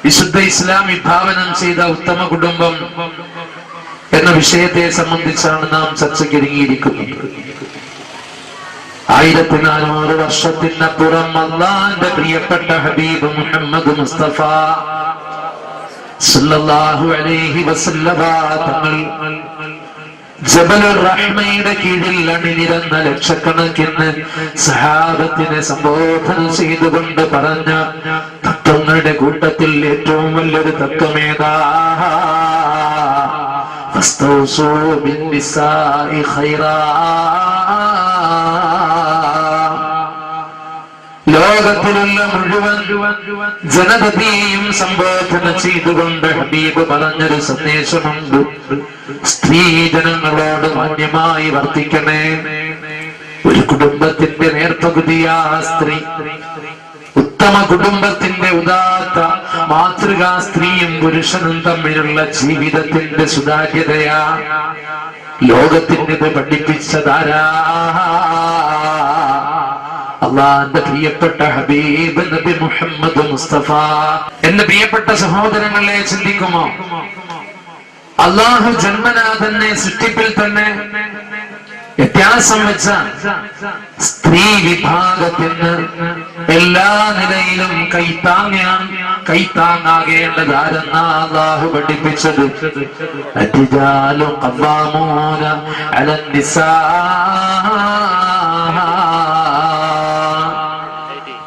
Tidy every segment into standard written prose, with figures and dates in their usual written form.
വിശുദ്ധ ഇസ്ലാം വിഭാവനം ചെയ്ത ഉത്തമ കുടുംബം എന്ന വിഷയത്തെ സംബന്ധിച്ചാണ് നാം ചർച്ചയ്ക്ക് ഒരുങ്ങിയിരിക്കുന്നത്. 1400 വർഷത്തിനപ്പുറം അല്ലാഹുവിന്റെ പ്രിയപ്പെട്ട ഹബീബ് മുഹമ്മദ് മുസ്തഫ സല്ലല്ലാഹു അലൈഹി വസല്ലമ തങ്ങൾ ജബലുർ റഹ്മയുടെ കീഴിൽ അണിനിരന്ന ലക്ഷക്കണക്കിന് സഹാബത്തിനെ സംബോധന ചെയ്തുകൊണ്ട് പറഞ്ഞ തത്വങ്ങളുടെ കൂട്ടത്തിൽ ഏറ്റവും വലിയൊരു തത്വമേതാ? ഫസ്തൗസൂ ബിന്നിസാഇ ഖൈറാ. ലോകത്തിലുള്ള മുഴുവൻ ജനതയെയും സംബോധന ചെയ്തുകൊണ്ട് ഹബീബ് പറഞ്ഞൊരു സന്ദേശമുണ്ട്. സ്ത്രീ ജനങ്ങളോട് മാന്യമായി വർത്തിക്കണേ. ഒരു കുടുംബത്തിന്റെ നേർപകുതിയാ സ്ത്രീ. ഉത്തമ കുടുംബത്തിന്റെ ഉദാത്ത മാതൃകാ സ്ത്രീയും പുരുഷനും തമ്മിലുള്ള ജീവിതത്തിന്റെ സുതാര്യതയാ ലോകത്തിന് പഠിപ്പിച്ചതാരാ? അള്ളാന്റെ പ്രിയപ്പെട്ട ഹബീബ് നബി മുഹമ്മദ് മുസ്തഫ. എന്റെ പ്രിയപ്പെട്ട സഹോദരങ്ങളെ, ചിന്തിക്കുമോ? അള്ളാഹു ജന്മനാ തന്നെ സൃഷ്ടിപ്പിൽ തന്നെ വ്യത്യാസം വെച്ച സ്ത്രീ വിഭാഗത്തിന് എല്ലാ നിലയിലും കൈത്താങ്ങാകേണ്ടതാരെന്ന അള്ളാഹു പഠിപ്പിച്ചത്. അരിജാലു ഖവ്വാമൂന അലൻ നിസാ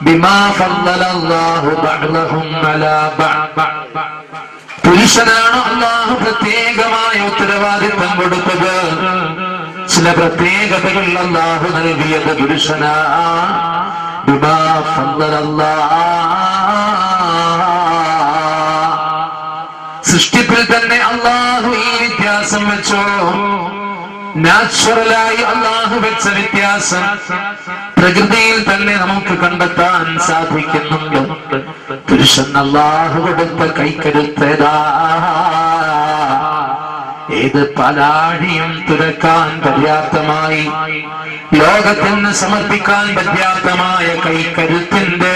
ബിമാ ഫളലല്ലാഹു ബഅദഹും അലാ ബഅദ്. പുരുഷനാണ് അള്ളാഹു പ്രത്യേകമായ ഉത്തരവാദിത്വം കൊടുത്തത്. ചില പ്രത്യേകതകൾ അള്ളാഹു നൽകിയത് പുരുഷനാ. ബിമാ ഫളലല്ലാഹ്. സൃഷ്ടിപ്പിൽ തന്നെ അള്ളാഹു ഈ വ്യത്യാസം വെച്ചോ. നാച്ചുറലായി അള്ളാഹു വെച്ച വ്യത്യാസം പ്രകൃതിയിൽ തന്നെ നമുക്ക് കണ്ടെത്താൻ സാധിക്കുന്നുണ്ട്. പുരുഷൻ അള്ളാഹു കൊടുത്ത കൈക്കരുത്തേതാ? ഏത് പാലാഴിയും തുറക്കാൻ പര്യാപ്തമായി, ലോകത്തിന് സമർപ്പിക്കാൻ പര്യാപ്തമായ കൈക്കരുത്തിന്റെ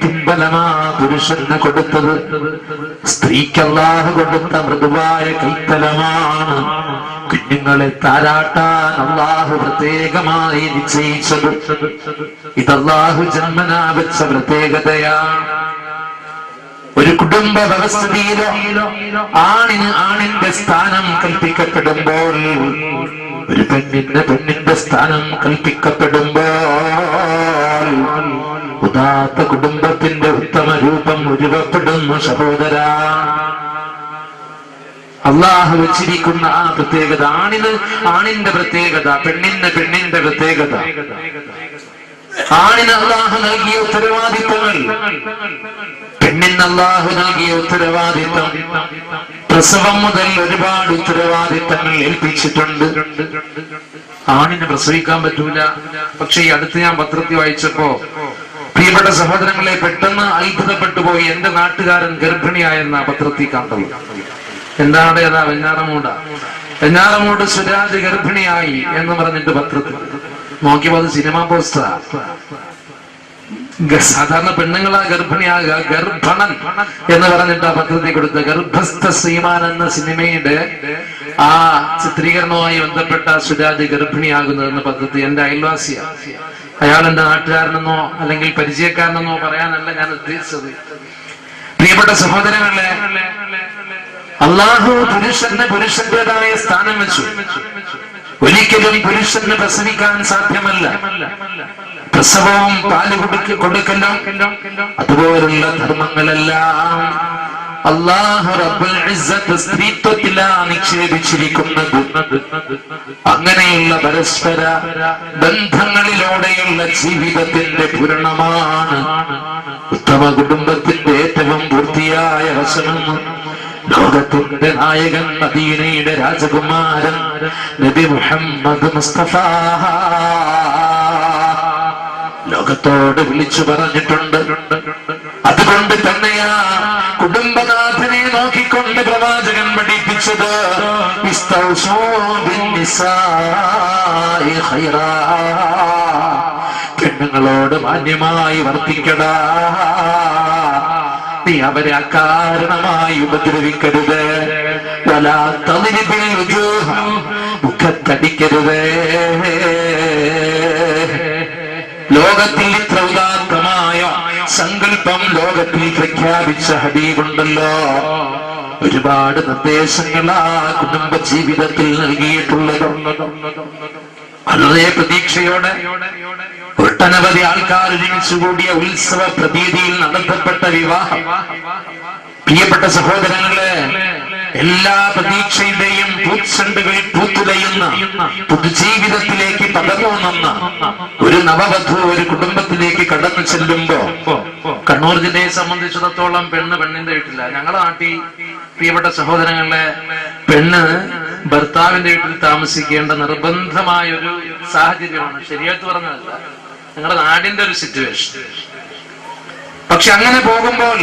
പിൻബലമാ പുരുഷന് കൊടുത്തത്. സ്ത്രീക്ക് അല്ലാഹു കൊടുത്ത മൃദുവായ കൈത്തലമാണ് കുഞ്ഞുങ്ങളെ താരാട്ടാൻ അല്ലാഹു പ്രത്യേകമായി നിശ്ചയിച്ചത്. ഇതല്ലാഹു ജന്മനാ വെച്ച പ്രത്യേകതയാണ്. ഒരു കുടുംബ വ്യവസ്ഥയിലോ ആണിന് ആണിന്റെ സ്ഥാനം കൽപ്പിക്കപ്പെടുമ്പോൾ, ഒരു പെണ്ണിന് പെണ്ണിന്റെ സ്ഥാനം കൽപ്പിക്കപ്പെടുമ്പോൾ ഉദാത്ത കുടുംബത്തിന്റെ ഉത്തമ രൂപം ഉരുവപ്പെടുന്നു. സഹോദരാ, അള്ളാഹു വെച്ചിരിക്കുന്ന ആ പ്രത്യേകത, ആണിന് ആണിന്റെ പ്രത്യേകത, പെണ്ണിന് പെണ്ണിന്റെ പ്രത്യേകത, ആണിന് അള്ളാഹു നൽകിയ ഉത്തരവാദിത്വങ്ങൾ, പെണ്ണിന് അള്ളാഹു നൽകിയ ഉത്തരവാദിത്വം. പ്രസവം മുതൽ ഒരുപാട് ഉത്തരവാദിത്തങ്ങൾ ഏൽപ്പിച്ചിട്ടുണ്ട്. ആണിന് പ്രസവിക്കാൻ പറ്റൂല. പക്ഷെ ഈ അടുത്ത് ഞാൻ പത്രത്തിൽ വായിച്ചപ്പോ പ്രിയപ്പെട്ട സഹോദരങ്ങളെ, പെട്ടെന്ന് അത്ഭുതപ്പെട്ടു പോയി. എന്റെ നാട്ടുകാരൻ ഗർഭിണിയായെന്ന പത്രത്തിൽ കണ്ടത്. എന്താണ്? ഏതാ? വെഞ്ഞാറമൂട് സുരാജ് ഗർഭിണിയായി എന്ന് പറഞ്ഞിട്ട് പത്രത്തിൽ നോക്കിയപ്പോൾ അത് സിനിമാ പോസ്റ്ററാ. സാധാരണ പെണ്ണുങ്ങളാ ഗർഭിണിയാകുക. ഗർഭണൻ എന്ന് പറഞ്ഞിട്ട് ആ പത്രത്തിൽ കൊടുത്ത ഗർഭസ്ഥ ശ്രീമാൻ എന്ന സിനിമയുടെ ആ ചിത്രീകരണവുമായി ബന്ധപ്പെട്ട സുരാജ് ഗർഭിണിയാകുന്നതെന്ന് പദ്ധതി. എന്റെ അയൽവാസിയാ. അയാൾ എന്റെ നാട്ടുകാരനെന്നോ അല്ലെങ്കിൽ പരിചയക്കാരനെന്നോ പറയാനല്ല ഞാൻ ഉദ്ദേശിച്ചത്. പ്രിയപ്പെട്ട സഹോദരങ്ങളെ, അള്ളാഹു പുരുഷന് പുരുഷന്റേതായ സ്ഥാനം വെച്ചു. ഒരിക്കലും പുരുഷന് പ്രസവിക്കാൻ സാധ്യമല്ല. പ്രസവവും പാല് കൊടുക്കലും അതുപോലുള്ള ധർമ്മങ്ങളെല്ലാം അല്ലാഹു റബ്ബുൽ ഇസ്സത്ത് സ്ത്രീത്വത്തിലാണ് നിക്ഷേപിച്ചിരിക്കുന്നത്. അങ്ങനെയുള്ള പരസ്പര ബന്ധങ്ങളിലൂടെയുള്ള ജീവിതത്തിന്റെ പൂരണമാണ് ഉത്തമ കുടുംബത്തിന്റെ ഏറ്റവും പൂർത്തിയായ വശമെന്ന് ലോകത്തിന്റെ നായകൻ, മദീനയുടെ രാജകുമാരൻ നബി മുഹമ്മദ് മുസ്തഫ ലോകത്തോട് വിളിച്ചു പറഞ്ഞിട്ടുണ്ട്. അതുകൊണ്ട് തന്നെയാ കുടുംബനാഥനെ നോക്കിക്കൊണ്ട് പ്രവാചകൻ പഠിപ്പിച്ചത് പെണ്ണുങ്ങളോട് മാന്യമായി വർത്തിക്കടാ. നീ അവരെ അകാരണമായി ഉപദ്രവിക്കരുത്. മുഖത്തടിക്കരുത്. ലോകത്തിൽ ഇത്ര ഉദാത്തമായ സങ്കല്പം ലോകത്തിൽ പ്രഖ്യാപിച്ച ഹബീബുണ്ടല്ലോ. ഒരുപാട് നിർദ്ദേശങ്ങൾ ആ കുടുംബ ജീവിതത്തിൽ നൽകിയിട്ടുള്ളത്. വളരെ പ്രതീക്ഷയോടെ ഒട്ടനവധി ആൾക്കാർ ഒരുമിച്ചുകൂടിയ ഉത്സവ പ്രതീതിയിൽ നടത്തപ്പെട്ട വിവാഹം. പ്രിയപ്പെട്ട സഹോദരങ്ങളെ, എല്ലാ പ്രതീക്ഷയുടെയും പൂച്ചെണ്ടുകൾ പൂത്തുലയുന്ന പുതുജീവിതത്തിലേക്ക് പകർന്നുന്ന ഒരു നവവധു ഒരു കുടുംബത്തിലേക്ക് കടന്നു ചെല്ലുമ്പോ, കണ്ണൂർ ജില്ലയെ സംബന്ധിച്ചിടത്തോളം പെണ്ണിന്റെ വീട്ടില്ല. ഞങ്ങളുടെ നാട്ടിൽ പ്രിയപ്പെട്ട സഹോദരങ്ങളെ, പെണ്ണ് ഭർത്താവിന്റെ വീട്ടിൽ താമസിക്കേണ്ട നിർബന്ധമായ ഒരു സാഹചര്യമാണ്. ശരിയായിട്ട് പറഞ്ഞതല്ല, ഞങ്ങളുടെ നാടിന്റെ ഒരു സിറ്റുവേഷൻ. പക്ഷെ അങ്ങനെ പോകുമ്പോൾ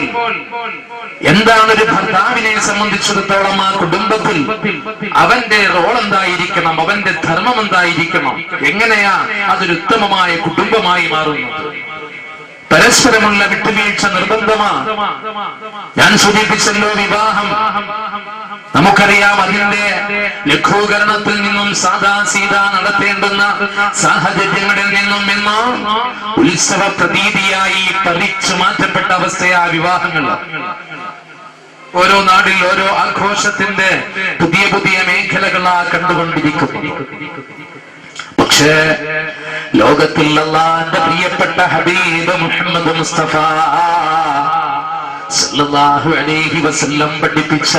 എന്താണ് ഒരു ഭർത്താവിനെ സംബന്ധിച്ചിടത്തോളം ആ കുടുംബത്തിൽ അവന്റെ റോൾ എന്തായിരിക്കണം, അവന്റെ ധർമ്മം എന്തായിരിക്കണം, എങ്ങനെയാ അതൊരു ഉത്തമമായ കുടുംബമായി മാറുന്നത്? പരസ്പരമുള്ള വിട്ടുവീഴ്ച നിർബന്ധമാണ്. ഞാൻ സൂചിപ്പിച്ചല്ലോ, വിവാഹം നമുക്കറിയാം, അതിന്റെ ലഘൂകരണത്തിൽ നിന്നും സാദാ സീതാ നടത്തേണ്ടുന്ന സാഹചര്യങ്ങളിൽ നിന്നും ഇന്ന് ഉത്സവ പ്രതീതിയായി പറിച്ചു മാറ്റപ്പെട്ട അവസ്ഥയാ വിവാഹങ്ങൾ. ഓരോ നാടിൽ ഓരോ ആഘോഷത്തിന്റെ പുതിയ പുതിയ മേഖലകളാ കണ്ടുകൊണ്ടിരിക്കുന്നു. പക്ഷേ ലോകത്തിൽ അല്ലാഹുവിന്റെ പ്രിയപ്പെട്ട ഹബീബ് മുഹമ്മദ് മുസ്തഫ സല്ലല്ലാഹു അലൈഹി വസല്ലം പഠിപ്പിച്ച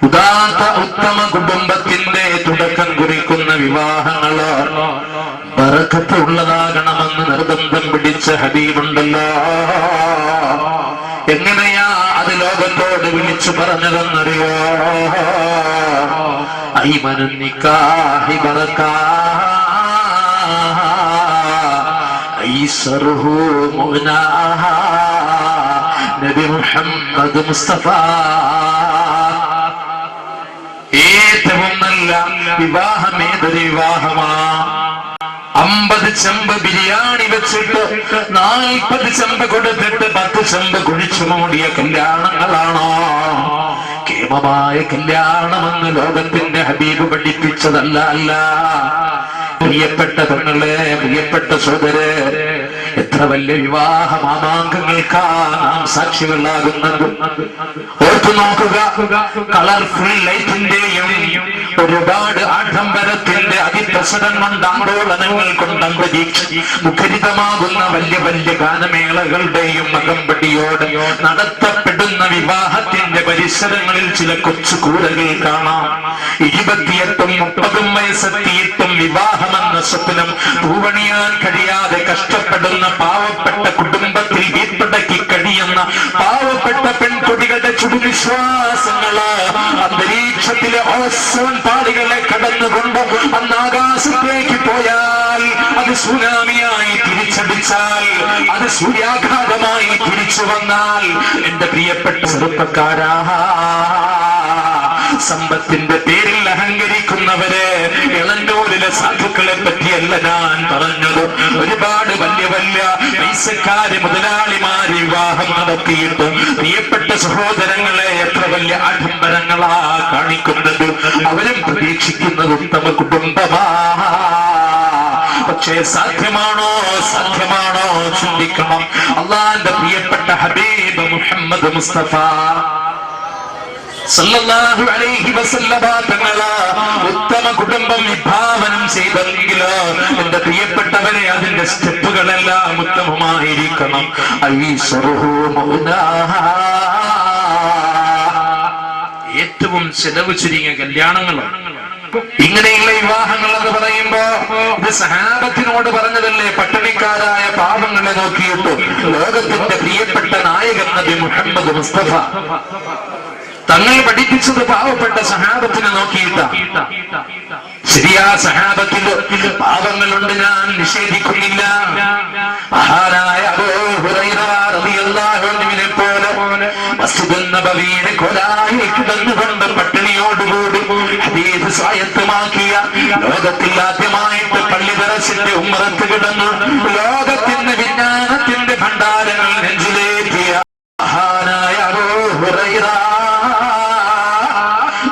ഉദാത്ത ഉത്തമ കുടുംബത്തിന്റെ തുടക്കം കുറിക്കുന്ന വിവാഹങ്ങളോ ബറക്കത്ത് ഉള്ളതാകണമെന്ന് നിർബന്ധം പിടിച്ച ഹബീബുണ്ടല്ലോ. എങ്ങനെയാ അത് ലോകത്തോട് വിളിച്ചു പറഞ്ഞതെന്നറിയോ? ഐമനു നിക്കാഹി ബറകാ ഐസറുഹു മുനാഹ നബി മുഹമ്മദ് മുസ്തഫ. ഏറ്റവും നല്ല വിവാഹം ഏതൊരു വിവാഹമാ? 50 ചെമ്പ് ബിരിയാണി വെച്ചിട്ട് 40 ചെമ്പ് കൊടുത്തിട്ട് 10 ചെമ്പ് കുഴിച്ചു മൂടിയ കല്യാണങ്ങളാണോ? കേമമായ കല്യാണമെന്ന് ലോകത്തിന്റെ ഹബീബ് പഠിപ്പിച്ചതല്ല. അല്ല പ്രിയപ്പെട്ട പെങ്ങളെ, പ്രിയപ്പെട്ട സോദരേ, എത്ര വലിയ വിവാഹ മാമാങ്കങ്ങൾക്കാ നാം സാക്ഷികളാകുന്നത്. ഓർത്തു നോക്കുക, കളർഫുൾ ലൈറ്റിന്റെയും ഒരുപാട് ആഡംബരത്തിന്റെ അതിപ്രസരം കൊണ്ട് ആന്തോളനങ്ങൾ കൊണ്ട് അന്തരീക്ഷ മുഖരിതമാകുന്ന വലിയ വലിയ ഗാനമേളകളുടെയും അകമ്പടിയോടെ നടത്തപ്പെടുന്ന വിവാഹത്തിന്റെ പരിസരങ്ങളിൽ ചില കൊച്ചു കൂരകൾ കാണാം. 28ഉം 30ഉം വയസ്സെത്തിയിട്ടും വിവാഹമെന്ന സ്വപ്നം പൂവണിയാൻ കഴിയാതെ കഷ്ടപ്പെടുന്ന പാവപ്പെട്ട കുടുംബത്തിൽ വീർപ്പടക്കി കഴിയുന്ന പാവപ്പെട്ട പെൺകുട്ടികളുടെ ചുടുവിശ്വാസങ്ങള് അന്തരീക്ഷത്തിലെ ഓസോൺ പാളികളെ കടന്നുകൊണ്ട് അന്ന് ആകാശത്തേക്ക് പോയാൽ അത് സുനാമിയായി തിരിച്ചടിച്ചാൽ, അത് സൂര്യാഘാതമായി തിരിച്ചു വന്നാൽ, എന്റെ പ്രിയപ്പെട്ട ചെറുപ്പക്കാരാ, സമ്പത്തിന്റെ പേരിൽ അഹങ്കരിക്കുന്നവരെ ഇളന്നൂരിലെ സാധുക്കളെ പറ്റിയല്ല ഞാൻ പറഞ്ഞത്. ഒരുപാട് വലിയ വലിയ പൈസക്കാര് മുതലാളിമാര് വിവാഹം നടത്തിയിട്ട് പ്രിയപ്പെട്ട സഹോദരങ്ങളെ എത്ര വലിയ ആഡംബരങ്ങളാ കാണിക്കുന്നത്. അവരും പ്രതീക്ഷിക്കുന്നത് ഉത്തമ കുടുംബമാ. പക്ഷേ സാധ്യമാണോ? സാധ്യമാണോ? ചിന്തിക്കണം. അല്ലാഹുവിന്റെ പ്രിയപ്പെട്ട ഹബീബ് മുഹമ്മദ് മുസ്തഫ സല്ലല്ലാഹു അലൈഹി വസല്ലമ തങ്ങളെ ഉത്തമ കുടുംബം വിഭാവനം ചെയ്തെങ്കിലോ എന്റെ പ്രിയപ്പെട്ടവരെ, അതിന്റെ സ്റ്റെപ്പുകളെല്ലാം ഉത്തമമായിരിക്കണം. ഏറ്റവും ചെലവ് ചുരുങ്ങിയ കല്യാണങ്ങളാണ് ഇങ്ങനെയുള്ള വിവാഹങ്ങൾ എന്ന് പറയുമ്പോ ഇത് സഹാബത്തിനോട് പറഞ്ഞതല്ലേ? പട്ടിണിക്കാരായ പാവങ്ങളെ നോക്കിയിട്ട് ലോകത്തിന്റെ പ്രിയപ്പെട്ട നായകൻ നബി മുഹമ്മദ് മുസ്തഫ തങ്ങൾ പഠിപ്പിച്ചത് പാവപ്പെട്ട സഹാബത്തിനെ നോക്കിയിട്ടാ. ശരിയാ, സഹാബത്തിൽ പാവങ്ങളുണ്ട്, ഞാൻ നിഷേധിക്കുന്നില്ല. മഹാനായ അബൂ ഹുറൈറ റളിയല്ലാഹു അൻഹുവിനെ പോലെ മസ്ജിദുൻ നബവിയുടെ കോലായിൽ കിടന്നുകൊണ്ട് പട്ടിണിയോടുകൂടി ഹദീസ് സ്വായത്തമാക്കിയ, ലോകത്തിൽ ആദ്യമായിട്ട് പള്ളി ദറസിന്റെ ഉമ്മറത്ത് കിടന്നു ലോകത്തിന്റെ വിജ്ഞാനത്തിന്റെ ഭണ്ഡാരങ്ങൾ നെഞ്ചിലേറ്റിയ മഹാനായ ഹുറൈറ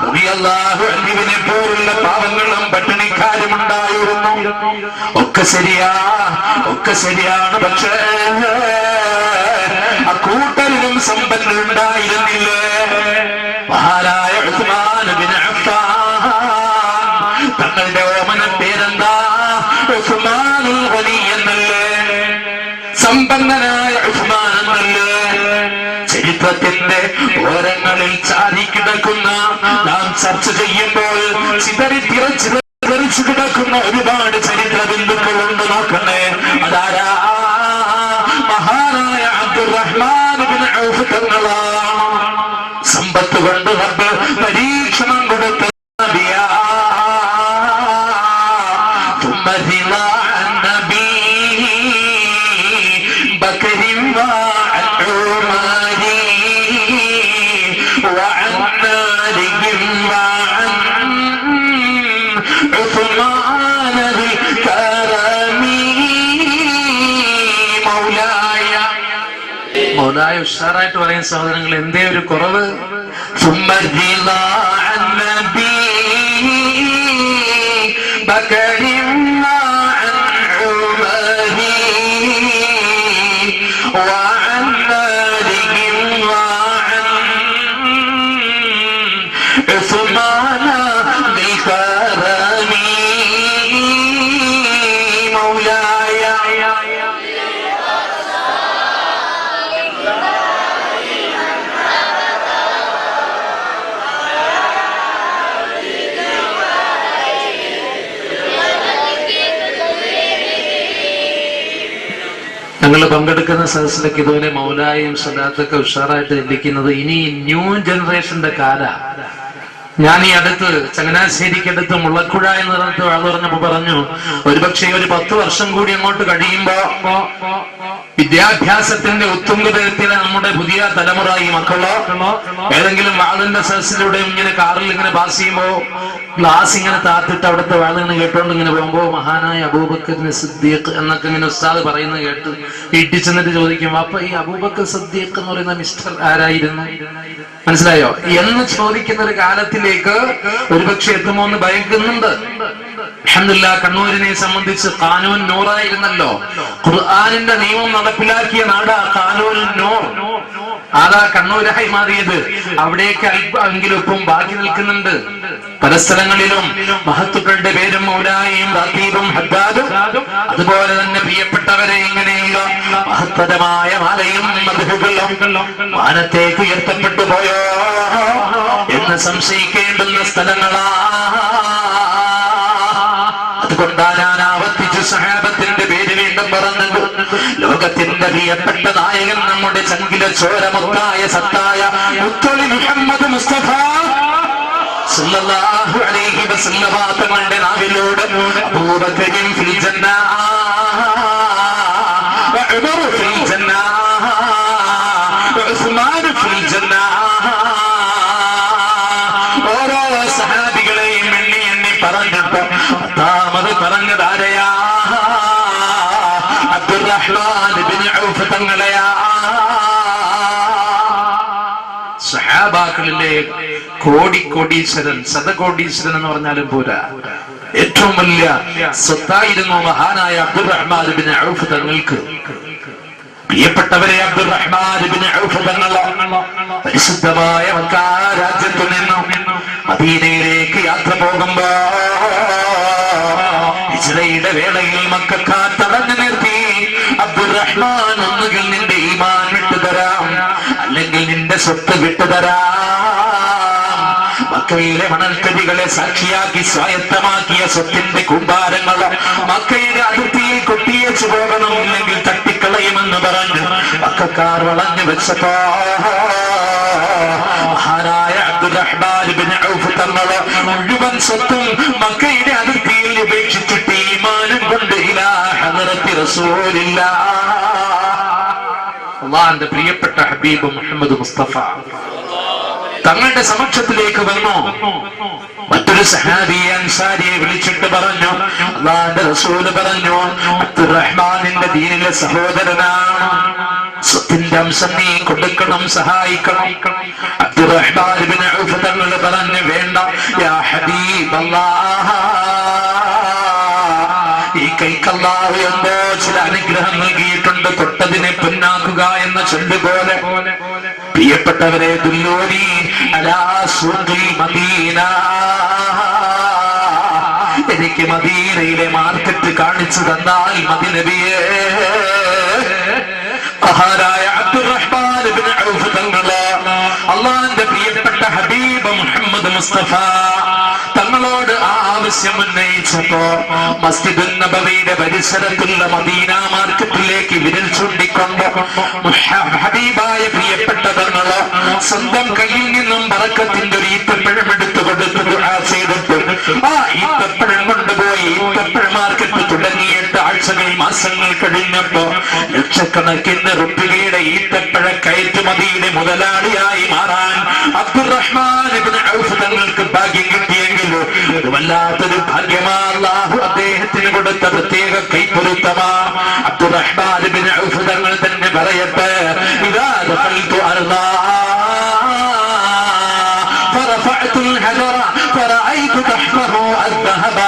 റളിയല്ലാഹു അൻഹുവിനെ പോലുള്ള പാവങ്ങളും പട്ടിണിക്കാരും ഉണ്ടായിരുന്നു. ഒക്കെ ശരിയാണ്. പക്ഷേ അക്കൂട്ടലിലും സമ്പന്നരുണ്ടായിരുന്നില്ലേ? മഹാനായ ഉസ്മാൻ ബിൻ അഫ്ഫാൻ, തങ്ങളുടെ ഓമന പേരെന്താ? ഉസ്മാനുൽ ഗനി എന്നല്ലേ? സമ്പന്നനായ ഉസ്മാൻ എന്നല്ലേ? ചരിത്രത്തിന്റെ ഓരങ്ങളിൽ ചാരിക്കിടക്കുന്ന, നാം ചർച്ച ചെയ്യുമ്പോൾ ചിതറിച്ചു കിടക്കുന്ന ഒരുപാട് ചരിത്ര ബിന്ദുക്കളുണ്ട്. നോക്കണേ, അതാരാ? മഹാനായ അബ്ദുറഹ്മാൻ ബിൻ ഔഫ് തങ്ങളാണ്. സമ്പത്ത് കൊണ്ട് റബ്ബ് പരീക്ഷണം കൊടുത്ത നബിയാ. മൗലായ ഉഷാറായിട്ട് പറയുന്ന സഹോദരങ്ങൾ, എന്തേ ഒരു കുറവ്? ഞങ്ങൾ പങ്കെടുക്കുന്ന സദസ്സിലേക്ക് ഇതുപോലെ മൗലായും സലാത്തൊക്കെ ഉഷാറായിട്ട് ഇരിക്കുന്നത്. ഇനി ന്യൂ ജനറേഷന്റെ കാല. ഞാൻ ഈ അടുത്ത് ചങ്ങനാശ്ശേരിക്കടുത്ത് മുളക്കുഴ എന്ന് പറഞ്ഞപ്പോ പറഞ്ഞു, ഒരുപക്ഷെ ഒരു 10 വർഷം കൂടി അങ്ങോട്ട് കഴിയുമ്പോ വിദ്യാഭ്യാസത്തിന്റെ ഉത്തുംഗതയെത്തിയ നമ്മുടെ പുതിയ തലമുറ, ഈ മക്കളോ ഏതെങ്കിലും വാളിന്റെ സദസ്സിലൂടെ ഇങ്ങനെ കാറിൽ ഇങ്ങനെ പാസ് ചെയ്യുമ്പോ ഗ്ലാസ് ഇങ്ങനെ താത്തിട്ട് അവിടുത്തെ വാളിങ്ങനെ കേട്ടോണ്ട് ഇങ്ങനെ പോകുമ്പോ മഹാനായ അബൂബക്കർ സിദ്ദീഖ് എന്നൊക്കെ ഇങ്ങനെ ഉസ്താദ് പറയുന്നത് കേട്ട് വീട്ടിൽ ചെന്നിട്ട് ചോദിക്കും, അപ്പൊ ഈ അബൂബക്കർ സിദ്ദീഖ് എന്ന് പറയുന്ന മിസ്റ്റർ ആരായിരുന്നു, മനസ്സിലായോ എന്ന് ചോദിക്കുന്ന ഒരു കാലത്തിലേക്ക് ഒരുപക്ഷെ എത്തുമോ എന്ന് ഭയക്കുന്നുണ്ട്. അൽഹംദുലില്ലാഹ്, കണ്ണൂരിനെ സംബന്ധിച്ച് ഖാനൂൻ നൂറായിരുന്നല്ലോ. ഖുർആനിന്റെ നിയമം നടപ്പിലാക്കിയ നാടാ ഖാനൂൻ നൂർ. ആരാ കണ്ണൂരായി മാറിയത്? അവിടേക്ക് അല്പമെങ്കിലും ഇപ്പം ബാക്കി നിൽക്കുന്നുണ്ട്. പല സ്ഥലങ്ങളിലും മഹത്തുക്കളുടെ പേരും മൗലായും ഖതീബും ഹദ്ദാദും അതുപോലെ തന്നെ പ്രിയപ്പെട്ടവരെ ഇങ്ങനെയുള്ള മഹത്തരമായ മാലയും മദ്ഹുകളും വാനത്തേക്ക് ഉയർത്തപ്പെട്ടു പോയോ എന്ന് സംശയിക്കേണ്ടുന്ന സ്ഥലങ്ങളാ. അതുകൊണ്ടാണ് ഞാൻ ആവർത്തിച്ചു സഹാബത്തിന്റെ പേര് വീണ്ടും പറഞ്ഞത്. ലോകത്തിന്റെ പ്രിയപ്പെട്ട നായകൻ, നമ്മുടെ ചങ്കിലെ ചോരമുത്തായ സത്തായ മുത്തലി മുഹമ്മദ് മുസ്തഫ സല്ലല്ലാഹു അലൈഹി വസല്ലമ തങ്ങളുടെ നാവിലൂടെ അബൂബക്കറും ഫിൽ ജന്ന വഉമർ ഫിൽ ജന്ന വഉസ്മാൻ ഫിൽ ജന്ന, ഓരോ സഹാബികളെയും എണ്ണി പറഞ്ഞിട്ട് പത്താമത് പറഞ്ഞതാരെയാ? അബ്ദുറഹ്മാൻ ബിൻ ഔഫ് തങ്ങളെയാ. സഹാബാക്കളിലെ കോടീശ്വരൻ, ശതകോടീശ്വരൻ എന്ന് പറഞ്ഞാലും പോരാ, ഏറ്റവും വലിയ സ്വത്തായിരുന്നു മഹാനായ അബ്ദുറഹ്മാൻ ബിൻ ഔഫ് തങ്ങൾക്ക്. പ്രിയപ്പെട്ടവരെ, അബ്ദുറഹ്മാൻ ബിൻ ഔഫ് തങ്ങൾ പരിശുദ്ധമായ മക്കാ രാജ്യത്തു നിന്നും മദീനയിലേക്ക് യാത്ര പോകുമ്പോ ഹിജ്റയുടെ വേളയിൽ മക്കക്കാർ തടഞ്ഞു നിർത്തി, അബ്ദുറഹ്മാൻ, ഒന്നുകിൽ നിന്റെ ഈമാൻ വിട്ടുതരാം, അല്ലെങ്കിൽ നിന്റെ സ്വത്ത് വിട്ടുതരാം. മക്കയിലെ മണൽത്തടികളെ സാക്ഷിയാക്കി സ്വായത്തമാക്കിയ സ്വത്തിന്റെ കൂമ്പാരങ്ങൾ മക്കയുടെ അതിർത്തിയിൽ കൊട്ടിയേച്ചു പോകണം, അല്ലെങ്കിൽ തട്ടിക്കളയുമെന്ന് പറഞ്ഞു മക്കക്കാർ വളഞ്ഞു വെച്ചപ്പോ മഹാനായ അബ്ദുറഹ്മാൻ ബിൻ ഔഫ് തങ്ങൾ മുഴുവൻ സ്വത്തും മക്കയുടെ അതിർത്തിയിൽ ഉപേക്ഷിച്ചിട്ട് ഈമാനും കൊണ്ട് ഇലാ ഹദറത്തി റസൂലില്ലാഹ്, അല്ലാഹുവിന്റെ പ്രിയപ്പെട്ട ഹബീബ് മുഹമ്മദ് മുസ്തഫ തങ്ങളുടെ സമക്ഷത്തിലേക്ക് വന്നു. മറ്റൊരു സഹാബിയെ അൻസാരിയെ വിളിച്ചിട്ട് പറഞ്ഞു, അല്ലാഹുവിന്റെ റസൂൽ പറഞ്ഞു, അബ്ദുറഹ്മാനിന്റെ ദീനിലെ സഹോദരനാണ്. സ്വത്തിന്റെ അംശം നീ കൊടുക്കണം, സഹായിക്കണം. അബ്ദുറഹ്മാൻ ഇബ്നു ഔഫ് തങ്ങൾ പറഞ്ഞു, വേണ്ട യാ ഹബീബല്ലാഹ്, ഈ കൈക്ക് അല്ലാഹു എന്തോ ചില അനുഗ്രഹം നൽകിയിട്ടുണ്ട്, തൊട്ടതിനെ പൊന്നാക്കുക എന്ന ചൊല്ലുപോലെ. പ്രിയപ്പെട്ടവരെ, ദുല്ലൂനി അലാ സൂഖിൽ മദീന, എനിക്ക് മദീനയിലെ മാർക്കറ്റ് കാണിച്ചു തന്നാൽ മതി നബിയേ. മഹാനായ അബ്ദുറഹ്മാൻ ഇബ്നു ഔഫ് തങ്ങള് അള്ളാഹുവിന്റെ പ്രിയപ്പെട്ട ഹബീബ് മുഹമ്മദ് മുസ്തഫ തങ്ങളോട് ആ ആവശ്യം ഉന്നയിച്ചപ്പോ മസ്ജിദുൻ നബവിയുടെ പരിസരത്തുള്ള മദീന മാർക്കറ്റിലേക്ക് വിരൽ ചൂണ്ടിക്കൊണ്ട് ഹബീബായ പ്രിയപ്പെട്ട തങ്ങള് സ്വന്തം കയ്യിൽ നിന്നും ബറക്കത്തിന്റെ ഒരു ഈത്തപ്പഴം എടുത്തു കൊടുത്ത് ദുആ ചെയ്തിട്ട് ആ ഈത്തപ്പഴം കൊണ്ടുപോയി ഈത്തപ്പഴം മാർക്കറ്റ് തുടങ്ങിയിട്ട് ആഴ്ചകൾ മാസങ്ങൾ കഴിഞ്ഞപ്പോ ലക്ഷക്കണക്കിന് റുപ്പിയയുടെ ഈത്തപ്പഴ കയറ്റുമതിയുടെ മുതലാളിയായി മാറാൻ അബ്ദുറഹ്മാൻ ഇബ്നു ഔഫ് തങ്ങൾക്ക് ഭാഗ്യം കിട്ടിയെങ്കിൽ വല്ലാത്തൊരു ഭാഗ്യമാ അല്ലാഹു അദ്ദേഹത്തിന് കൊടുത്ത പ്രത്യേക കൈപ്പൊരുത്തമാ. അബ്ദുറഹ്മാൻ ഇബ്നു ഔഫ് തങ്ങൾ തന്നെ പറയട്ടെ, ഇദാ ദഖൽതു അർളാ ഫറഫഅതുൽ ഹജറ ഫറഅയ്തു തഹ്തഹു അദ്ദഹബ,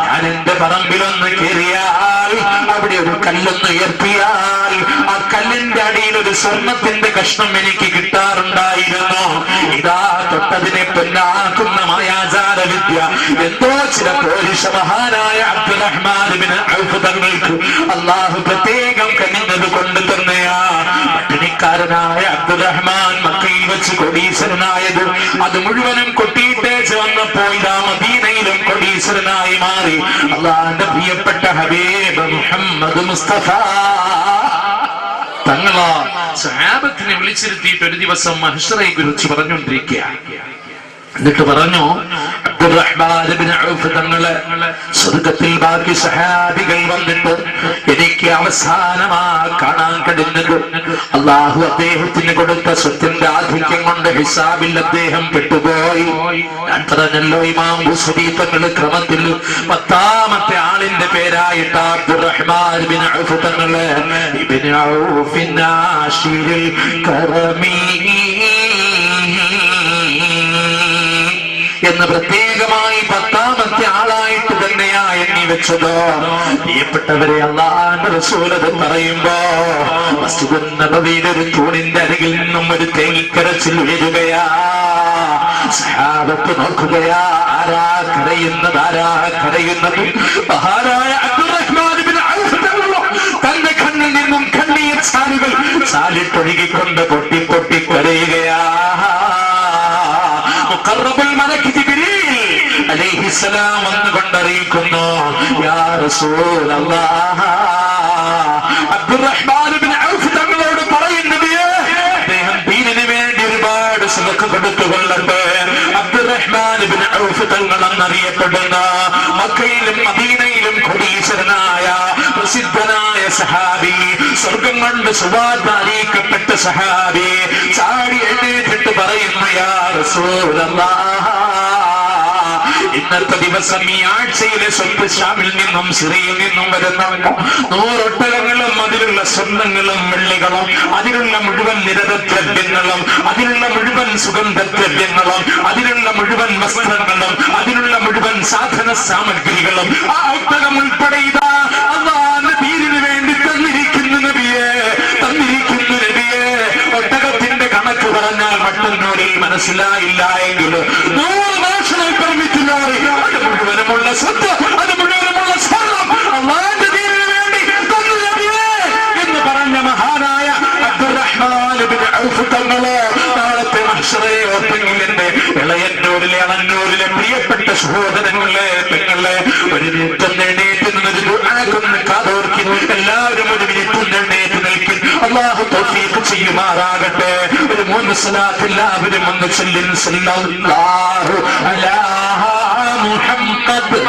ഞാൻ എന്റെ പറമ്പിലൊന്ന് കയറിയാൽ അവിടെ ഒരു കല്ലൊന്ന് ഉയർത്തിയാൽ ആ കല്ലിന്റെ അടിയിൽ ഒരു സ്വർണത്തിന്റെ കഷ്ണം എനിക്ക് കിട്ടാറുണ്ടായിരുന്നു. ഇതാ തൊട്ടതിനെ പൊന്നാക്കുന്ന മായാജാല വിദ്യ എന്തോ ചില പോരിഷ മഹാനായ അബ്ദുറഹ്മാൻ ഇബ്നു ഔഫ് തങ്ങൾക്ക് അല്ലാഹു പ്രത്യേകം കനിഞ്ഞത് കൊണ്ട് തന്നെയാ. പട്ടിണിക്കാരനായ അബ്ദുറഹ്മാൻ മക്കയിൽ വെച്ച് കോടീശ്വരനായത് അത് മുഴുവനും കൊട്ടിയിട്ടേച്ച് വന്നപ്പോ ഇതാ മദീനയിലും കോടീശ്വരനായി മാറി. അള്ളാഹുവിന്റെ പ്രിയപ്പെട്ട ഹബീബ് മുഹമ്മദ് മുസ്തഫ തങ്ങളാ സഹാബത്തിനെ വിളിച്ചിരുത്തിയിട്ട് ഒരു ദിവസം മഹ്ശറയെ കുറിച്ച് പറഞ്ഞുകൊണ്ടിരിക്കുക. എന്നിട്ട് പറഞ്ഞു, അബ്ദുറഹ്മാൻ ഇബ്നു ഔഫ് തങ്ങളെ സ്വർഗത്തിൽ ബാക്കി സഹാബികൾ വന്നിട്ട് എനിക്ക് അവസാനമാ കാണാൻ കഴിഞ്ഞത് അള്ളാഹു അദ്ദേഹത്തിന് കൊടുത്ത സ്വത്തിന്റെ ആധിക്യം കൊണ്ട് ഹിസാബിൽ അദ്ദേഹം പെട്ടുപോയി. ഞാൻ പറഞ്ഞല്ലോ, ഇമാം ബുസ്രി തങ്ങൾ ക്രമത്തിൽ 10ാമത്തെ ആളിന്റെ പേരായിട്ട് അബ്ദുറഹ്മാൻ ഇബ്നു ഔഫ് തങ്ങളെ ഇബ്നു ഔഫിൻ ആശിരിൽ കറമീ എന്ന് പ്രത്യേകമായി 10ാമത്തെ ആളായിട്ട് തന്നെയാ എണ്ണി വെച്ചതോ. പ്രിയപ്പെട്ടവരെ, അല്ലാഹുവിന്റെ റസൂൽ അത് പറയുമ്പോ മസ്ജിദുൻ നബവിയുടെ ഒരു തൂണിന്റെ അരികിൽ നിന്നും ഒരു തേങ്ങിക്കരച്ചിൽ ഉയരുകയാ. സഹാബത്ത് നോക്കുകയാ, ആരാ കരയുന്നത്, ആരാ കരയുന്നത്? മഹാനായ അബ്ദുറഹ്മാൻ ഇബ്നു ഔഫ് തങ്ങളോ തന്റെ കണ്ണിൽ നിന്നും കണ്ണീർ ചാലുകൾ ചാലിട്ടൊഴുകിക്കൊണ്ട് പൊട്ടി പൊട്ടി കരയുകയാ. മുഖറബുൽ മലക്ക് ജിബ്രീൽ അലൈഹിസ്സലാം വന്നുകൊണ്ട് അറിയിക്കുന്നു, യാ റസൂലല്ലാഹ്, അബ്ദുറഹ്മാൻ ഇബ്നു ഔഫ് തങ്ങളോട് പറയുന്നത് അദ്ദേഹം ദീനിന് വേണ്ടി ഒരുപാട് സദഖ കൊടുത്തുകൊള്ളട്ടെ. അബ്ദുറഹ്മാൻ ഇബ്നു ഔഫ് തങ്ങൾ എന്നറിയപ്പെടുന്ന മക്കയിലും മദീനയിലും കോടീശ്വരനായ പ്രസിദ്ധനായ സഹാബി, സ്വർഗം കൊണ്ട് സുവാർത്ത അറിയിക്കപ്പെട്ട സഹാബി ചാടി എഴുന്നേറ്റിട്ട് പറയുന്നു, യാ റസൂലല്ലാഹ്, ഇന്നത്തെ ദിവസം ഈ ആഴ്ചയിലെ സ്വത്ത് ഷാമിൽ നിന്നും സിറിയയിൽ നിന്നും വരുന്നവനോ 100 ഒട്ടകങ്ങളും അതിലുള്ള സ്വർണ്ണങ്ങളും വെള്ളികളും അതിലുള്ള മുഴുവൻ നിരതദ്രവ്യങ്ങളും അതിലുള്ള മുഴുവൻ സുഗന്ധദ്രവ്യങ്ങളും അതിലുള്ള മുഴുവൻ വസ്ത്രങ്ങളും അതിലുള്ള മുഴുവൻ സാധന സാമഗ്രികളും ആ ഒട്ടകം ഉൾപ്പെടെ ഇതാ അല്ലാഹുവിന്റെ ദീനിന് വേണ്ടി തന്നിരിക്കുന്നു നബിയേ, തന്നിരിക്കുന്നു നബിയേ. ഒട്ടകത്തിന്റെ കണക്ക് പറഞ്ഞാൽ മറ്റൊന്നൂരിൽ മനസ്സിലായില്ല എങ്കിൽ 100 നാഷണൽ പെർമിറ്റ് ലോറി അത് മുഴുവനുമുള്ള സ്വത്ത്, അത് മുഴുവനുമുള്ള സ്വർണം അല്ലാഹുവിന്റെ ദീനിന് വേണ്ടി തന്നു നബിയേ എന്ന് പറഞ്ഞ മഹാനായ അബ്ദുറഹ്മാൻ ഇബ്നു ഔഫ് തങ്ങളെ നാളത്തെ മഹ്ശറയെ ഓർത്തെങ്കിൽ എന്റെ ഇളയന്നൂരിലെ അളന്നൂരിലെ പ്രിയപ്പെട്ട സഹോദരങ്ങളെ പെങ്ങളെ ഒരു മിനിറ്റ് എഴുന്നേറ്റ് നിന്നൊരു ദുആക്കൊന്ന് കാതോർക്കി എല്ലാവരും ഒരു മിനിറ്റ് എഴുന്നേറ്റ് നിൽക്കും. അല്ലാഹു തൗഫീഖ് ചെയ്യുമാറാകട്ടെ. ഒരു 3 സ്വലാത്ത് എല്ലാവരും ഒന്ന് ചൊല്ലിൻ. സല്ലല്ലാഹു അലാ മുഹമ്മദ്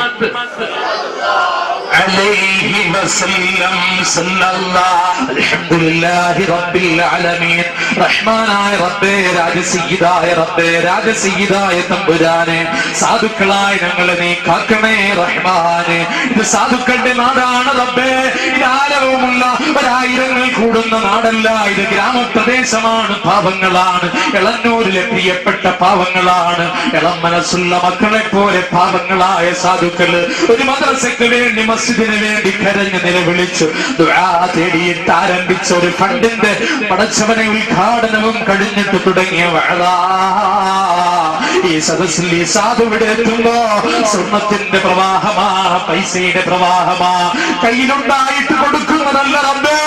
عليه وسلم صلى الله الحمد لله رب العالمين റഹ്മാനായ റബ്ബേ രാജസയ്യിദായ റബ്ബേ രാജസയ്യിദായ തമ്പുരാനെ സാധുക്കളായ ഞങ്ങളെ നീ കാക്കണേ റഹ്മാനെ. ഇത് സാധുക്കളുടെ നാടാണ് റബ്ബേ. ഇത് ആലവുമുള്ള ഒരായിരങ്ങൾ കൂടുന്ന നാടല്ല. ഇത് ഗ്രാമപ്രദേശമാണ്. പാവങ്ങളാണ്. ഇളന്നൂരിലെ പ്രിയപ്പെട്ട പാവങ്ങളാണ്. ഇളം മനസ്സുള്ള മക്കളെ പോലെ പാവങ്ങളായ സാധുക്കള് ഒരു മദ്രസയ്ക്ക് വേണ്ടി മസ്ജിദിന് വേണ്ടി കരഞ്ഞ് നിലവിളിച്ചു ദുആ തേടിയിട്ട് ആരംഭിച്ച ഒരു ഫണ്ടിന്റെ പടച്ചവനെ ഉദ്ഘാടനവും കഴിഞ്ഞിട്ട് തുടങ്ങിയ വഅദാ ഈ സദസ്സിൽ ഈ സാധുവിടെ എത്തുമ്പോ സ്വർണത്തിന്റെ പ്രവാഹമാ, പൈസയുടെ പ്രവാഹമാ. കയ്യിലുണ്ടായിട്ട് കൊടുക്കുന്നതല്ല റബ്ബേ,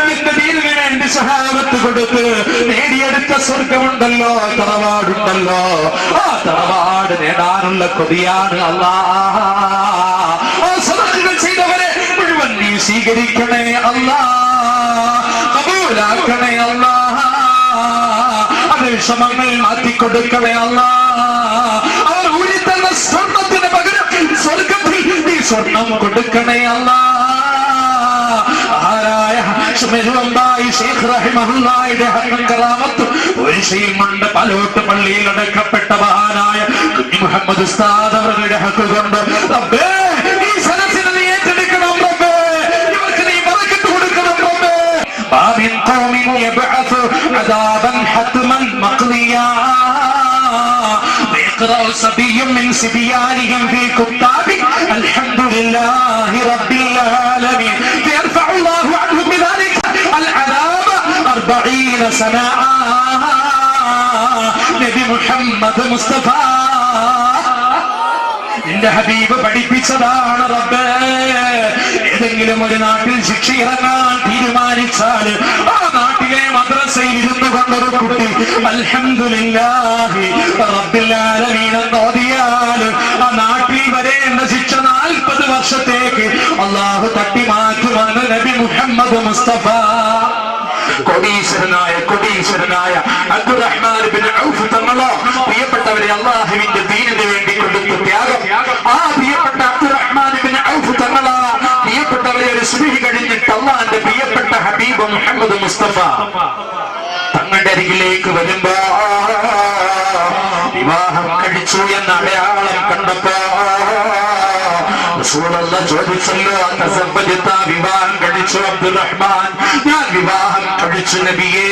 നിന്റെ ദീനിന് വേണ്ടി സഹാബത്ത് കൊടുത്ത് നേടിയെടുത്ത സ്വർഗമുണ്ടല്ലോ, തറവാടുണ്ടല്ലോ. ആ തറവാട് നേടാനുള്ള കൊതിയാണ് അല്ലാഹ്. ആ സദഖകൾ ചെയ്തവരെ മുഴുവൻ നീ സ്വീകരിക്കണേ അല്ലാഹ്, കബൂലാക്കണേ അല്ലാഹ്. വിഷമങ്ങൾ മാറ്റിക്കൊടുക്കണേ അല്ലാഹ്. അവർ ഊരിത്തന്ന സ്വർണത്തിന് പകരം സ്വർഗത്തിൽ നീ സ്വർണം കൊടുക്കണേ അല്ലാഹ്. ണ്ട് പലോട്ട് പള്ളിയിൽ അടക്കപ്പെട്ട മഹാനായ കുഞ്ഞി മുഹമ്മദ് ഉസ്താദ് അവരുടെ ഹക്ക് കൊണ്ട് റബ്ബേ ഈ സദസ്സിനെ നീ ഏറ്റെടുക്കണം റബ്ബേ. ഇവർക്ക് നീ ബറക്കത്ത് കൊടുക്കണം റബ്ബേ. ബാമിൻ ഖൗമിൻ യബ്അസു അദാബൻ ഹത്മൻ മഖ്ദിയാ يقرأ صبي من صبيانهم في كتاب الحمد لله رب العالمين فيرفع الله عنه بذلك العذاب 40 سنة. നബി മുഹമ്മദ് മുസ്തഫ നിന്റെ ഹബീബ് പഠിപ്പിച്ചതാണ് റബ്ബേ. ഏതെങ്കിലും ഒരു നാട്ടിൽ ശിക്ഷ ഇറങ്ങാൻ തീരുമാനിച്ചാൽ ആ നാട്ടിലെ മദ്രസയിൽ ഇരുന്നു കൊണ്ടൊരു കുട്ടി അൽഹംദുലില്ലാഹി റബ്ബിൽ ആലമീൻ ഓതിയാൽ ആ നാട്ടിൽ വരേണ്ട ശിക്ഷ 40 വർഷത്തേക്ക് അല്ലാഹു തട്ടിമാറ്റുമെന്ന് നബി മുഹമ്മദ് മുസ്തഫ. കോടീശ്വരനായ അബ്ദുറഹ്മാൻ ബിൻ ഔഫ് തങ്ങളോ പ്രിയപ്പെട്ടവരെ അല്ലാഹുവിന്റെ ദീനിന് വേണ്ടി കൊടുത്ത ത്യാഗം. ആ പ്രിയപ്പെട്ട അബ്ദുറഹ്മാൻ ബിൻ ഔഫ് തങ്ങളോ പ്രിയപ്പെട്ടവരെ ഒരു സുബഹി കഴിഞ്ഞിട്ട് അല്ലാഹുവിന്റെ പ്രിയപ്പെട്ട ഹബീബ് മുഹമ്മദ് മുസ്തഫ തങ്ങളുടെ അരികിലേക്ക് വരുമ്പോ വിവാഹം കഴിച്ചു എന്ന അടയാളം കണ്ടപ്പോ റസൂലുള്ളാഹി ചോദിച്ചല്ലോ, വിവാഹം കഴിച്ചു അബ്ദുറഹ്മാൻ? ഞാൻ വിവാഹം കഴിച്ചു നബിയേ.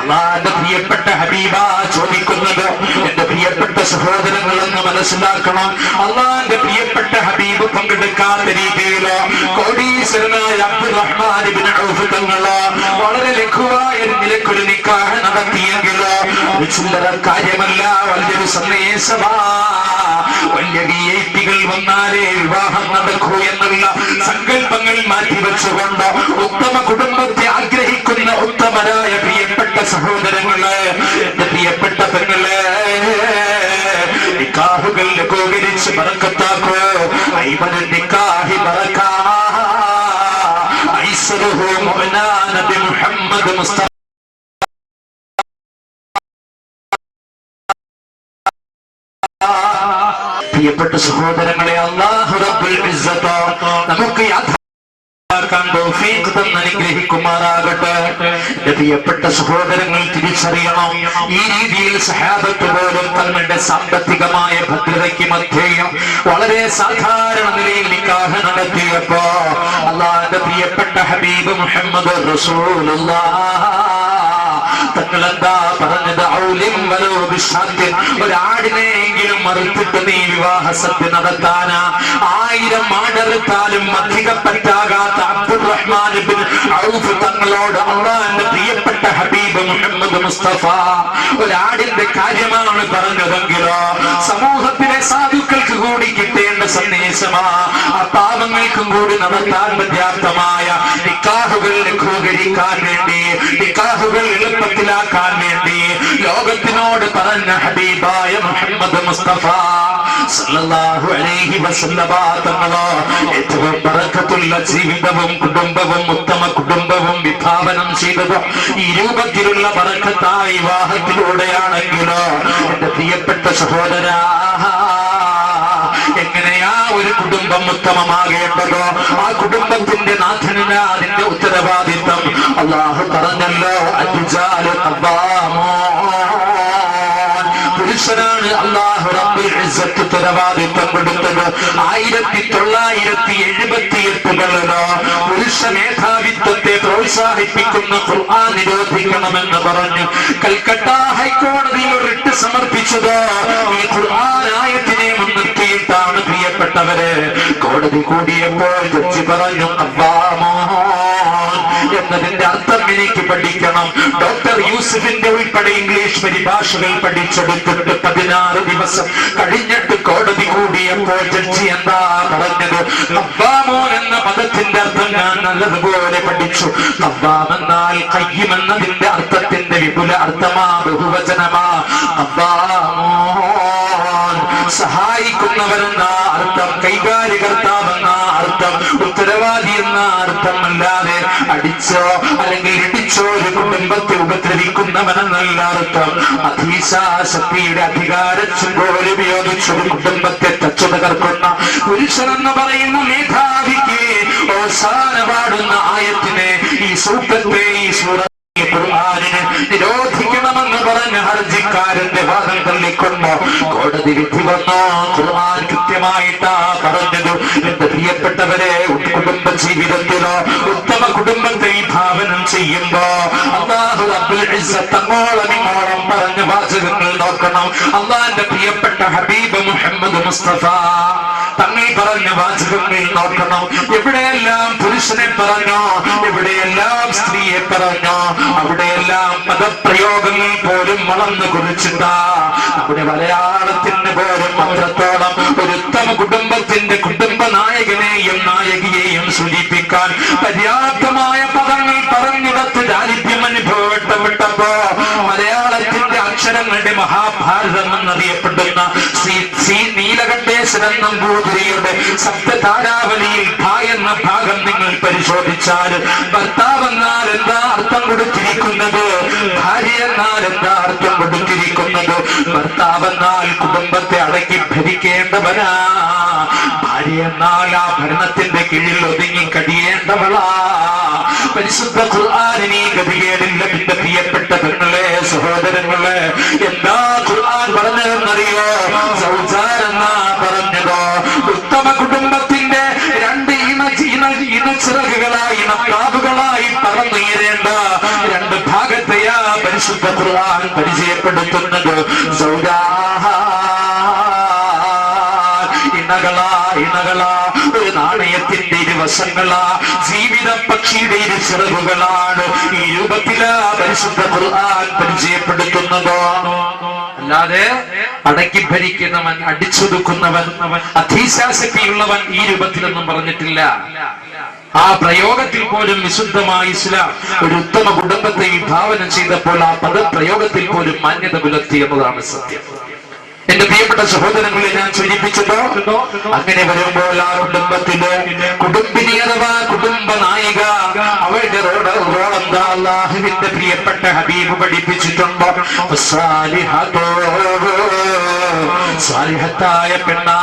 അല്ലാഹുവിന്റെ പ്രിയപ്പെട്ട ഹബീബാ ചോദിക്കുന്നത്. എന്റെ പ്രിയപ്പെട്ട സഹോദരങ്ങളെന്ന് മനസ്സിലാക്കണം, അല്ലാഹുവിന്റെ പ്രിയപ്പെട്ട ഹബീബ് പങ്കെടുക്കാത്ത രീതിയിലോ കോടീശ്വരനായ അബ്ദുറഹ്മാൻ ഇബ്നു ഔഫ് തങ്ങളോ വളരെ ലഘുവായ നിലക്കൊരു നിക്കാഹ് നടത്തിയെങ്കിലോ ഒരു ചില്ലറ കാര്യമല്ല, വലിയൊരു സന്ദേശമാ. വലിയ വിഐപികൾ വന്നാലേ വിവാഹം നടക്കൂ എന്നുള്ള സങ്കല്പങ്ങൾ മാറ്റിവെച്ചുകൊണ്ട് ഉത്തമ കുടുംബത്തെ ആഗ്രഹിക്കുന്ന ഉത്തമരായ പ്രിയപ്പെട്ട സഹോദരങ്ങളെ, എന്റെ പ്രിയപ്പെട്ട പെങ്ങളെ, നിക്കാഹുകൾ ലഘൂകരിച്ച് ബറക്കത്താക്കോ. ഐമനു നിക്കാഹി ബറകാ ഐസറുഹു മുഅ്നാ നബി മുഹമ്മദ് മുസ്തഫ. പ്രിയപ്പെട്ട സഹോദരങ്ങളെ, അല്ലാഹു റബ്ബുൽ ഇസ്സത്ത് നമുക്ക് അനുഗ്രഹിക്കുമാറാകട്ടെ. പ്രിയപ്പെട്ട സഹോദരങ്ങൾ തിരിച്ചറിയണം, ഈ രീതിയിൽ സഹാബത്ത് പോലും തങ്ങളുടെ സാമ്പത്തികമായ ഭദ്രതയ്ക്ക് മധ്യേയും വളരെ സാധാരണ നിലയിൽ നിക്കാഹ് നടത്തിയപ്പോ അല്ലാഹുവിന്റെ പ്രിയപ്പെട്ട ഹബീബ് മുഹമ്മദ് റസൂലുള്ളാഹ് തങ്ങളെന്താ പറഞ്ഞത്? ഒരാടിനെയെങ്കിലും മറുത്തിട്ട് നീ വിവാഹ സദ്യ നടത്താനാ. 1000 ആടറുത്താലും അധികം പറ്റാകാത്ത അബ്ദുറഹ്മാൻ ഇബ്നു ഔഫ് തങ്ങളോട് അല്ലാഹുവിന്റെ പ്രിയപ്പെട്ട ഹബീബ് മുഹമ്മദ് മുസ്തഫ ഒരാടിന്റെ കാര്യമാണ് പറഞ്ഞതെങ്കിലോ സമൂഹത്തിലെ സാധുക്കൾക്ക് കൂടി കിട്ടേണ്ട സന്ദേശമാ. ആ പാവങ്ങൾക്കും കൂടി നടത്താൻ പര്യാപ്തമായ നിക്കാഹുകൾ ലഘൂകരിക്കാൻ വേണ്ടി, നിക്കാഹുകൾ എളുപ്പത്തിലാക്കാൻ വേണ്ടി ലോകത്തിനോട് പറഞ്ഞ ഹബീബായ മുഹമ്മദ് മുസ്തഫ സല്ലല്ലാഹു അലൈഹി വസല്ലമ തങ്ങളോ ഏറ്റവും ബറക്കത്തുള്ള ജീവിതവും കുടുംബവും ഉത്തമ കുടുംബവും വിഭാവനം ചെയ്തത് ഈ രൂപത്തിലുള്ള ബറക്കത്തായ വിവാഹത്തിലൂടെയാണെങ്കിലോ എന്റെ പ്രിയപ്പെട്ട സഹോദരാ, എങ്ങനെയാ ഒരു കുടുംബം ഉത്തമമാകേണ്ടതോ ആ കുടുംബത്തിന്റെ നാഥനില അതിന്റെ ഉത്തരവാദിത്വം അല്ലാഹു പറഞ്ഞല്ലോ അർജാലു ഖവ്വാമൂൻ പുരുഷനാണ് അല്ലാഹു റബ്ബുൽ ഇസ്സത്ത് ഉത്തരവാദിത്വം കൊടുത്തത് 1978 പുരുഷ മേധാവിത്വത്തെ പ്രോത്സാഹിപ്പിക്കുന്ന ഖുർആൻ നിരോധിക്കണമെന്ന് പറഞ്ഞു കൽക്കട്ട ഹൈക്കോടതിയിൽ റിട്ട് സമർപ്പിച്ചത് ഈ ഖുർആൻ ആയത്തിനെ മുൻനിർത്തിയിട്ടാണ്. പ്രിയപ്പെട്ടവരെ, കോടതി കൂടിയപ്പോൾ ജഡ്ജി പറഞ്ഞു എന്നതിന്റെ അർത്ഥം എനിക്ക് പഠിക്കണം. ഡോക്ടർ യൂസുഫിന്റെ ഉൾപ്പെടെ ഇംഗ്ലീഷ് പരിഭാഷകൾ പഠിച്ചെടുത്തിട്ട് 16 ദിവസം കഴിഞ്ഞിട്ട് കോടതി കൂടിയപ്പോൾ ജഡ്ജി എന്താ പറഞ്ഞത്? ഖവ്വാമൂൻ എന്ന പദത്തിന്റെ അർത്ഥം ഞാൻ നല്ലതുപോലെ പഠിച്ചു. ഖവ്വാം എന്നാൽ ഖയ്യിം എന്നതിന്റെ അർത്ഥത്തിന്റെ വിപുല അർത്ഥമാ, ബഹുവചനമാ. ഖവ്വാമൂൻ സഹായിക്കുന്നവരെന്ന അർത്ഥം, കൈകാര്യകർത്താവ് എന്ന അർത്ഥം, ഉത്തരവാദി എന്ന അർത്ഥം അല്ലാതെ അടിച്ചോ അല്ലെങ്കിൽ ഇടിച്ചോ ഒരു കുടുംബത്തെ ഉപദ്രവിക്കുന്നവനെന്നല്ല അർത്ഥം. അധീശാശക്തിയുടെ അധികാരച്ചുമ്പോൽ ഉപയോഗിച്ച് ഒരു കുടുംബത്തെ തച്ചു തകർക്കുന്ന പുരുഷനെന്ന് പറയുന്ന മേധാവിക്ക് അവസാന പാടുന്ന ആയത്തിനെ ഈ സൂക്തത്തെ ഈ ഖുർആനിനെ നിരോധിക്കണമെന്ന് പറഞ്ഞ ഹർജിക്കാരന്റെ വാദം തള്ളിക്കൊണ്ടോ കോടതി വിധി വന്നോ? ഖുർആൻ കൃത്യമായിട്ടാ പറഞ്ഞത്. എന്റെ പ്രിയപ്പെട്ടവരെ, കുടുംബ ജീവിതത്തിലോ ഉത്തമ കുടുംബത്തെ വിഭാവനം ചെയ്യുമ്പോ അല്ലാഹു റബ്ബുൽ ഇസ്സത്ത് അങ്ങോളം ഇങ്ങോളം പറഞ്ഞ വാചകങ്ങൾ നോക്കണം. അല്ലാഹുവിന്റെ പ്രിയപ്പെട്ട ഹബീബ് മുഹമ്മദ് മുസ്തഫ തങ്ങൾ പറഞ്ഞ വാചകങ്ങൾ നോക്കണം. എവിടെയെല്ലാം പുരുഷനെ പറഞ്ഞോ, എവിടെയെല്ലാം സ്ത്രീയെ പറഞ്ഞോ, അവിടെയെല്ലാം പദപ്രയോഗങ്ങൾ പോലും വളർന്നു കുറിച്ചിട്ടാ. നമ്മുടെ മലയാളത്തിന് പോലും അത്രത്തോളം ഒരു ഉത്തമ കുടുംബത്തിന്റെ കുടുംബ നായകനെയും നായകിയെയും സൂചിപ്പിക്കാൻ പര്യാപ്തമായ പദങ്ങൾ പറഞ്ഞിടത്ത് ദാരിദ്ര്യം അനുഭവപ്പെട്ടപ്പോ മലയാളത്തിന്റെ അക്ഷരങ്ങളുടെ മഹാഭാരതം എന്നറിയപ്പെടുന്ന ശ്രീ നീലകണ്ഠേശ്വരൻ നമ്പൂതിരിയുടെ സപ്തധാരാവലിയിൽ ഭ എന്ന ഭാഗം നിങ്ങൾ പരിശോധിച്ചാൽ ഭർത്താവ് എന്നാൽ എന്താ അർത്ഥം കൊടുത്തിരിക്കുന്നത്, ഭാര്യ എന്നാൽ എന്താ അർത്ഥം കൊടുത്തിരിക്കുന്നത്. ഭർത്താവ് എന്നാൽ കുടുംബത്തെ അടക്കി ഭരിക്കേണ്ടവനാ, ഭാര്യ എന്നാൽ ആ ഭരണത്തിന്റെ കീഴിൽ ഒതുങ്ങി കഴിയേണ്ടവളാ. പരിശുദ്ധ ഖുർആനിന് ഗതികേടില്ല. എന്റെ പ്രിയപ്പെട്ട പെങ്ങളെ, സഹോദരങ്ങളെ, എന്താ ഖുർആൻ പറഞ്ഞതെന്നറിയോ? സൗജാൻ എന്നാ പറഞ്ഞതോ. ഉത്തമ കുടുംബത്തിന്റെ രണ്ട് ഇണച്ചിറകുകളായി നക്കാബുകളായി പറന്നുയരേണ്ട രണ്ട് ഭാഗത്തെയാ പരിശുദ്ധ ഖുർആൻ പരിചയപ്പെടുത്തുന്നത്. ഇണകളാ ഒരു നാണയത്തിന്റെ ഇരുവശങ്ങളാ, ജീവിത പക്ഷിയുടെ ഇരു ചിറകുകളാണ്. ഈ രൂപത്തിലാ പരിശുദ്ധ ഖുർആൻ പരിചയപ്പെടുത്തുന്നതോ. അല്ലാതെ അടക്കി ഭരിക്കുന്നവൻ, അടിച്ചൊതുക്കുന്നവൻ, അധീശാശക്തിയുള്ളവൻ ഈ രൂപത്തിലൊന്നും പറഞ്ഞിട്ടില്ല. ആ പ്രയോഗത്തിൽ പോലും വിശുദ്ധമായ ഇസ്ലാം ഒരു ഉത്തമ കുടുംബത്തെ വിഭാവനം ചെയ്തപ്പോൾ ആ പദപ്രയോഗത്തിൽ പോലും മാന്യത പുലർത്തി എന്നതാണ് സത്യം. എന്റെ പ്രിയപ്പെട്ട സഹോദരങ്ങളെ, ഞാൻ സൂചിപ്പിച്ചതോ അങ്ങനെ വരുമ്പോൾ ആ കുടുംബത്തില് കുടുംബിനി അഥവാ കുടുംബ നായിക അവരുടെ റോളെന്താ അല്ലാഹുവിന്റെ പ്രിയപ്പെട്ട ഹബീബ് പഠിപ്പിച്ചിട്ടുണ്ടോ? സാലിഹത്തായ പെണ്ണാ,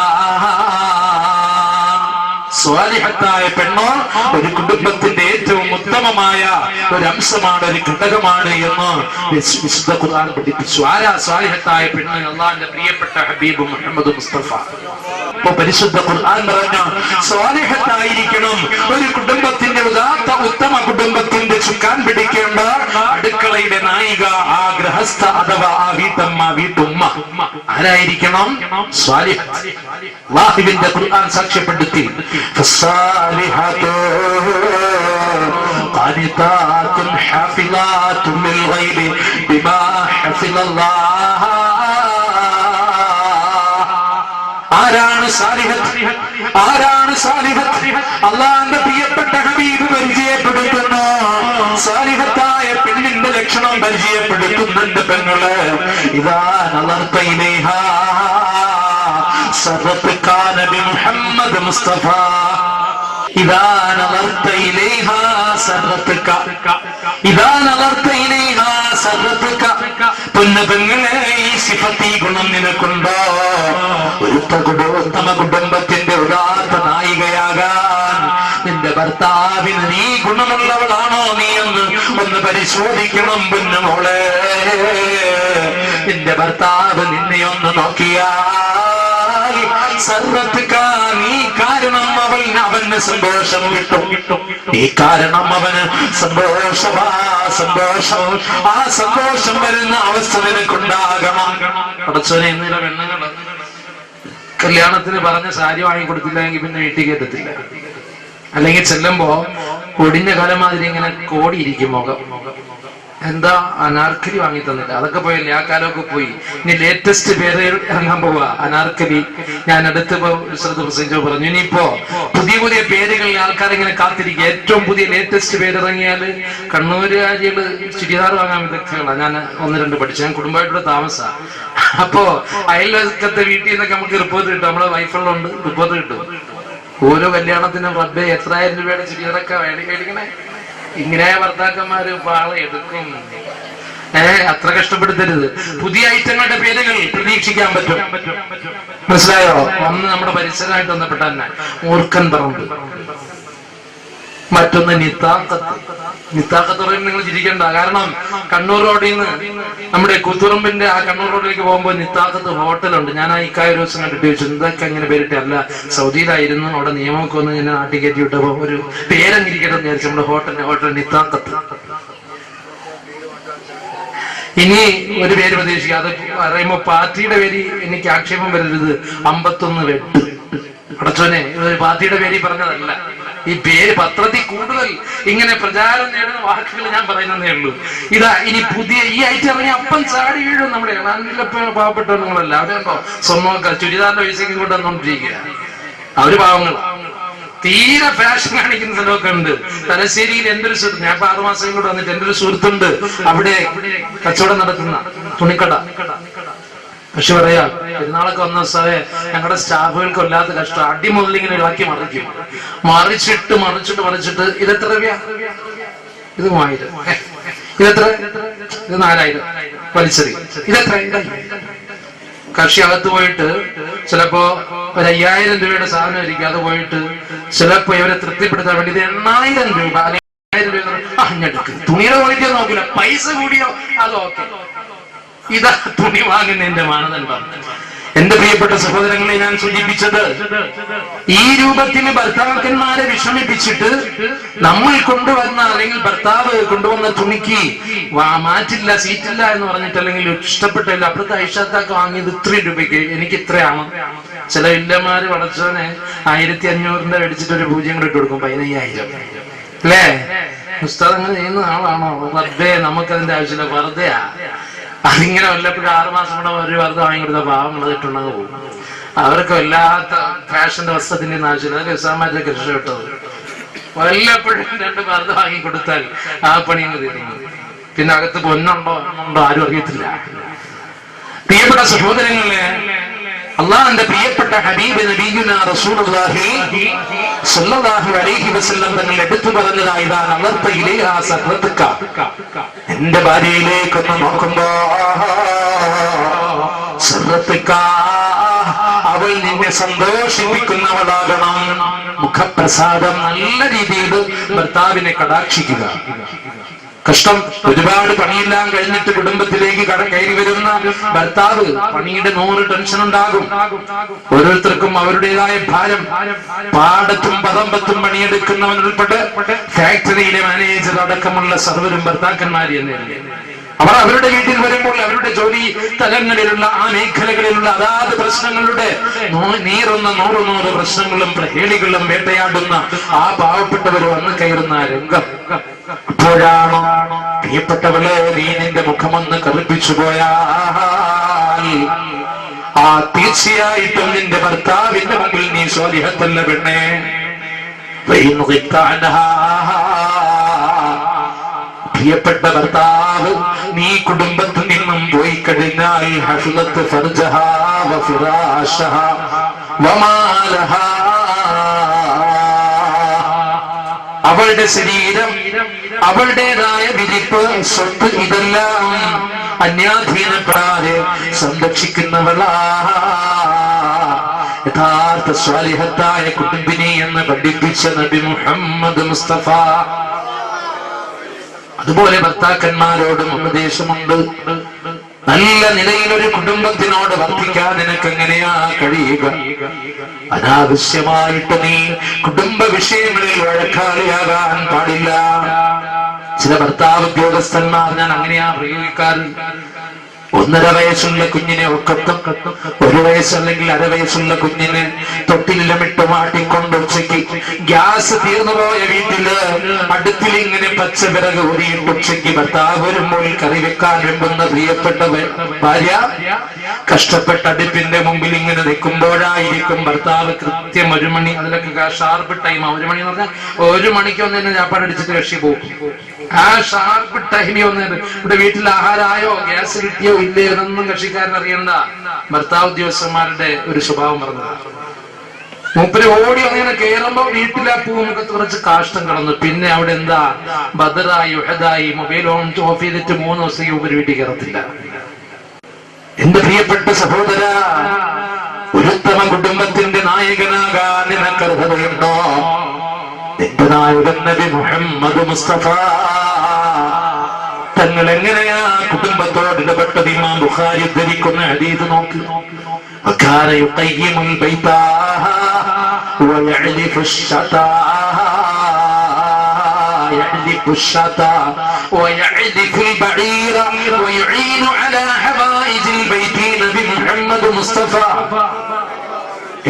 സ്വാലിഹത്തായ പെണ്ണോ ഒരു കുടുംബത്തിന്റെ ഏറ്റവും ഉത്തമമായ ഒരു അംശമാണ്, ഒരു ഘടകമാണ് എന്ന് വിശുദ്ധ ഖുർആൻ പഠിപ്പിച്ചു. ആരാ സ്വാലിഹത്തായ പെണ്ണ്? അല്ലാഹുവിന്റെ പ്രിയപ്പെട്ട ഹബീബ് മുഹമ്മദ് മുസ്തഫ. അപ്പൊ പരിശുദ്ധ ഖുർആൻ പറഞ്ഞ സ്വാലിഹത്തായിരിക്കണം ഒരു കുടുംബത്തിന്റെ ഉദാത്ത ഉത്തമ കുടുംബത്തിന്റെ ചുക്കാൻ പിടിക്കേണ്ട അടുക്കളയുടെ നായിക, ആ ഗൃഹസ്ഥ അഥവാ ആ വീട്ടമ്മ, വീട്ടുമ്മ ആരായിരിക്കണം? സ്വാലിഹ. അല്ലാഹുവിന്റെ ഖുർആൻ സാക്ഷ്യപ്പെടുത്തി فالصالحات قانتات حافظات للغيب بما حفظ الله. ആരാണ് സാലിഹത്ത്? ആരാണ് സാലിഹത്ത്? അല്ലാഹുവിന്റെ പ്രിയപ്പെട്ട ഹബീബ് പരിചയപ്പെടുത്തുന്നു. സാലിഹത്തായ പെണ്ണിന്റെ ലക്ഷണം പരിചയപ്പെടുത്തുന്നുണ്ട്. പെങ്ങള് ഇദാ നളർത ഇലൈഹാ സർറത്തുക നബി മുഹമ്മദ് മുസ്തഫ. ഇദാ നളർത ഇലൈഹാ സർറത്തുക, ഇദാ നളർത ഇലൈഹാ സർറത്തുക. പെങ്ങളെ ഈ സിഫത്തി ഗുണം നിനക്കുണ്ടോ? ഒരു ഉത്തമ കുടുംബത്തിന്റെ ഉദാത്ത നായികയാകാൻ നിന്റെ ഭർത്താവിന് നീ ഗുണമുള്ളവളാണോ നീ ഒന്ന് പരിശോധിക്കണം പൊന്നുമോളെ. നിന്റെ ഭർത്താവ് നിന്നെ ഒന്ന് നോക്കിയാൽ സർവ്വത്കാൻ ഈ കാരണം അവന് സന്തോഷം കിട്ടും. ഈ കാരണം അവന് സന്തോഷം ആ സന്തോഷം വരുന്ന അവസ്ഥ നിനക്കുണ്ടാകണം. പടച്ചോനെ എന്നിലെ പെണ്ണുങ്ങൾ കല്യാണത്തിന് പറഞ്ഞ സാരി വാങ്ങിക്കൊടുത്തില്ലെങ്കിൽ പിന്നെ വീട്ടിൽ കയറ്റത്തില്ല. അല്ലെങ്കിൽ ചെല്ലുമ്പോ ഒടിഞ്ഞ കാലം മാതിരി ഇങ്ങനെ കോടിയിരിക്കും മുഖം. എന്താ അനാർക്കലി വാങ്ങി തന്നില്ല. അതൊക്കെ പോയല്ലേ, ആ കാലമൊക്കെ പോയി. ഇനി ലേറ്റസ്റ്റ് പേര് ഇറങ്ങാൻ പോവാ അനാർക്കലി. ഞാൻ അടുത്തിപ്പോ പ്രസംഗിച്ചോ പറഞ്ഞു, ഇനിയിപ്പോ പുതിയ പുതിയ പേരുകളിൽ ആൾക്കാരിങ്ങനെ കാത്തിരിക്കുക. ഏറ്റവും പുതിയ ലേറ്റസ്റ്റ് പേരിറങ്ങിയാല് കണ്ണൂരുകാരികള് ചുരിദാർ വാങ്ങാൻ വിദഗ്ധകളാണ്. ഞാൻ 1-2 പഠിച്ചു. ഞാൻ കുടുംബമായിട്ടുള്ള താമസ. അപ്പോ അയൽവക്കത്തെ വീട്ടിൽ നിന്നൊക്കെ നമുക്ക് റിപ്പോർട്ട് കിട്ടും. നമ്മളെ വൈഫുകളുണ്ട്, റിപ്പോർട്ട് കിട്ടും. ഓരോ കല്യാണത്തിനും റബ്ബെ എത്രായിരം രൂപയുടെ ചുരിദാറൊക്കെ മേടിക്കണേ. ഇങ്ങനെ ഭർത്താക്കന്മാര് പാള എടുക്കും. അത്ര കഷ്ടപ്പെടുത്തരുത്. പുതിയ ഐറ്റങ്ങളുടെ പേരുകൾ പ്രതീക്ഷിക്കാൻ പറ്റും. മനസ്സിലായോ? ഒന്ന് നമ്മുടെ പരിസരമായിട്ട് ബന്ധപ്പെട്ട തന്നെ മൂർഖൻ പറമ്പ്, മറ്റൊന്ന് നിത്താക്കത്ത്. നിത്താക്കത്ത് പറയുമ്പോൾ നിങ്ങൾ ചിരിക്കണ്ട. കാരണം കണ്ണൂർ റോഡിൽ നിന്ന് നമ്മുടെ കുത്തുറമ്പിന്റെ ആ കണ്ണൂർ റോഡിലേക്ക് പോകുമ്പോൾ നിത്താക്കത്ത് ഹോട്ടലുണ്ട്. ഞാൻ ആ ഇക്കായ ഒരു ദിവസം കണ്ടിട്ട് ചോദിച്ചു, എന്തൊക്കെ അങ്ങനെ പേരിട്ട്. അല്ല, സൗദിയിലായിരുന്നു, അവിടെ നിയമമൊക്കെ ഒന്ന് ഇങ്ങനെ നാട്ടിൽ കയറ്റി വിട്ടപ്പോ ഒരു പേരങ്ങിരിക്കട്ടെ എന്ന് വിചാരിച്ചു. നമ്മുടെ ഹോട്ടൽ നിത്താക്കത്ത്. ഇനി ഒരു പേര് പ്രതീക്ഷിക്കുക. അത് പറയുമ്പോ പാർട്ടിയുടെ പേര് എനിക്ക് ആക്ഷേപം വരരുത്. 51 വെട്ട്. അടച്ചോനെ, പാർട്ടിയുടെ പേര് പറഞ്ഞതല്ല. ഈ പേര് പത്രത്തിൽ കൂടുതൽ ഇങ്ങനെ പ്രചാരം നേടുന്ന വാക്കുകൾ ഞാൻ പറയുന്നതേ ഉള്ളൂ. ഇതാ ഇനി പുതിയ ഈ ഐറ്റം ഇറങ്ങി അപ്പം ചാടി വീഴും. നമ്മുടെ നാട്ടിലെ പാവപ്പെട്ടവങ്ങളല്ല, അവരുണ്ടോ സ്വന്തം ചുരിദാറിന്റെ പൈസയ്ക്ക് കൊണ്ടുവന്നോണ്ടിരിക്കുക. അവര് പാവങ്ങൾ തീരെ ഫാഷൻ കാണിക്കുന്ന സ്ഥലമൊക്കെ ഉണ്ട്. തലശ്ശേരിയിൽ എന്റെ ഒരു സുഹൃത്ത്, ഞാൻ 6 മാസം കൂടെ വന്നിട്ട് എന്റെ ഒരു സുഹൃത്തുണ്ട് അവിടെ കച്ചവടം നടത്തുന്ന തുണിക്കട. പക്ഷെ പറയാ, പെരുന്നാളൊക്കെ വന്ന ദിവസമേ ഞങ്ങളുടെ സ്റ്റാഫുകൾക്ക് വല്ലാത്ത കഷ്ടം. അടി മുതൽ ഇങ്ങനെ ഒഴിവാക്കി മറിച്ചിട്ട് ഇതെത്ര രൂപ? ഇത് 3000. ഇതെത്ര? ഇത് 4000. വലിച്ചെറി. ഇതെത്ര? കക്ഷി അകത്ത് പോയിട്ട് ചിലപ്പോ ഒരു 5000 രൂപയുടെ സാധനം ആയിരിക്കും. അത് പോയിട്ട് ചിലപ്പോ ഇവരെ തൃപ്തിപ്പെടുത്താൻ വേണ്ടി ഇത് 8000 രൂപ, 1000 രൂപ അഞ്ഞെടുക്കും. തുണിയുടെ ക്വാളിറ്റി നോക്കില്ല, പൈസ കൂടിയോ അത് ഓക്കെ. ഇതാ തുണി വാങ്ങുന്നതിന്റെ മാനദണ്ഡം. എന്റെ പ്രിയപ്പെട്ട സഹോദരങ്ങളെ, ഞാൻ സൂചിപ്പിച്ചത് ഈ രൂപത്തിന് ഭർത്താക്കന്മാരെ വിഷമിപ്പിച്ചിട്ട് നമ്മൾ കൊണ്ടുവന്ന അല്ലെങ്കിൽ ഭർത്താവ് കൊണ്ടുവന്ന തുണിക്ക് മാറ്റില്ല, സീറ്റില്ല എന്ന് പറഞ്ഞിട്ട് അല്ലെങ്കിൽ ഇഷ്ടപ്പെട്ടില്ല, അപ്പുറത്തെ ഐഷാത്താക്ക് വാങ്ങിയത് 3 രൂപയ്ക്ക്, എനിക്ക് ഇത്രയാണ്. ചില ഇല്ലമാര് വളച്ചോനെ 1500 മേടിച്ചിട്ട് ഒരു 0 കൂടെ ഇട്ട് കൊടുക്കും, 15000. അല്ലേ? ഉസ്താദ് അങ്ങനെ ചെയ്യുന്ന ആളാണോ? വെറുതെ, നമുക്കതിന്റെ ആവശ്യമില്ല, വെറുതെയാ. അതിങ്ങനെ വല്ലപ്പോഴും 6 മാസം കൂടെ ഒരു വെറുതെ വാങ്ങിക്കൊടുത്ത പാവങ്ങൾ ഇട്ടുണ്ടെന്ന് പോകും. അവർക്ക് വല്ലാത്ത ഫാഷന്റെ വസ്ത്രത്തിന്റെ ഒന്നും ആവശ്യമില്ല. അതൊക്കെ ഇസ്ലാമാറ്റൊക്കെ രക്ഷപ്പെട്ടത്. വല്ലപ്പോഴും 2 വെറുതെ വാങ്ങിക്കൊടുത്താൽ ആ പണിയും തീരുന്നു. പിന്നെ അകത്ത് പൊന്നുണ്ടോ ആരും അറിയത്തില്ല. പ്രിയപ്പെട്ട സഹോദരങ്ങളെ, അള്ളാഹുവിന്റെ പ്രിയപ്പെട്ട ഹബീബ് നബിയുനാ റസൂലുള്ളാഹി സ്വല്ലല്ലാഹു അലൈഹി വസല്ലം തങ്ങൾ എടുത്തു പറഞ്ഞതായി എന്റെ ഭാര്യയിലേക്കൊന്ന് നോക്കുമ്പോ അവൾ നിന്നെ സന്തോഷിപ്പിക്കുന്നവളാകണം. മുഖപ്രസാദം നല്ല രീതിയിൽ ഭർത്താവിനെ കടാക്ഷിക്കുക. കഷ്ടം, ഒരുപാട് പണിയെല്ലാം കഴിഞ്ഞിട്ട് കുടുംബത്തിലേക്ക് കയറി വരുന്ന ഭർത്താവ് പണിയുടെ 100 ടെൻഷൻ ഉണ്ടാകും. ഓരോരുത്തർക്കും അവരുടേതായ ഭാരം. പാടത്തും പതമ്പത്തും പണിയെടുക്കുന്നവൻ ഉൾപ്പെടെ ഫാക്ടറിയിലെ മാനേജർ അടക്കമുള്ള സർവരും ഭർത്താക്കന്മാരി എന്നല്ലേ. അവർ അവരുടെ വീട്ടിൽ വരുമ്പോൾ അവരുടെ ജോലി തലങ്ങളിലുള്ള ആ മേഖലകളിലുള്ള അതാത് പ്രശ്നങ്ങളുടെ നീറുന്ന 100 പ്രശ്നങ്ങളും പ്രഹേളികളും വേട്ടയാടുന്ന ആ പാവപ്പെട്ടവർ വന്നു കയറുന്ന രംഗം. അപ്പോഴാണോ പ്രിയപ്പെട്ടവളെ, നീ നിന്റെ മുഖമൊന്ന് കറുപ്പിച്ചു പോയാൽ തീർച്ചയായിട്ടും നിന്റെ ഭർത്താവിന്റെ മുമ്പിൽ നീ സ്വാലിഹത്തല്ല പെണ്ണേ. പ്രിയപ്പെട്ട ഭർത്താവ് നീ കുടുംബത്തിൽ നിന്നും പോയി കഴിഞ്ഞാൽ ഹഫ്ലത്ത് ഫർജഹാ വഫിറാശഹാ വമാലഹാ, അവളുടെ ശരീരം, അവളുടേതായ വിരിപ്പ്, സ്വത്ത്, ഇതെല്ലാം അന്യാധീനപ്പെടാതെ സംരക്ഷിക്കുന്നവളാ യഥാർത്ഥ സ്വാലിഹത്തായ കുടുംബിനി എന്ന് പഠിപ്പിച്ച നബി മുഹമ്മദ് മുസ്തഫ. അതുപോലെ ഭർത്താക്കന്മാരോടും ഉപദേശമുണ്ട്. നല്ല നിലയിലൊരു കുടുംബത്തിനോട് വർദ്ധിക്കാൻ നിനക്ക് എങ്ങനെയാ കഴിയുക? അനാവശ്യമായിട്ട് നീ കുടുംബ വിഷയങ്ങളിൽ വഴക്കാളിയാകാൻ പാടില്ല. ചില ഭർത്താവ് ഉദ്യോഗസ്ഥന്മാർ ഞാൻ അങ്ങനെയാ പ്രയോഗിക്കാറ്. 1.5 വയസ്സുള്ള കുഞ്ഞിനെ ഒക്കത്തും 1 വയസ്സ് അല്ലെങ്കിൽ 1/2 വയസ്സുള്ള കുഞ്ഞിനെ തൊട്ടിലിലുമിട്ട് മാട്ടിക്കൊണ്ട് ഉച്ചയ്ക്ക് ഗ്യാസ് തീർന്നുപോയ വീട്ടില് അടുപ്പിൽ ഇങ്ങനെ പച്ചവിറക് ഊരിയിട്ട് ഉച്ചയ്ക്ക് ഭർത്താവ് വരുമ്പോൾ കറി വെക്കാൻ വെമ്പുന്ന പ്രിയപ്പെട്ട ഭാര്യ കഷ്ടപ്പെട്ട അടുപ്പിന്റെ മുമ്പിൽ ഇങ്ങനെ നിൽക്കുമ്പോഴായിരിക്കും ഭർത്താവ് കൃത്യം 1 മണി, അതിലൊക്കെ ഷാർപ്പ് ടൈം 1 മണി എന്ന് പറഞ്ഞാൽ 1 മണിക്കൊന്നും തന്നെ ചാപ്പാടടിച്ചിട്ട് രക്ഷി പോകും. ആ ഷാർപ്പ് ടൈമിൽ വന്നത് ഇവിടെ വീട്ടിൽ ആഹാരമായോ ഗ്യാസ് കിട്ടിയോ ഇല്ലേ എന്നൊന്നും കക്ഷിക്കാരൻ അറിയണ്ട. ഭർത്താവ് ഉദ്യോഗസ്ഥന്മാരുടെ ഒരു സ്വഭാവം പറഞ്ഞതാണ്. മൂപ്പര് ഓടി അങ്ങനെ കയറുമ്പോ വീട്ടിലെ പൂമുഖത്ത് കുറച്ച് കാഷ്ടം കിടന്നു. പിന്നെ അവിടെ എന്താ ബദറായി ഉഹദായി മൊബൈൽ ഓഫ് ചെയ്തിട്ട് 3 ദിവസം മൂപ്പര് വീട്ടിൽ കയറത്തില്ല. എന്റെ പ്രിയപ്പെട്ട സഹോദര, ഒരുത്തമ കുടുംബത്തിന്റെ നായകനാകാൻ നിനക്ക് അർഹതയുണ്ടോ? നിന്റെ നായകൻ നബി മുഹമ്മദ് മുസ്തഫ തങ്ങൾ എങ്ങനെയാ കുടുംബത്തോട് ഇടപെട്ടത്? ഇമാം ബുഖാരി ഉദ്ധരിക്കുന്ന ഹദീസ് നോക്ക്. വകാന യുഖയ്യിമുൽ ബൈത വയഅലിഫു الشتا يحلب الشتا ويعلف البعير ويعين على حوائج البيت നബി മുഹമ്മദ് മുസ്തഫ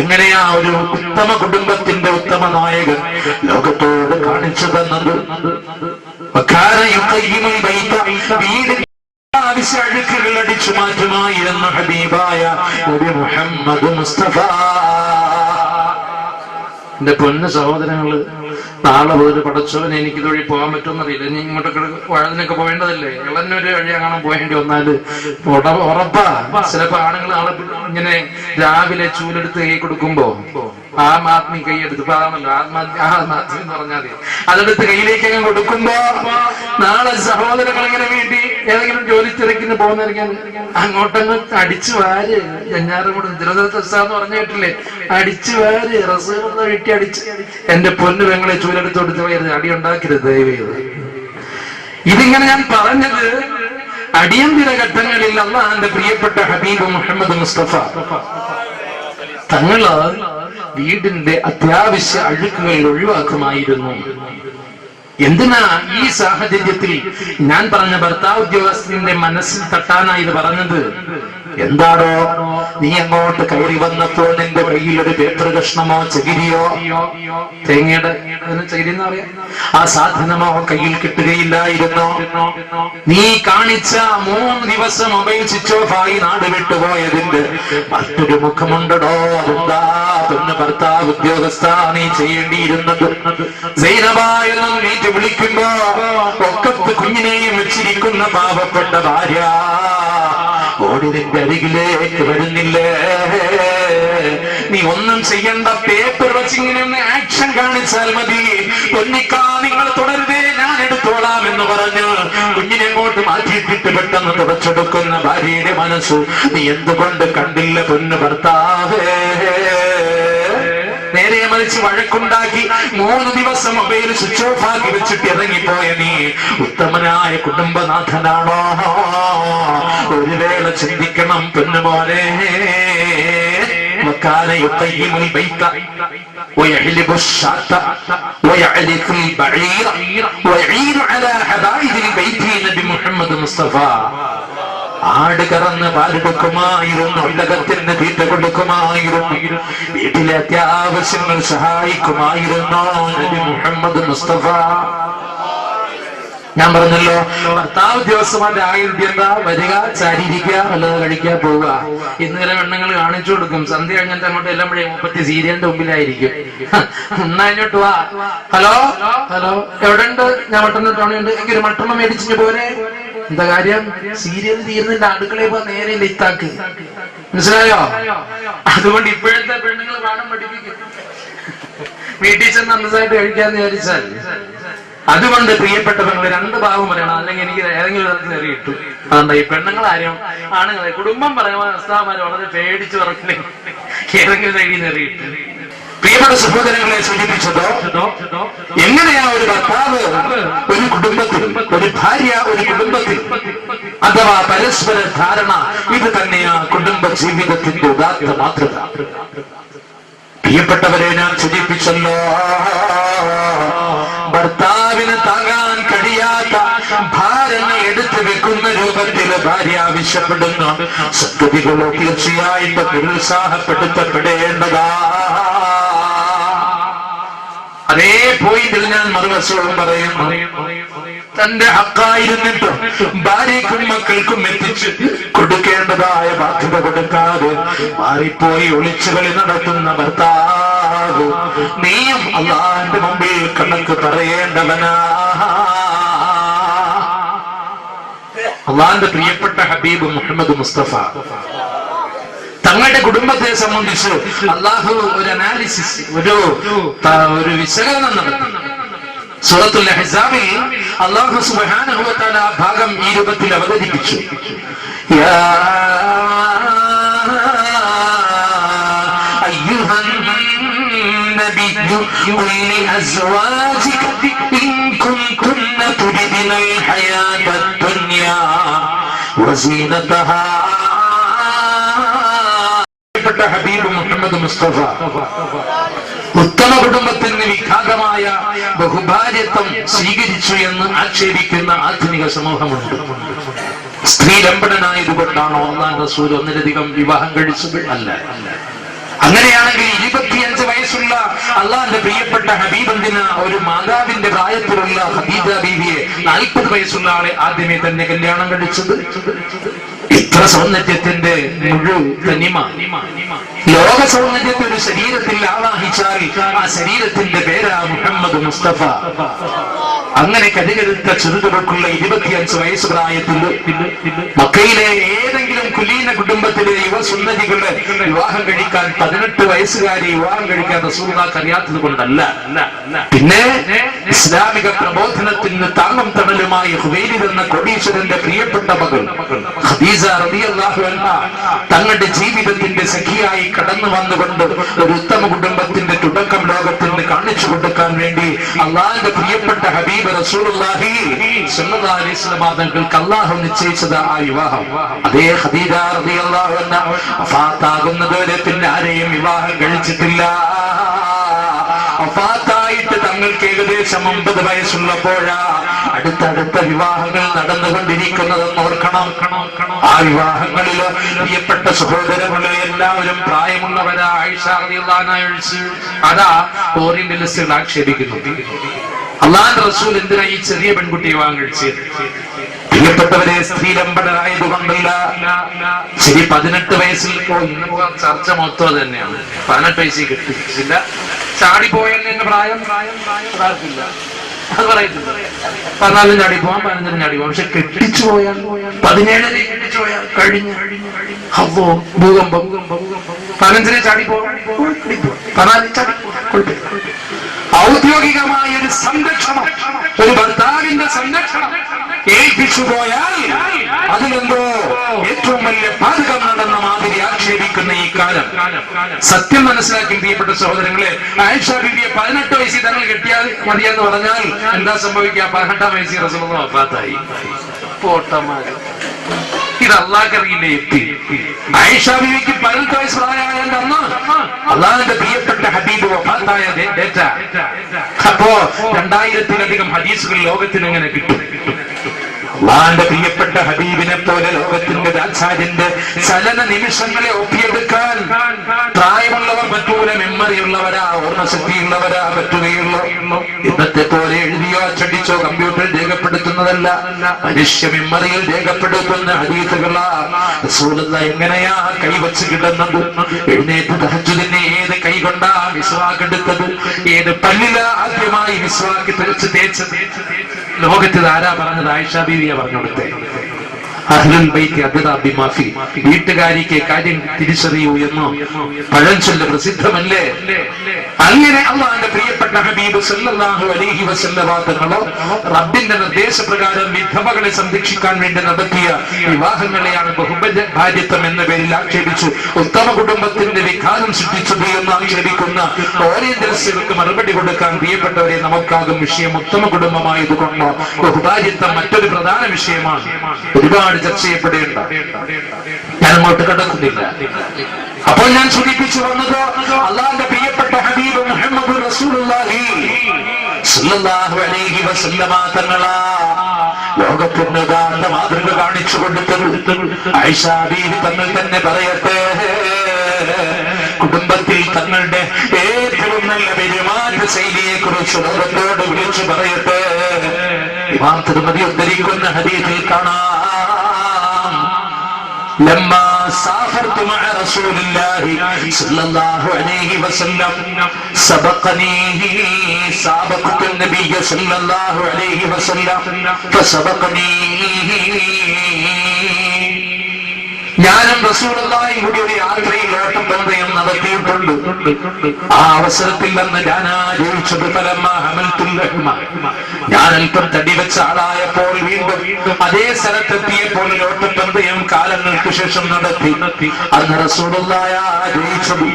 എങ്ങനെയാ ഒരു ഉത്തമ കുടുംബത്തിന്റെ ഉത്തമ നായകൻ ലോകത്തോട് കാണിച്ചു തന്നത്? അഴുക്കുകൾ അടിച്ചു മാറ്റുമായിരുന്നു ഹബീബായ നബി മുഹമ്മദ് മുസ്തഫ. എന്റെ പൊന്ന സഹോദരങ്ങള്, നാളെ പോയിട്ട് പടച്ചവന് എനിക്ക് ഇതുവഴി പോകാൻ പറ്റുമെന്നറിയില്ല. ഇനി ഇങ്ങോട്ടൊക്കെ വഴതിനൊക്കെ പോകേണ്ടതല്ലേ? ഇളന്നൊരു വഴി അങ്ങനെ പോകേണ്ടി വന്നാല് ഉറപ്പാ. ചിലപ്പോ ആണുങ്ങൾ നാളെ ഇങ്ങനെ രാവിലെ ചൂലെടുത്ത് കൈ കൊടുക്കുമ്പോ ആത്മീ കൈയെടുത്ത് പറയാമല്ലോ, ആത്മാത്മ്യം എന്ന് പറഞ്ഞാൽ അതെടുത്ത് കയ്യിലേക്ക് അങ്ങ് കൊടുക്കുമ്പോ നാളെ സഹോദരങ്ങൾ ഇങ്ങനെ വേണ്ടി ഏതെങ്കിലും ജോലി തിരക്കിന് പോകുന്നവരിക്കാൻ അങ്ങോട്ടങ്ങ് അടിച്ചു വാര്. ജഞ്ഞാറുകൂടെ തിരുവനന്തപുരത്ത് പറഞ്ഞു കേട്ടില്ലേ? അടിച്ചു വാര്, റസൂലുള്ള വീട്ടി അടിച്ച്. എന്റെ പൊന്നു പെങ്ങളെ ചൂലെടുത്ത് കൊടുത്ത് പോയത് അടി ഉണ്ടാക്കരുത് ദയവേത്. ഇതിങ്ങനെ ഞാൻ പറഞ്ഞത് അടിയന്തര ഘട്ടങ്ങളിൽ അല്ലാഹുവിന്റെ പ്രിയപ്പെട്ട ഹബീബ് മുഹമ്മദ് മുസ്തഫ തങ്ങള് വീടിന്റെ അത്യാവശ്യ അഴുക്കുകൾ ഒഴിവാക്കുമായിരുന്നു. എന്തിനാ ഈ സാഹചര്യത്തിൽ ഞാൻ പറഞ്ഞ ഭർത്താവ് ഉദ്യോഗസ്ഥന്റെ മനസ്സിൽ തട്ടാനാ ഇത് പറഞ്ഞത്? എന്താണോ നീ അങ്ങോട്ട് കയറി വന്നപ്പോൾ നിന്റെ കയ്യിൽ ഒരു പേപ്പർ കഷ്ണമോ ചകിരിയോ, തേങ്ങയുടെ ചകിരി എന്ന് പറയാം, ആ സാധനമോ കയ്യിൽ കിട്ടുകയില്ലായിരുന്നോ? നീ കാണിച്ച 3 ദിവസം മൊബൈൽ സ്വിച്ച് ഓഫ് ആയി നാട് വിട്ടുപോയതിന്റെ മറ്റൊരു മുഖമുണ്ടോ? അതെന്താ പെണ്ണ് ഭർത്താവ് ഉദ്യോഗസ്ഥ നീ ചെയ്യേണ്ടിയിരുന്നത്? സൈനബായെന്നും നീറ്റ് വിളിക്കുമ്പോ ഒക്കത്ത് കുഞ്ഞിനെയും വെച്ചിരിക്കുന്ന പാവപ്പെട്ട ഭാര്യ ഓടി നിന്റെ അരികിലേക്ക് വരുന്നില്ലേ? നീ ഒന്നും ചെയ്യണ്ട, പേപ്പർ വെച്ചിങ്ങനെ ഒന്ന് ആക്ഷൻ കാണിച്ചാൽ മതി. പൊന്നിക്കാ നിങ്ങൾ തുടരുതേ, ഞാൻ എടുത്തോളാം എന്ന് പറഞ്ഞ് കുഞ്ഞിനെ അങ്ങോട്ട് മാറ്റിയിട്ടിട്ട് പെട്ടെന്ന് തുടച്ചെടുക്കുന്ന ഭാര്യയുടെ മനസ്സു നീ എന്തുകൊണ്ട് കണ്ടില്ല പൊന്നു ഭർത്താവേ? നേരെ മറിച്ച് വഴക്കുണ്ടാക്കി 3 ദിവസം മൊബൈൽ സ്വിച്ച് ഓഫ് ആക്കി വെച്ചിട്ട് ഇറങ്ങിപ്പോയ നീ ഉത്തമനായ കുടുംബനാഥനാണോ? ഒരു വേള ചിന്തിക്കണം പെണ്ണുപോലെ. وكان يقيم البيت ويحلب الشاة ويعلق البعير ويعين على حبائج البيت നബി മുഹമ്മദ് മുസ്തഫ ആട് കറന്ന് പാലെടുക്കുമായിരുന്നു, ഇടകത്തിന് തീറ്റ കൊടുക്കുമായിരുന്നു, വീട്ടിലെ അത്യാവശ്യങ്ങൾ സഹായിക്കുമായിരുന്നു നബി മുഹമ്മദ് മുസ്തഫ. ഞാൻ പറഞ്ഞല്ലോ, ഭർത്താവ് ഉദ്യോഗസ്ഥന്മാരുടെ ആകൃതി എന്താ? വരിക, ചാരിയിരിക്കുക, നല്ലത് കഴിക്കുക, പോവുക. ഇന്നലെ പെണ്ണുങ്ങൾ കാണിച്ചു കൊടുക്കും. സന്ധ്യ കഴിഞ്ഞിട്ട് അങ്ങോട്ട് എല്ലാം വഴി 30 സീരിയലിന്റെ മുമ്പിലായിരിക്കും. എന്നാ ഇങ്ങോട്ട് വാ, ഹലോ ഹലോ എവിടെ ഉണ്ട്? ഞാൻ മട്ടൺ ടൗണിയുണ്ട്, എനിക്കൊരു മട്ടണം മേടിച്ചിട്ട് പോരെ. എന്താ കാര്യം? സീരിയൽ തീർന്നിട്ട് അടുക്കളയിൽ പോ, നേരെ ലിത്താക്ക്. മനസ്സിലായോ? അതുകൊണ്ട് ഇപ്പോഴത്തെ പെണ്ണുങ്ങൾ പാഠം പഠിപ്പിക്കും. വീട്ടിൽ ചെന്ന് അന്തസ്സായിട്ട് കഴിക്കാന്ന് വിചാരിച്ചാൽ. അതുകൊണ്ട് പ്രിയപ്പെട്ട പെണ്ണുങ്ങൾ 2 ഭാഗം പറയണം, അല്ലെങ്കിൽ എനിക്ക് ഏതെങ്കിലും തരത്തിൽ നേരെ കിട്ടും. അതുകൊണ്ട് ഈ പെണ്ണുങ്ങളാരും ആണുങ്ങളെ കുടുംബം പറയുമ്പോൾ ഉസ്താദുമാര് വളരെ പേടിച്ച് പറഞ്ഞില്ലേ ഏതെങ്കിലും എഴുതി നേറിയിട്ട്. പ്രിയപ്പെട്ട സഹോദരങ്ങളെ സൂചിപ്പിച്ചതോ എങ്ങനെയാ ഒരു ഭർത്താവ് ഒരു കുടുംബത്തിൽ, ഒരു ഭാര്യ ഒരു കുടുംബത്തിൽ, അഥവാ പരസ്പര ധാരണ, ഇത് തന്നെയാ കുടുംബ ജീവിതത്തിന്റെ ഉദാത്ത മാതൃക. പ്രിയപ്പെട്ടവരെ, ഞാൻ സൂചിപ്പിച്ചല്ലോ, ഭർത്താവിന് താങ്ങാൻ കഴിയാത്ത ഭാരങ്ങൾ എടുത്തു വെക്കുന്ന രൂപത്തിൽ ഭാര്യ ആവശ്യപ്പെടുന്നു. സംഗതികളോ തീർച്ചയായും നിരുത്സാഹപ്പെടുത്തപ്പെടേണ്ടതാ. അതേ പോയിന്റിൽ ഞാൻ മറുവശവും പറയും, തന്റെ ഹക്കായിരുന്നിട്ടും ഭാര്യയ്ക്കും മക്കൾക്കും എത്തിച്ച് കൊടുക്കേണ്ടതായ ബാധ്യത കൊടുക്കാതെ മാറിപ്പോയി ഒളിച്ചുകളി നടത്തുന്ന ഭർത്താവ്, നീയും അള്ളാന്റെ മുമ്പിൽ കണക്ക് പറയേണ്ടവനാ. അള്ളാന്റെ പ്രിയപ്പെട്ട ഹബീബ് മുഹമ്മദ് മുസ്തഫ തങ്ങളുടെ കുടുംബത്തെ സംബന്ധിച്ച് അള്ളാഹു ഒരു അനാലിസിസ്, ഒരു വിശകലനം നടത്തി. സൂറത്തുൽ അഹ്സാബിൽ അല്ലാഹു സുബ്ഹാനഹു വ തആല ഭാഗം ഈ രൂപത്തിൽ അവതരിപ്പിച്ചു. യാ അയ്യുഹൻ നബിയ്യു ഖുൽ അസ്വാജിക ഇൻ കുൻതുന്ന തുരിദുനൽ ഹയാത്തദ് ദുനിയാ വസീനതഹാ. ഹബീബ് മുഹമ്മദ് മുസ്തഫ ഉത്തമ കുടുംബത്തിന് വിഘാതമായ ബഹുഭാര്യത്വം സ്വീകരിച്ചു എന്ന് ആക്ഷേപിക്കുന്ന ആധുനിക സമൂഹമുണ്ട്. സ്ത്രീ ലംബടനായതുകൊണ്ടാണോ അല്ലാഹു റസൂൽ ഒന്നിലധികം വിവാഹം കഴിച്ചത്? അല്ല. അങ്ങനെയാണെങ്കിൽ 25 വയസ്സുള്ള അള്ളാന്റെ പ്രിയപ്പെട്ട ഹബീബിന് ഒരു മാതാവിന്റെ പ്രായത്തിലുള്ള ഖദീജ ബീവിയെ 40 വയസ്സുള്ള ആളെ ആദ്യമേ തന്നെ കല്യാണം കഴിച്ചത്? ഇത്ര സൗന്ദര്യത്തിന്റെ തനിമ, ലോക സൗന്ദര്യത്തെ ഒരു ശരീരത്തിൽ ആവാഹിച്ചാൽ ആ ശരീരത്തിന്റെ പേരാ മുഹമ്മദ് മുസ്തഫ. അങ്ങനെ കരുകരുത്ത ചെറുതുകൾക്കുള്ള 25 വയസ്സ് പ്രായത്തിൽ മക്കയിലെ ഏതെങ്കിലും കുലീന കുടുംബത്തിലെ യുവസുന്ദരികളെ വിവാഹം കഴിക്കാൻ 18 വയസ്സുകാരെ വിവാഹം കഴിക്കാൻ റസൂലുള്ളാഹിക്ക് അറിയാത്തത് കൊണ്ടല്ല. പിന്നെ ഇസ്ലാമിക പ്രബോധനത്തിന് താങ്ങും തണലുമായി ഖുവൈലിദ് എന്ന കോടീശ്വരന്റെ പ്രിയപ്പെട്ട മകൾ ഖദീജ റളിയല്ലാഹു അൻഹ തങ്ങളുടെ ജീവിതത്തിന്റെ സഖിയായി കടന്നു വന്നുകൊണ്ട് ഒരു ഉത്തമ കുടുംബത്തിന്റെ തുടക്കം ലോകത്തിന് കാണിച്ചു കൊടുക്കാൻ വേണ്ടി അള്ളാഹുവിന്റെ പ്രിയപ്പെട്ട ഹബീബ് റസൂലുള്ളാഹി സ്വല്ലല്ലാഹു അലൈഹി വസല്ലം തങ്ങൾക്ക് അള്ളാഹു നിശ്ചയിച്ചത് ആ വിവാഹം. അതേ ഖദീജ റളിയല്ലാഹു അൻഹ വഫാത്താകുന്നതുവരെ പിന്നെ ആരെയും വിവാഹം കഴിച്ചിട്ടില്ല. വഫാത്തായിട്ട് തങ്ങൾക്ക് ഏകദേശം 50 വയസ്സുള്ളപ്പോഴാ അടുത്തടുത്ത വിവാഹങ്ങൾ നടന്നുകൊണ്ടിരിക്കുന്നതെന്ന് ഓർക്കണം. ആ വിവാഹങ്ങളിൽ പ്രിയപ്പെട്ട സഹോദരങ്ങളെ എല്ലാവരും പ്രായമുള്ളവരാ. ആയിഷ റളിയല്ലാഹു അൻഹ ഒഴിച്ച് അതാ ഓറിയന്റലിസ്റ്റുകൾ ആക്ഷേപിക്കുന്നു, അള്ളാഹുവിന്റെ റസൂൽ എന്തിനാ ഈ ചെറിയ പെൺകുട്ടിയെ വിവാഹം കഴിച്ചത്? പ്രിയപ്പെട്ടവരെ, സ്ത്രീ ലംബടനായതുകൊണ്ടല്ല. ശരി, 18 വയസ്സിൽ ചർച്ച മൊത്തം തന്നെയാണ്. 18 വയസ്സിൽ കിട്ടില്ല, ചാടിപ്പോയെന്ന് പ്രായം അത് പറയത്തില്ല. 14 ചാടി പോവാം, 15 ചാടി പോവാം. പക്ഷെ കെട്ടിച്ചു പോയാൽ 17 കെട്ടിച്ചു പോയാൽ കഴിഞ്ഞു. അപ്പോ ഭൂകമ്പം 15 ചാടി പോവാം, 14 ചാടി കുഴപ്പമില്ല. ഔദ്യോഗികമായ ഒരു സംരക്ഷണം, ഒരു ഭർത്താവിന്റെ സംരക്ഷണം ഏൽപ്പിച്ചു പോയാൽ അതിലെന്തോ ഏറ്റവും വലിയ പാതകം നടന്ന മാതിരി ആക്ഷേപിക്കുന്ന ഈ കാലം സത്യം മനസ്സിലാക്കി പ്രിയപ്പെട്ട സഹോദരങ്ങളെ. ആയിഷ ബീവിയെ 18 വയസ്സിൽ തങ്ങൾ കെട്ടിയാൽ മതിയെന്ന് പറഞ്ഞാൽ എന്താ സംഭവിക്കുക? 18-ാം വയസ്സിൽ റസൂലുള്ളാഹി വഫാത്തായി. പോട്ടന്മാര്, ഇത് അള്ളാഹ്ക്കറിയില്ലേ എത്തി. ആയിഷ ബീവിക്ക് 18 വയസ്സ് പ്രായമായതിന്റെ അന്ന് അള്ളാഹുവിന്റെ പ്രിയപ്പെട്ട ഹബീബ് വഫാത്തായ ഡേറ്റ. അപ്പോ 2000-ലധികം ഹദീസുകൾ ലോകത്തിന് എങ്ങനെ കിട്ടും? അള്ളാഹുവിന്റെ പ്രിയപ്പെട്ട ഹബീബിനെ പോലെ ലോകത്തിന്റെ ആചാര്യന്റെ ചലന നിമിഷങ്ങളെ ഒപ്പിയെടുക്കാൻ പ്രായമുള്ളവർ പറ്റൂല, മെമ്മറിയുള്ളവരാ, ഓർമ്മശക്തിയുള്ളവരാ പറ്റുകയുള്ളൂ. ഇന്നത്തെ പോലെ എഴുതിയോ അച്ചടിച്ചോ കമ്പ്യൂട്ടറിൽ രേഖപ്പെടുത്തുന്നതല്ല, മനുഷ്യ മെമ്മറിയിൽ രേഖപ്പെടുത്തുന്ന ഹദീസുകളാ. റസൂലുള്ളാഹി എങ്ങനെയാ കൈവച്ച് കിടന്നത്? എഴുന്നേറ്റ് തഹജ്ജുദിനെ ഏത് കൈ കൊണ്ടാ മിസ്വാക്ക് എടുത്തത്? ഏത് പല്ലിലാ ആദ്യമായി മിസ്വാക്ക് തേച്ചത്? ലോകത്തിൽ ആരാ പറഞ്ഞത്? ആയിഷ ബീവിയെ പറഞ്ഞു കൊടുത്തേ. അഹ്ലുൽ ബൈത്തി അദ്റാ ബിമാ ഫീ, വീട്ടുകാരിക്ക് കാര്യം തിരിച്ചറിയൂ എന്ന് പഴഞ്ചൊല്ല് പ്രസിദ്ധമല്ലേ? അങ്ങനെ അള്ളാഹുവിന്റെ പ്രിയപ്പെട്ട ഹബീബ് സല്ലല്ലാഹു അലൈഹി വസല്ലമ തങ്ങൾ റബ്ബിന്റെ നിർദ്ദേശപ്രകാരം വിധവകളെ സംരക്ഷിക്കാൻ വേണ്ടി നടത്തിയ വിവാഹങ്ങളെയാണ് ബഹുഭാര്യത്വം എന്ന പേരിൽ ആക്ഷേപിച്ചു ഉത്തമ കുടുംബത്തിന്റെ വികാരം സൃഷ്ടിച്ചത് എന്ന് ആക്ഷേപിക്കുന്ന ഓറിയന്റലിസ്റ്റുകൾക്ക് മറുപടി കൊടുക്കാൻ പ്രിയപ്പെട്ടവരെ നമുക്കാകും വിഷയം ഉത്തമ കുടുംബമായതുകൊണ്ട് ബഹുഭാര്യത്വം മറ്റൊരു പ്രധാന വിഷയമാണ്, ഒരുപാട് ചർച്ച ചെയ്യപ്പെടേണ്ട. ഞാൻ അങ്ങോട്ട് കടക്കുന്നില്ല. അപ്പോൾ ഞാൻ സൂചിപ്പിച്ചു വന്നത് അള്ളാഹുവിന്റെ പ്രിയപ്പെട്ട ഹബീബ് മുഹമ്മദ് റസൂലുള്ളാഹി സ്വല്ലല്ലാഹു അലൈഹി വസല്ലമ തങ്ങളാ ലോകത്തിന് ഉദാഹരണ മാതൃക കാണിച്ചു കൊടുത്തത്. ആയിഷ ബീവി തങ്ങൾ തന്നെ പറയട്ടെ, കുടുംബത്തിൽ തങ്ങളുടെ ഏറ്റവും നല്ല പെരുമാറ്റ ശൈലിയെ കുറിച്ച് ലോകത്തോട് വിളിച്ചു പറയട്ടെ. ഇമാം തിർമിദി ഉദ്ധരിക്കുന്ന ഹദീസിൽ കാണാം, لما سافرت مع رسول الله صلى الله عليه وسلم سابقت النبي صلى الله عليه وسلم فسبقني. ഞാനും റസൂലുള്ളാഹിയും കൂടി ഒരു യാത്രയിൽ ഓട്ടപ്പന്തയം നടത്തിയിട്ടുണ്ട്. ആ അവസരത്തിൽ നിന്ന് ഞാൻ ആലോചിച്ചത്, ഞാൻ അല്പം തടി വെച്ച ആളായപ്പോൾ വീണ്ടും അതേ സ്ഥലത്തെത്തിയപ്പോൾ ഒരു ഓട്ടപ്പന്തയം കാലങ്ങൾക്ക് ശേഷം നടത്തി. അന്ന് റസൂലുള്ളാഹി ആലോചിച്ചത്,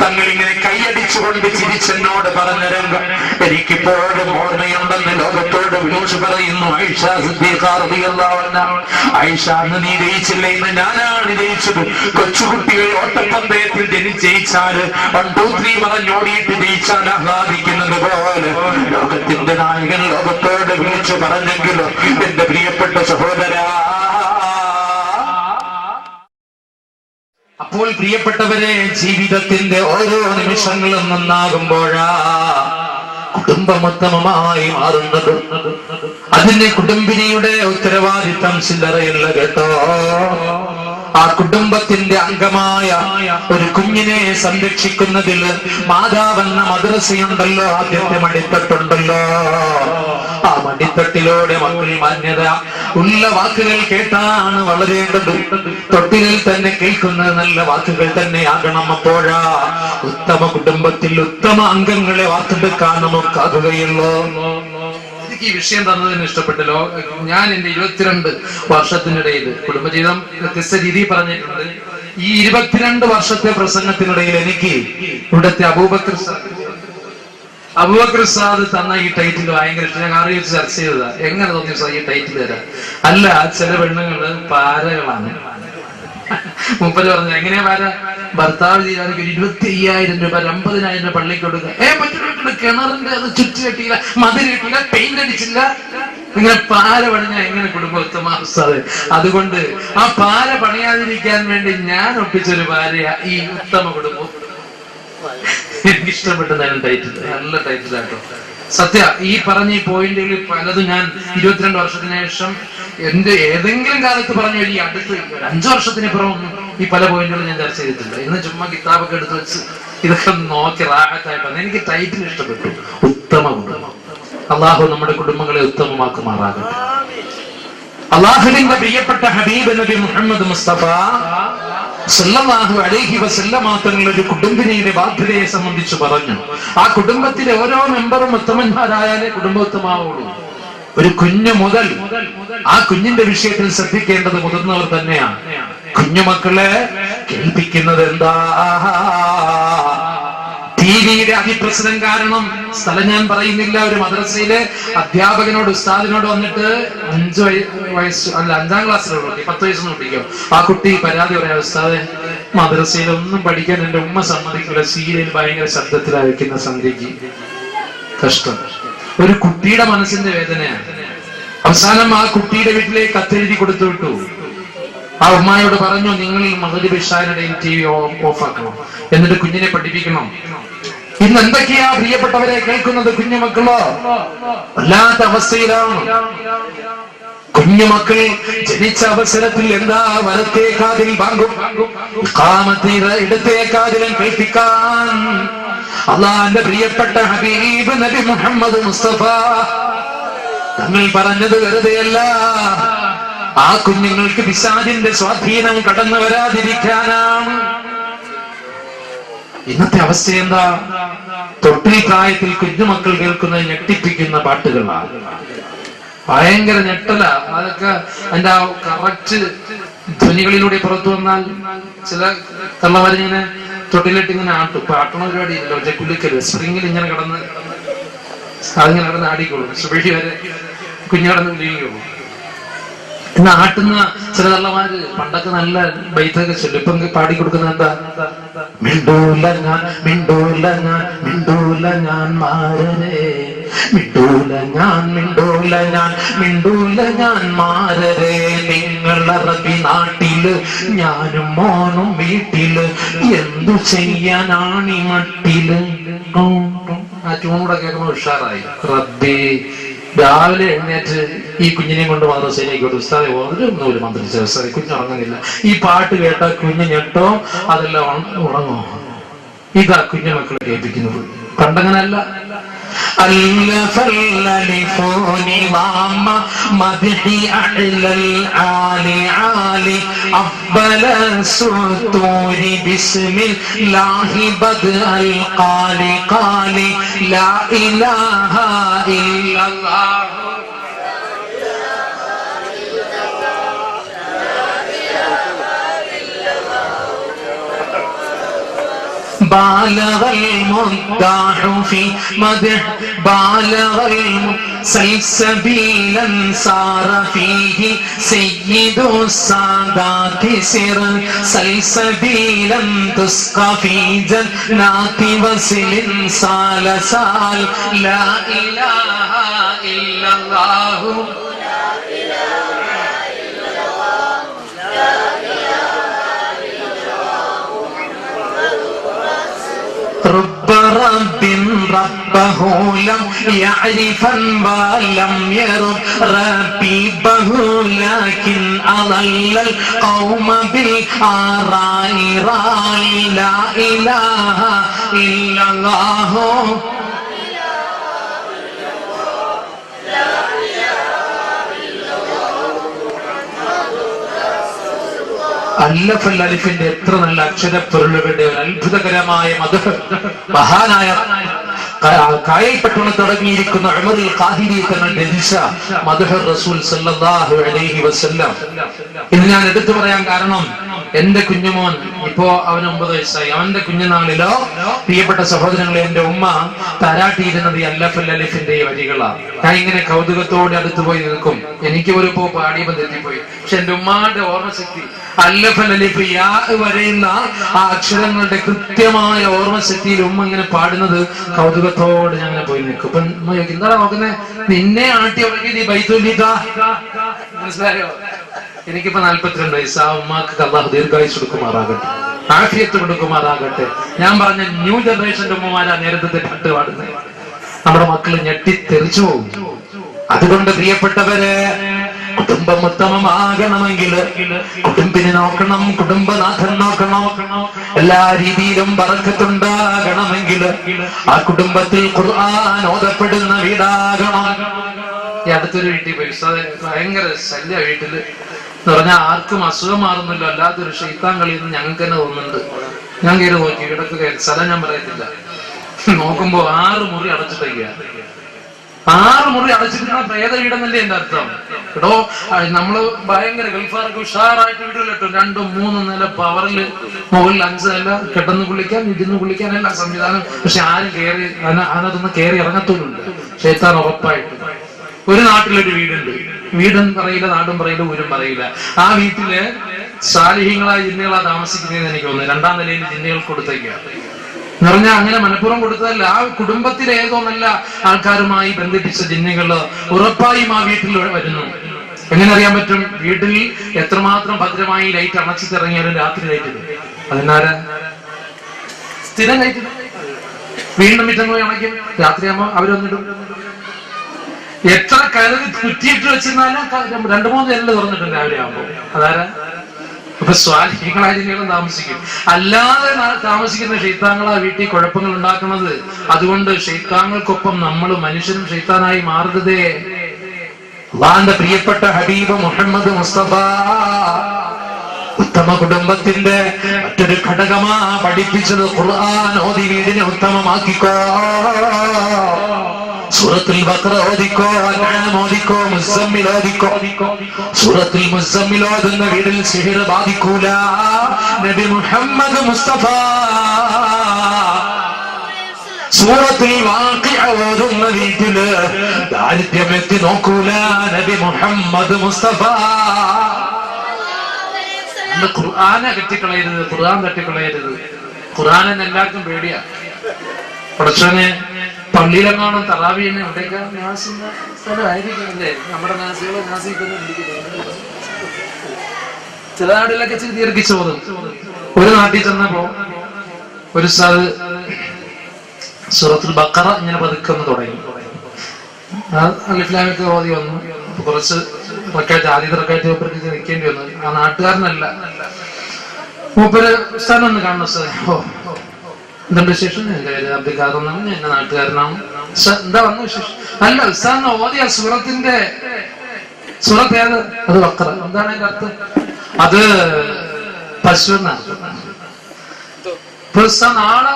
തങ്ങൾ ഇങ്ങനെ കൈയടിച്ചുകൊണ്ട് ചിരിച്ചെന്നോട് പറഞ്ഞ രംഗം എനിക്കിപ്പോഴും ഓർമ്മയുണ്ടെന്ന് ലോകത്തോട് വിളിച്ചു പറയുന്നു. ആയിഷ സിദ്ദീഖ റളിയല്ലാഹു അൻഹാ, ആയിഷ അന്ന് നീ ജയിച്ചില്ല, ഇന്ന് ഞാനാണ് ജയിച്ചത്. കൊച്ചുകുട്ടികൾ ഓട്ടപ്പന്തയത്തിൽ ജയിച്ചാൽ 1 2 3 പറഞ്ഞോടിയിട്ട് ജയിച്ചാൽ ആഹ്ലാദിക്കുന്നത് പോലെ ലോകത്തിന്റെ നായകൻ ലോകത്തോട് വിളിച്ചു പറഞ്ഞെങ്കിലും എന്റെ പ്രിയപ്പെട്ട സഹോദരാ. അപ്പോൾ പ്രിയപ്പെട്ടവരെ, ജീവിതത്തിന്റെ ഓരോ നിമിഷങ്ങളും നന്നാകുമ്പോഴാ കുടുംബം ഉത്തമമായി മാറുന്നത്. അതിന്റെ കുടുംബിനിയുടെ ഉത്തരവാദിത്തം ചില്ലറയില്ല കേട്ടോ. ആ കുടുംബത്തിന്റെ അംഗമായ ഒരു കുഞ്ഞിനെ സംരക്ഷിക്കുന്നതിൽ മാതാവെന്ന മദ്രസയുണ്ടല്ലോ, ആദ്യത്തെ മടിത്തട്ടുണ്ടല്ലോ. ആ മടിത്തട്ടിലൂടെ മക്കൾ മാന്യത ഉള്ള വാക്കുകൾ കേട്ടാണ് വളരേണ്ടത്. തൊട്ടിലിൽ തന്നെ കേൾക്കുന്നത് നല്ല വാക്കുകൾ തന്നെയാകണം. അപ്പോഴാ ഉത്തമ കുടുംബത്തിൽ ഉത്തമ അംഗങ്ങളെ വാർത്തെടുക്കാൻ നമുക്കാകുകയുള്ളൂ. എനിക്ക് ഈ വിഷയം തന്നതിന് ഇഷ്ടപ്പെട്ടല്ലോ. ഞാൻ എന്റെ 22 വർഷത്തിനിടയിൽ കുടുംബജീവിതം വ്യത്യസ്ത രീതിയിൽ പറഞ്ഞിട്ടുണ്ട്. ഈ 22 വർഷത്തെ പ്രസംഗത്തിനിടയിൽ എനിക്ക് ഇവിടുത്തെ അബൂബക്കർ ഉസ്താദ് തന്ന ഈ ടൈറ്റിൽ ഭയങ്കര ഇഷ്ടം. ഞാൻ അറിയിച്ച് ചർച്ച ചെയ്തതാ, എങ്ങനെ തോന്നി സാർ ഈ ടൈറ്റിൽ തരാം. അല്ല, ചില പെണ്ണുങ്ങള് പാരകളാണ്. മൂപ്പര് പറഞ്ഞു, എങ്ങനെയാ പാര? ഭർത്താവ് ചെയ്താൽ 25,000 രൂപ 50,000 രൂപ പള്ളിക്ക് കൊടുക്കുക. മറ്റൊരു കിണറിന്റെ അത് ചുറ്റി കെട്ടിയില്ല, മതിലിട്ടില്ല, പെയിന്റ് അടിച്ചില്ല. ഇങ്ങനെ പാര പണിഞ്ഞാൽ എങ്ങനെ കുടുംബം ഉത്തമാവസ്ഥ? അതുകൊണ്ട് ആ പാര പണിയാതിരിക്കാൻ വേണ്ടി ഞാൻ ഒപ്പിച്ചൊരു പാരയ ഈ ഉത്തമ കുടുംബം. എനിക്കിഷ്ടപ്പെട്ടതാണ് ടൈറ്റിൽ, നല്ല ടൈറ്റിലാട്ടോ. സത്യ ഈ പറഞ്ഞ ഈ പോയിന്റുകളിൽ പലതും ഞാൻ 22 വർഷത്തിന് ശേഷം എന്റെ ഏതെങ്കിലും കാലത്ത് പറഞ്ഞു. ഈ അടുത്ത് 5 വർഷത്തിനിപ്പുറം ഈ പല പോയിന്റുകളും ഞാൻ ചർച്ച ചെയ്തിട്ടില്ല. ഇന്ന് ചുമ്മാ കിതാബൊക്കെ എടുത്ത് വെച്ച് ഇതൊക്കെ നോക്കി റാഹത്തായിട്ടാണ്. എനിക്ക് ടൈറ്റിൽ ഇഷ്ടപ്പെട്ടു, ഉത്തമ കുടുംബം. അള്ളാഹു നമ്മുടെ കുടുംബങ്ങളെ ഉത്തമമാക്കുമാറാകട്ടെ. അള്ളാഹുവിന്റെ പ്രിയപ്പെട്ട ഹബീബ് നബി മുഹമ്മദ് മുസ്തഫ സല്ലല്ലാഹു അലൈഹി വസല്ലമ തങ്ങൾ ഒരു കുടുംബിനിയുടെ ബാധ്യതയെ സംബന്ധിച്ച് പറഞ്ഞു. ആ കുടുംബത്തിലെ ഓരോ മെമ്പറും ഉത്തമന്മാരായാലേ കുടുംബോത്തമാവുള്ളൂ. ഒരു കുഞ്ഞു മുതൽ ആ കുഞ്ഞിന്റെ വിഷയത്തിൽ ശ്രദ്ധിക്കേണ്ടത് മുതിർന്നവർ തന്നെയാണ്. കുഞ്ഞുമക്കളെ കേൾപ്പിക്കുന്നത് എന്താ? ടിവിയുടെ അതിപ്രസരം കാരണം സ്ഥലം ഞാൻ പറയുന്നില്ല. ഒരു മദ്രസയിലെ അധ്യാപകനോട് ഉസ്താദിനോട് വന്നിട്ട് 5 അല്ല 5ാം ക്ലാസ്സിലുള്ള 10 വയസ്സൊന്നും കുട്ടിക്കോ ആ കുട്ടി പരാതി പറയാം, ഉസ്താദെ മദ്രസയിലൊന്നും പഠിക്കാൻ എന്റെ ഉമ്മ സമ്മതിക്കില്ല, സീരിയൽ ഭയങ്കര ശബ്ദത്തിലാ വെക്കുന്ന സന്ധ്യക്ക്. കഷ്ടം. ഒരു കുട്ടിയുടെ മനസ്സിന്റെ വേദനയാണ്. അവസാനം ആ കുട്ടിയുടെ വീട്ടിലേക്ക് കത്തെഴുതി കൊടുത്തു വിട്ടു. ആ ഉമ്മായോട് പറഞ്ഞു, നിങ്ങൾ മഗ്‌രിബ് ഇശാനിടയിൽ TV ഓഫ് ആക്കണം, എന്നിട്ട് കുഞ്ഞിനെ പഠിപ്പിക്കണം. ഇന്ന് എന്തൊക്കെയാ പ്രിയപ്പെട്ടവരെ കേൾക്കുന്നത്? കുഞ്ഞുമക്കളോ വല്ലാത്ത അവസ്ഥയിലാണ്. കുഞ്ഞുമക്കൾ ജനിച്ച അവസരത്തിൽ എന്താ വലത്തേ കാതിൽ ബാങ്കും ഇടത്തേ കാതിലും കേൾപ്പിക്കാൻ അള്ളാന്റെ പ്രിയപ്പെട്ട ഹബീബ് നബി മുഹമ്മദ് മുസ്തഫ തങ്ങൾ പറഞ്ഞത് വെറുതെയല്ല. ആ കുഞ്ഞുങ്ങൾക്ക് പിശാചിന്റെ സ്വാധീനം കടന്നു വരാതിരിക്കാനാണ്. ഇന്നത്തെ അവസ്ഥ എന്താ? തൊട്ടിൽ പ്രായത്തിൽ കുഞ്ഞുമക്കൾ കേൾക്കുന്ന ഞെട്ടിപ്പിക്കുന്ന പാട്ടുകളാണ്. ഭയങ്കര ഞെട്ടല. അതൊക്കെ അതിന്റെ ആ കറക്റ്റ് ധ്വനികളിലൂടെ പുറത്തു വന്നാൽ ചില തള്ളവരിങ്ങനെ തൊട്ടിലിട്ട് ഇങ്ങനെ പാട്ടണ പരിപാടി ഇല്ലല്ലോ, കുല്ലിക്കല് സ്പ്രിങ്ങിൽ ഇങ്ങനെ കിടന്ന് അതിങ്ങനെ കിടന്ന് ആടിക്കോളും. സുബഹി വരെ കുഞ്ഞു കിടന്ന് വിളിയുകയുള്ളൂ. ഇന്ന് ആട്ടുന്ന ചില തള്ളമാര് പണ്ടൊക്കെ നല്ല ബൈത്തൊക്കെ ചൊല്ലും. ഇപ്പൊ പാടിക്കൊടുക്കുന്ന എന്താ? മിണ്ടൂല ഞാൻ മിണ്ടൂല ഞാൻ മിണ്ടൂല ഞാൻ മാരരെ, മിണ്ടൂല ഞാൻ മിണ്ടൂല ഞാൻ മിണ്ടൂല ഞാൻ മാരരെ. നിങ്ങൾ അറബി നാട്ടില് ഞാനും മോനും വീട്ടില്, എന്തു ചെയ്യാനാണി മട്ടില്. ആ ട്യൂണൂടെ കേൾക്കുമ്പോൾ ഉഷാറായി. റബ്ബി രാവിലെ എഴുന്നേറ്റ് ഈ കുഞ്ഞിനെ കൊണ്ട് മദ്രസയിലേക്ക് ഒരു ഉസ്താദെ ഒരു മന്ത്രിച്ച ഉസ്താദെ കുഞ്ഞുറങ്ങുന്നില്ല. ഈ പാട്ട് കേട്ടാൽ കുഞ്ഞ് ഞെട്ടോ അതെല്ലാം ഉറങ്ങോ? ഇതാ കുഞ്ഞുമക്കൾ കേൾപ്പിക്കുന്നത്. പണ്ടങ്ങനല്ല. بالغ المداح في مدح بالغ سلسبيلا صار فيه سيد السادات سر سلسبيلا تسقى في جنات وسل سال سال لا إله إلا الله رب رب ربه لم يعرفا ولم يرب ربيبه لكن أضل القوم بالآراء راي لا إله إلا الله അല്ലഫൽ അലിഫിന്റെ എത്ര നല്ല അക്ഷരപ്പൊരുളുകളുടെ ഒരു അത്ഭുതകരമായ മഹാനായ കായൽപ്പെട്ടുകൊണ്ട് തുടങ്ങിയിരിക്കുന്ന ഉമറുൽ ഖാദിരി തങ്ങൾ രചിച്ച മദ്ഹ് റസൂൽ സല്ലല്ലാഹു അലൈഹി വസല്ലം. ഇത് ഞാൻ എടുത്തു പറയാൻ കാരണം എന്റെ കുഞ്ഞുമോൻ ഇപ്പോ അവന് 9 വയസ്സായി. അവന്റെ കുഞ്ഞുനാളിലോ പ്രിയപ്പെട്ട സഹോദരങ്ങളെ എന്റെ ഉമ്മ താരാട്ടിയിരുന്നത് ഈ അല്ലഫൽ അലിഫിന്റെ വരികളാണ്. ഞാൻ ഇങ്ങനെ കൗതുകത്തോടെ അടുത്ത് പോയി നിൽക്കും. എനിക്ക് ഒരു പാടിയപ്പോൾ തെറ്റിപ്പോയി. പക്ഷെ എന്റെ ഉമ്മാന്റെ ഓർമ്മശക്തി അല്ലഫൽ അലിഫ് യാ വരെയുന്ന ആ അക്ഷരങ്ങളുടെ കൃത്യമായ ഓർമ്മശക്തിയിൽ ഉമ്മ ഇങ്ങനെ പാടുന്നത് കൗതുകത്തോടെ ഞാൻ അങ്ങനെ പോയി നിൽക്കും. ഇപ്പൊ ഉമ്മ ചോദിക്കും, എന്താ നോക്കുന്നേ? നിന്നെ ആട്ടി ഉറങ്ങി നീ ബൈത്തുല്ലിതാ. മനസ്സിലായോ? എനിക്കിപ്പോ 42 വയസ്സ്. ആ ഉമ്മാക്ക് അല്ലാഹു ദീർഘായുസ് കൊടുക്കുമാറാകട്ടെ, ആഫിയത്ത് കൊടുക്കുമാറാകട്ടെ. ഞാൻ പറഞ്ഞ ന്യൂ ജനറേഷന്റെ ഉമ്മമാരാ നേരത്തെ പാട്ട് പാടുന്നത്. നമ്മുടെ മക്കള് ഞെട്ടിത്തെറിച്ചു പോകും. അതുകൊണ്ട് പ്രിയപ്പെട്ടവരെ, കുടുംബം ഉത്തമമാകണമെങ്കിൽ കുടുംബിനെ നോക്കണം, കുടുംബനാഥൻ നോക്കണം. എല്ലാ രീതിയിലും ബറക്കത്തുണ്ടാകണമെങ്കിൽ ആ കുടുംബത്തിൽ ഖുർആൻ ഓതപ്പെടുന്ന വീടാകണം. ഈ അടുത്തൊരു വീട്ടിൽ പോയി. ഭയങ്കര ശല്യ വീട്ടില് എന്ന് പറഞ്ഞാൽ ആർക്കും അസുഖം മാറുന്നില്ല, അല്ലാത്തൊരു ഷെയ്ത്താൻ കളിയെന്ന് ഞങ്ങൾക്ക് തന്നെ തോന്നുന്നുണ്ട്. ഞാൻ കയറി നോക്കി, ഇടക്ക് കയറി, സ്ഥലം ഞാൻ പറയത്തില്ല. നോക്കുമ്പോ 6 മുറി അടച്ചിട്ടേക്കുക. 6 മുറി അടച്ചിട്ടാണ് പ്രേത വീടെന്നല്ലേ എന്റെ അർത്ഥം. എടോ, നമ്മള് ഭയങ്കര ഗൾഫാർക്ക് ഉഷാറായിട്ട് വീടുകളിലിട്ടു 2, 3 നില പവറില്, മുകളിൽ 5 നില കിടന്ന് കുളിക്കാൻ, ഇരുന്ന് കുളിക്കാൻ എല്ലാ സംവിധാനം. പക്ഷെ ആരും കയറി അതിനകത്തൊന്നും കയറി ഇറങ്ങത്തോലുണ്ട്. ഷെയ്ത്താൻ ഉറപ്പായിട്ട്. ഒരു നാട്ടിലൊരു വീടുണ്ട്. വീടും പറയില്ല, നാടും പറയില്ല, ഊരും പറയില്ല. ആ വീട്ടില് സാലിഹ്യങ്ങളായ ജിന്നുകളാ താമസിക്കുന്നതെന്ന് എനിക്ക് തോന്നുന്നു. 2ാം നിലയിൽ ജിന്നുകൾ കൊടുത്തേക്കാണ് എന്ന് പറഞ്ഞാൽ അങ്ങനെ മനഃപൂർവ്വം കൊടുത്തതല്ല. ആ കുടുംബത്തിലെ ഏതോ നല്ല ആൾക്കാരുമായി ബന്ധിപ്പിച്ച ജിന്നുകള് ഉറപ്പായും ആ വീട്ടിൽ വരുന്നു. എങ്ങനെ അറിയാൻ പറ്റും? വീട്ടിൽ എത്രമാത്രം ഭദ്രമായി ലൈറ്റ് അണച്ചിട്ടിറങ്ങിയാലും രാത്രി ലൈറ്റ് ഇടും. അതിനാരാ? സ്ഥിരം ലൈറ്റ് ഇടും. വീണ്ടും മിറ്റം പോയി അണയ്ക്കും. രാത്രിയാകുമ്പോ അവരൊന്നിടും. എത്ര കരുതി കുറ്റിയിട്ട് വെച്ചിരുന്നാലും 2-3 ജനല് തുറന്നിട്ടുണ്ട് രാവിലെ ആകുമ്പോ. അതാരാ? അപ്പൊ സ്വാലിഹ്യങ്ങളായ ജിന്നുകളും താമസിക്കും. അല്ലാതെ താമസിക്കുന്ന ശൈത്താൻകളാ വീട്ടിൽ കുഴപ്പങ്ങൾ ഉണ്ടാക്കുന്നത്. അതുകൊണ്ട് ശൈത്താൻകൾക്കൊപ്പം നമ്മൾ മനുഷ്യനും ശൈത്താനായി മാറുന്നതേ. അള്ളാന്റെ പ്രിയപ്പെട്ട ഹബീബ് മുഹമ്മദ് മുസ്തഫ ഉത്തമ കുടുംബത്തിന്റെ മറ്റൊരു ഘടകമാ പഠിപ്പിച്ചത്. ഖുർആൻ ഓതി വീടിനെ ഉത്തമമാക്കിക്കോ. സൂറത്തുൽ ബഖറ ഓതിക്കോ, അൻആം ഓതിക്കോ, മുസമ്മിൽ ഓതിക്കോ. സൂറത്തുൽ മുസമ്മിൽ ഓതുന്ന വീടിൽ സിഹിർ ബാധിക്കൂല. നബി മുഹമ്മദ് മുസ്തഫ സൂറത്തുൽ വാഖിഅ ഓതുന്ന വീട്ടില് ദാരിദ്ര്യം എത്തി നോക്കൂല. നബി മുഹമ്മദ് മുസ്തഫ. ഖുർആനെ കെട്ടിക്കളയരുത്, ഖുർആൻ തട്ടിക്കളയരുത്. ഖുർആനെ എല്ലാവർക്കും പേടിയാ. പടച്ചോനെ പള്ളിയിലെങ്ങാനും തറാവീനെ എവിടെയൊക്കെ നാസിക്കുന്ന സ്ഥലമായിരിക്കുമല്ലേ നമ്മുടെ നാസികളെ നാസിക്കുന്നു. ചില നാടുകളിലൊക്കെ ദീർഘിച്ചു പോകും. ഒരു നാട്ടിൽ ചെന്നപ്പോ ഒരു സാധു സൂറത്തുൽ ബഖറ ഇങ്ങനെ പതുക്കെ തുടങ്ങി. ഇസ്ലാമിക്ക് ഓതി വന്നു. കുറച്ച് ആദ്യത്തെ റക്കാറ്റ് നിൽക്കേണ്ടി വന്നു. ആ നാട്ടുകാരനല്ല, മൂപ്പര് ഉസ്താദിനെ ഒന്ന് കാണണം. ഉസ്താദ്, ഓ എന്തുണ്ട് വിശേഷം? അബ്ദുൽ ഖാദർ എന്നാണ്, എന്റെ നാട്ടുകാരനാണ്. എന്താ വന്ന വിശേഷം? അല്ല, ഉസ്താദിനെ ഓതിയ സൂറത്തിന്റെ സൂറത്ത് ഏത്? അത് ബഖറ. എന്താണ് അതിന്റെ അർത്ഥം? അത് പശു എന്നാണ്. നാളെ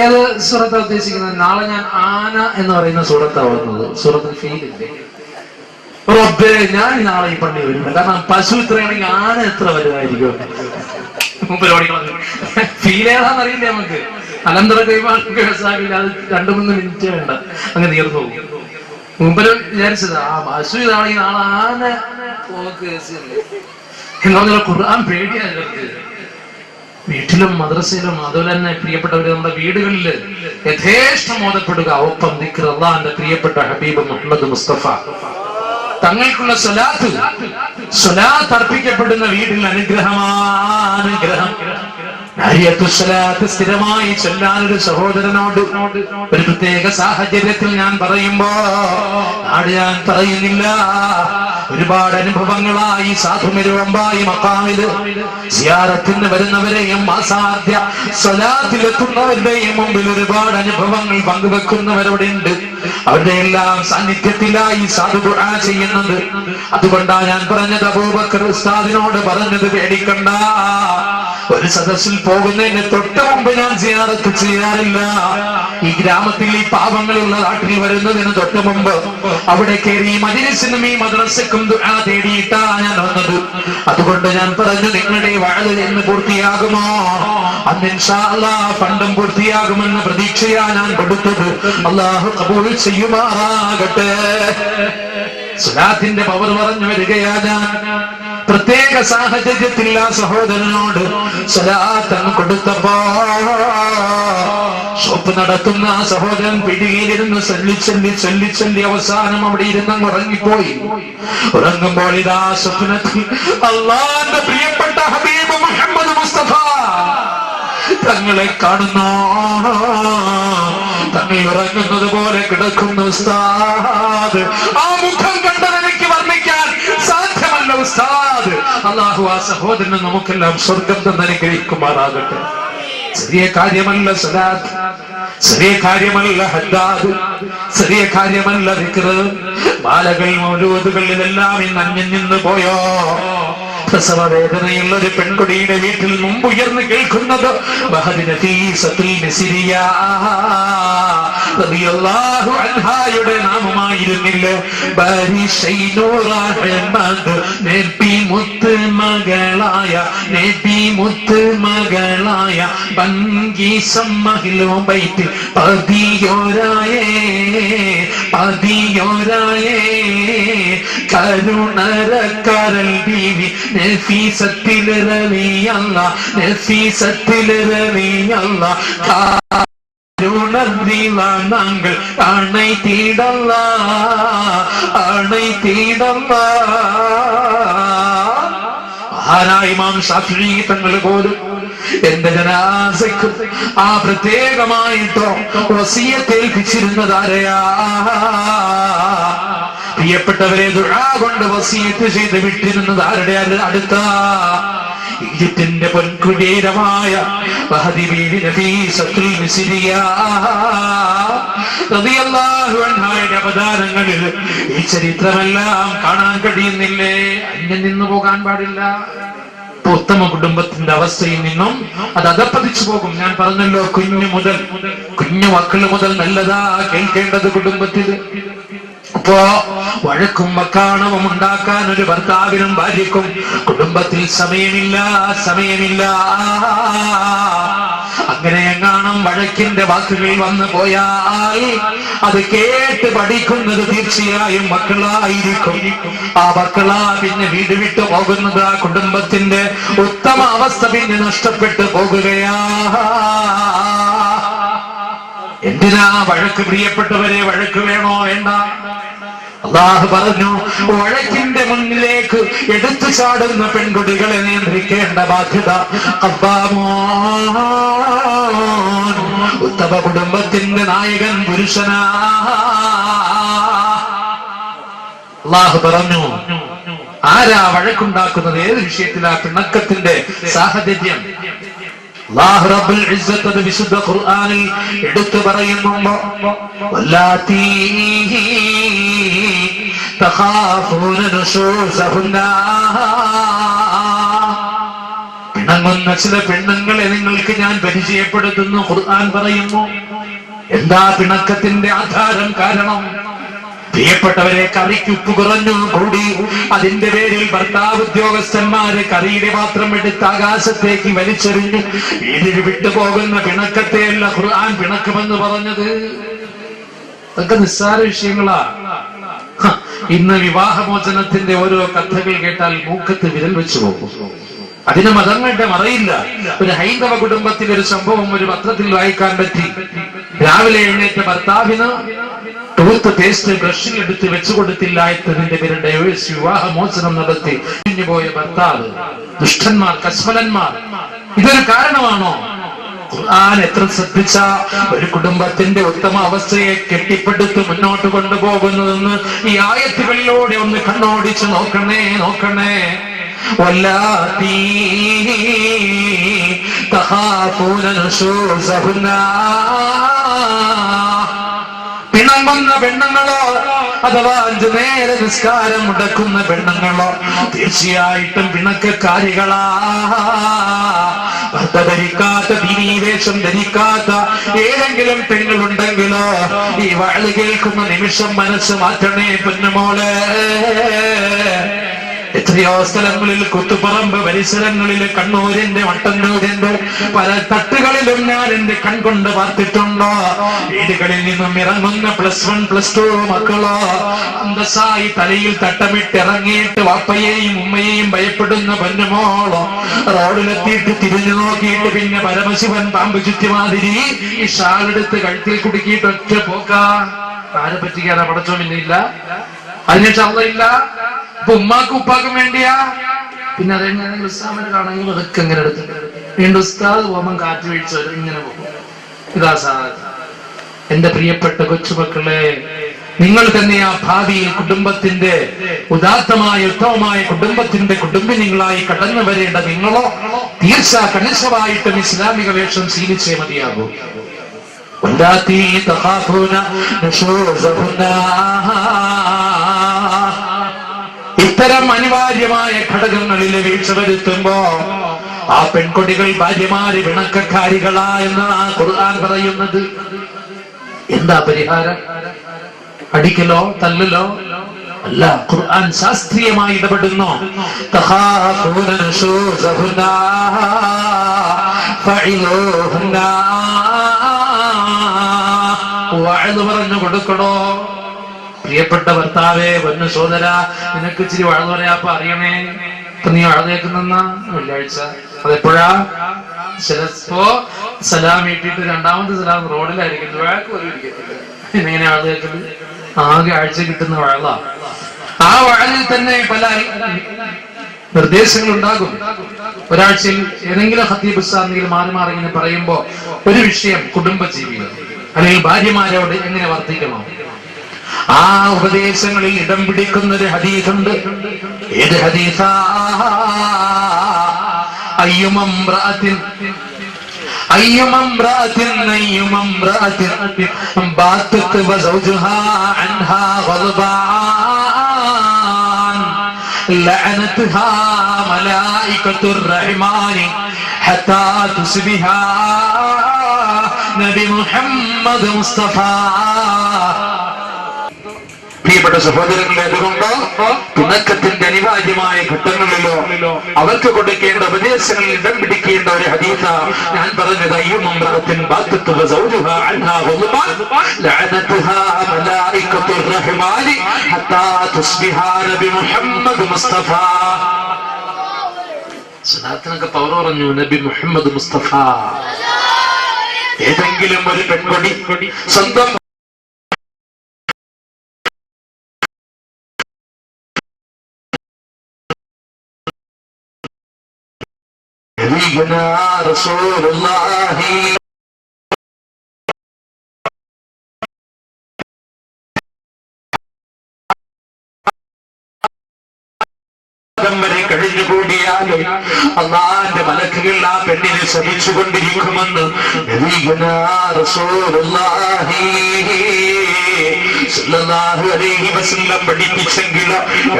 ഏത് സൂറത്താണ് ഉദ്ദേശിക്കുന്നത്? നാളെ ഞാൻ ആന എന്ന് പറയുന്ന സൂറത്താണ് വരുന്നത്. സൂറത്തിൽ ഫീലില്ലേ? റബ്ബേ, ഞാൻ നാളെ ഈ പള്ളി വരുന്നത്. കാരണം പശു ഇത്രയാണെങ്കിൽ ആന എത്ര വലുതായിരിക്കും. പരിപാടികളൊക്കെ ഫീൽ ഏതാന്ന് അറിയില്ല നമുക്ക്. അലന്തര കൈമാറില്ല. അത് 2-3 മിനിറ്റ് വേണ്ട, അങ്ങ് നീർന്നു പോകും. മുമ്പര് വിചാരിച്ചത് ആ പശു ഇതാണെങ്കിൽ നാളെ ആന എന്ന് പറഞ്ഞാൽ ഖുർആൻ പേടിയാണ്. വീട്ടിലും മദ്രസയിലും അതുപോലെ തന്നെ പ്രിയപ്പെട്ടവര് നമ്മുടെ വീടുകളില് യഥേഷ്ടം ഓതപ്പെടുക. ഒപ്പം ദിക്ർ അല്ലാഹുവിന്റെ പ്രിയപ്പെട്ട ഹബീബ് മുഹമ്മദ് മുസ്തഫ തങ്ങൾക്കുള്ള സ്വലാത്ത് അർപ്പിക്കപ്പെടുന്ന വീട്ടിൽ അനുഗ്രഹമാനുഗ്രഹം. സ്ഥിരമായി ചൊല്ലാനൊരു സഹോദരനോട് ഒരു പ്രത്യേക സാഹചര്യത്തിൽ ഞാൻ പറയുമ്പോ നാട് ഞാൻ പറയുന്നില്ല, ഒരുപാട് അനുഭവങ്ങളായി സാധുമിരുവമ്പായി മക്കാമില് സിയാറത്തിന് വരുന്നവരെയും അസാധ്യ സ്വലാത്തിലെത്തുന്നവരുടെയും മുമ്പിൽ ഒരുപാട് അനുഭവങ്ങൾ പങ്കുവെക്കുന്നവരോടുണ്ട്. അവരുടെ എല്ലാം സാന്നിധ്യത്തിലായി സാധു ദുആ ചെയ്യുന്നത്. അതുകൊണ്ടാണ് ഞാൻ പറഞ്ഞത്, അബൂബക്കർ ഉസ്താദിനോട് പറഞ്ഞത് പേടിക്കണ്ട. ഒരു സദസ്സിൽ പോകുന്നതിന് തൊട്ട് മുമ്പ് ഞാൻ സിയാറത്ത് ചെയ്യാറില്ല. ഈ ഗ്രാമത്തിൽ ഈ പാവങ്ങളുള്ള നാട്ടിൽ വരുന്നതിന് തൊട്ട് മുമ്പ് അവിടെ കയറി മജ്‌ലിസിനും ഈ മദ്രസക്കും ദുആ തേടിയിട്ടാ ഞാൻ വന്നത്. അതുകൊണ്ട് ഞാൻ പറഞ്ഞു, നിങ്ങളുടെ വഅദ് എന്ന് പൂർത്തിയാകുമോ? അന്ന് ഇൻഷാ അല്ലാഹ് ഫണ്ടും പൂർത്തിയാകുമെന്ന പ്രതീക്ഷയാ ഞാൻ കൊടുത്തത്. അല്ലാഹു ഖബൂൽ ചെയ്യുമാറാകട്ടെ. സ്വലാത്തിന്റെ പവർ പറഞ്ഞു വരികയാ ഞാൻ. പ്രത്യേക സാഹചര്യത്തിൽ ആ സഹോദരനോട് സ്വലാത്തങ്ങ് കൊടുത്തപ്പോ ഷോപ്പ് നടത്തുന്ന ആ സഹോദരൻ പിടിയിലിരുന്ന് ചൊല്ലി അവസാനം അവിടെ ഇരുന്ന് ഉറങ്ങിപ്പോയി. ഉറങ്ങുമ്പോൾ ഇതാ സ്വപ്നത്തിൽ അല്ലാഹുവിന്റെ പ്രിയപ്പെട്ട ഹബീബ് മുഹമ്മദ് മുസ്തഫ തങ്ങളെ കാണുന്നു. തങ്ങൾ ഉറങ്ങുന്നത് പോലെ കിടക്കുന്ന ഉസ്താദ്. ആ മുഖം കണ്ടത് എനിക്ക് വർണ്ണിക്കാൻ സാധ്യമല്ല ഉസ്താദ്. അല്ലാഹു ആ സഹോദരനെ നമുക്കെല്ലാം സ്വർഗം തന്നെ അനുഗ്രഹിക്കുമാറാകട്ടെ. ചെറിയ കാര്യമല്ല സ്വലാത്ത്, ചെറിയ കാര്യമല്ല ഹദ്ദാദ്, ചെറിയ കാര്യമല്ല ദിക്ർ. മാലകൾ മൗലൂദുകളിലെല്ലാം ഇന്ന് അന്യം നിന്ന് പോയോ? പ്രസവ വേദനയുള്ള ഒരു പെൺകുട്ടിയുടെ വീട്ടിൽ മുമ്പ് ഉയർന്ന് കേൾക്കുന്നത് റളിയല്ലാഹു നാമമായിരുന്നില്ല. നബി മുത്ത് മകളായ ബംഗീസം മഹ്ലൂം ബൈത്തിൽ പതിയോരായേ കരുണരക്കരൽ ബീവി നഫീസത്തിൽ റളിയല്ല നാങ്കൾ അണை തീടല്ല മഹാനായ ഇമാം ശാഫിഈ തങ്ങൾ പോലും എന്റെ ജനാസയ്ക്ക് ആ പ്രത്യേകമായിട്ടോ വസിയത്ത് ഏൽപ്പിച്ചിരുന്നത് ആരെയാ? പ്രിയപ്പെട്ടവരെ, ദുആ കൊണ്ട് വസിയത്ത് ചെയ്ത് വിട്ടിരുന്നത് ആരുടെ അടുത്ത? ഈജിപ്തിന്റെ പൊൻകുടീരമായ മഹദി ബീവി നഫീസത്തുൽ മിസ്രിയ റളിയല്ലാഹു അൻഹയുടെ അവതാരങ്ങളിൽ ഈ ചരിത്രമെല്ലാം കാണാൻ കഴിയുന്നില്ലേ? അന്യം നിന്നു പോകാൻ പാടില്ല. ഉത്തമ കുടുംബത്തിന്റെ അവസ്ഥയിൽ നിന്നും അത് അധപ്പതിച്ചു പോകും. ഞാൻ പറഞ്ഞല്ലോ, കുഞ്ഞു മക്കൾ മുതൽ നല്ലതാ കേൾക്കേണ്ടത് കുടുംബത്തിൽ. അപ്പോ വഴക്കും വക്കാണവും ഉണ്ടാക്കാൻ ഒരു ഭർത്താവിനും ഭാര്യക്കും കുടുംബത്തിൽ സമയമില്ല. അങ്ങനെ എങ്ങാനും വഴക്കിന്റെ വാക്കുകൾ വന്നു പോയാൽ അത് കേട്ട് പഠിക്കുന്നത് തീർച്ചയായും മക്കളായിരിക്കും. ആ മക്കളാ പിന്നെ വീട് വിട്ടു പോകുന്നത്. ആ കുടുംബത്തിന്റെ ഉത്തമ അവസ്ഥ പിന്നെ നഷ്ടപ്പെട്ടു പോകുകയാ. എന്തിനാ വഴക്ക്? പ്രിയപ്പെട്ടവരെ, വഴക്ക് വേണോ വേണ്ട? അല്ലാഹു പറഞ്ഞു, വഴക്കിന്റെ മുന്നിലേക്ക് എടുത്തു ചാടുന്ന പെൺകുട്ടികളെ നിയന്ത്രിക്കേണ്ട ബാധ്യത ഉത്തമ കുടുംബത്തിന്റെ നായകൻ പുരുഷനാ. അല്ലാഹു പറഞ്ഞു, ആരാ വഴക്കുണ്ടാക്കുന്നത്? ഏത് വിഷയത്തിലാ? പിണക്കത്തിന്റെ സാഹചര്യം അല്ലാഹു റബ്ബുൽ ഇസ്സത്ത് അത് വിശുദ്ധ ഖുർആനിൽ എടുത്തു പറയുന്നു. വല്ലാത്തി തഖാഫൂന നുശൂസഹുന്ന, പിണങ്ങുന്ന ചില പെണ്ണുങ്ങളെ നിങ്ങൾക്ക് ഞാൻ പരിചയപ്പെടുത്തുന്നു. ഖുർആൻ പറയുന്നു, എന്താ പിണക്കത്തിന്റെ ആധാരം? കാരണം പ്രിയപ്പെട്ടവരെ, കറിക്ക് ഉപ്പ് കുറഞ്ഞു കൂടി, അതിന്റെ പേരിൽ ഭർത്താവ് ഉദ്യോഗസ്ഥന്മാര് കറിയുടെ പാത്രം എടുത്ത് ആകാശത്തേക്ക് വലിച്ചെറിഞ്ഞു വീടിന് വിട്ടുപോകുന്ന പിണക്കത്തെയല്ല ഖുർആൻ പിണക്കമെന്ന് പറഞ്ഞത്. അതൊക്കെ നിസ്സാര വിഷയങ്ങളാ. ഇന്ന് വിവാഹമോചനത്തിന്റെ ഓരോ കഥകൾ കേട്ടാൽ മൂക്കത്ത് വിരൽ വെച്ചു പോകും. അതിന് മതങ്ങളുടെ മറയില്ല. ഒരു ഹൈന്ദവ കുടുംബത്തിലെ ഒരു സംഭവം ഒരു പത്രത്തിൽ വായിക്കാൻ പറ്റി. രാവിലെ എഴുന്നേറ്റ ഭർത്താവിന് ടൂത്ത് പേസ്റ്റ് ബ്രഷിൽ എടുത്ത് വെച്ചു കൊടുത്തില്ല എന്നതിന്റെ പേരിൽ ഡൈവേഴ്സ്, വിവാഹമോചനം നടത്തി പോയ ഭർത്താവ്. ദുഷ്ടന്മാർ, കസ്മലന്മാർ. ഇതൊരു കാരണമാണോ? ഖുർആൻ എത്ര ശ്രദ്ധിച്ച ഒരു കുടുംബത്തിന്റെ ഉത്തമ അവസ്ഥയെ കെട്ടിപ്പടുത്ത് മുന്നോട്ട് കൊണ്ടുപോകുന്നതെന്ന് ഈ ആയത്തുകളിലൂടെ ഒന്ന് കണ്ണോടിച്ച് നോക്കണേ. വല്ലാത്തി തഖാഫൂന നുശൂസഹുന്ന, പിണങ്ങുന്ന പെണ്ണുങ്ങളോ അഥവാ 5 നേര നിസ്കാരം മുടക്കുന്ന പെണ്ണുങ്ങളോ തീർച്ചയായിട്ടും പിണക്കക്കാരികളാ. ഭർത്ത ധരിക്കാത്ത, ദീനീവേഷം ധരിക്കാത്ത ഏതെങ്കിലും പെണ്ണുകളുണ്ടെങ്കിലോ ഈ വഅള് കേൾക്കുന്ന നിമിഷം മനസ്സ് മാറ്റണേ പൊന്നുമോളെ. എത്രയോ സ്ഥലങ്ങളിൽ, കുത്തുപറമ്പ് പരിസരങ്ങളിൽ, കണ്ണൂരിന്റെ മട്ടന്നൂരിന്റെ പല തട്ടുകളിലും ഞാൻ എന്റെ കൺകൊണ്ട് പാർത്തിട്ടുണ്ടോ. വീടുകളിൽ നിന്നും ഇറങ്ങുന്ന +1 +2 മക്കളോ അന്തസ്സായി തലയിൽ തട്ടമിട്ടിറങ്ങിയിട്ട് വാപ്പയെയും ഉമ്മയെയും ഭയപ്പെടുന്ന പൊന്നുമോളോ റോഡിലെത്തിയിട്ട് തിരിഞ്ഞു നോക്കിയിട്ട് പിന്നെ പരമശിവൻ പാമ്പ് ചുറ്റിമാതിരി ഈ ഷാളെടുത്ത് കഴുത്തിൽ കുടുക്കിയിട്ട് ഒറ്റ പോക്കാ. ആരെ പറ്റിക്കാനാ? പടച്ചോമിന്നില്ല, അതിന് ക്ഷമയില്ല. ഇപ്പൊ ഉമ്മാക്കും ഉപ്പാക്കും വേണ്ടിയാ. പിന്നെ അതെങ്ങനെ ഉസ്താദിനാണെങ്കിൽ അതൊക്കെ എങ്ങനെ എടുത്ത് വീണ്ടും ഉസ്താദ് പോകുമ്പം കാറ്റ് വീഴ്ച ഇങ്ങനെ പോകും. ഇതാ സാധനം. എന്റെ പ്രിയപ്പെട്ട കൊച്ചുമക്കളെ, നിങ്ങൾ തന്നെയാ ഭാവിയിൽ കുടുംബത്തിന്റെ ഉദാത്തമായ ഉത്തമമായ കുടുംബത്തിന്റെ കുടുംബിനികളായി കടന്നു വരേണ്ട നിങ്ങളോ കണിശമായിട്ടും ഇസ്ലാമിക വേഷം ശീലിച്ചേ മതിയാകൂ. ഇത്തരം അനിവാര്യമായ ഘടകങ്ങളിൽ വീഴ്ച വരുത്തുമ്പോ ആ പെൺകുട്ടികൾ ഭാര്യമാര് പിണക്കക്കാരികളാ എന്നാണ് ഖുർആൻ പറയുന്നത്. എന്താ പരിഹാരം? അടിക്കലോ തല്ലലോ അല്ല, ഖുർആൻ ശാസ്ത്രീയമായി ഇടപെടുന്നു. പറഞ്ഞു കൊടുക്കണോ? പ്രിയപ്പെട്ട ഭർത്താവേ, പൊന്നു സോദര, നിനക്ക് ഇച്ചിരി വഴന്നു പറയാപ്പ അറിയണേ. ഇപ്പൊ നീ വഴന്നേക്കുന്ന വെള്ളിയാഴ്ച അതെപ്പോഴാ? ചിലപ്പോ സലാം ഇട്ടിട്ട് രണ്ടാമത്തെ സലാം റോഡിലായിരിക്കും, വഴക്ക് പോലും ഇരിക്കത്തില്ല. എങ്ങനെ വഴന്നേക്കുന്നത്? ആകെ ആഴ്ച കിട്ടുന്ന വഴല. ആ വഴലിൽ തന്നെ പല നിർദ്ദേശങ്ങൾ ഉണ്ടാകും. ഒരാഴ്ചയിൽ ഏതെങ്കിലും ഖത്തീബ് ഉസ്താദ് മാറി മാറി ഇങ്ങനെ പറയുമ്പോ ഒരു വിഷയം കുടുംബജീവിതം അല്ലെങ്കിൽ ഭാര്യമാരോട് എങ്ങനെ വർത്തിക്കണം, ആ ഉപദേശങ്ങളിൽ ഇടം പിടിക്കുന്ന ഒരു ഹദീസുണ്ട്. ഏത് ഹദീസാ? أيما امرأة باتت وزوجها عنها غضبان لعنتها ملائكة الرحمن حتى تصبح നബി മുഹമ്മദ് മുസ്തഫ. പ്രിയപ്പെട്ട സഹോദരങ്ങളെ, അതുകൊണ്ട് പിണക്കത്തിന്റെ അനിവാര്യമായ ഘട്ടങ്ങളിലോ അവർക്ക് കൊടുക്കേണ്ട ഉപദേശങ്ങളിൽ ഇടം പിടിക്കേണ്ട ഒരു ഹദീസ ഞാൻ പറഞ്ഞത്. അയ്യുമംറഅത്തിൻ ബാത്തത്തുഹ സൗജുഹാ അൻഹാ ഗളബൻ ലഅനതുഹാ മലായികത്തുർ റഹ്മാനി ഹത്താ തുസ്ബിഹ നബി മുഹമ്മദ് മുസ്തഫ. സലാത്തിനൊക്കെ പവർ പറഞ്ഞു നബി മുഹമ്മദ് മുസ്തഫ. ഏതെങ്കിലും ഒരു പെൺകൊടി സ്വന്തം റസൂലുള്ളാഹി വരെ കഴിഞ്ഞുകൂടിയാൽ അള്ളാന്റെ മലക്കുകൾ ആ പെണ്ണിനെ ശ്രമിച്ചുകൊണ്ടിരിക്കുമെന്ന് നബിയുനാ റസൂലുള്ളാഹി സ്വല്ലല്ലാഹു അലൈഹി വസല്ലം പഠിപ്പിച്ചെങ്കിൽ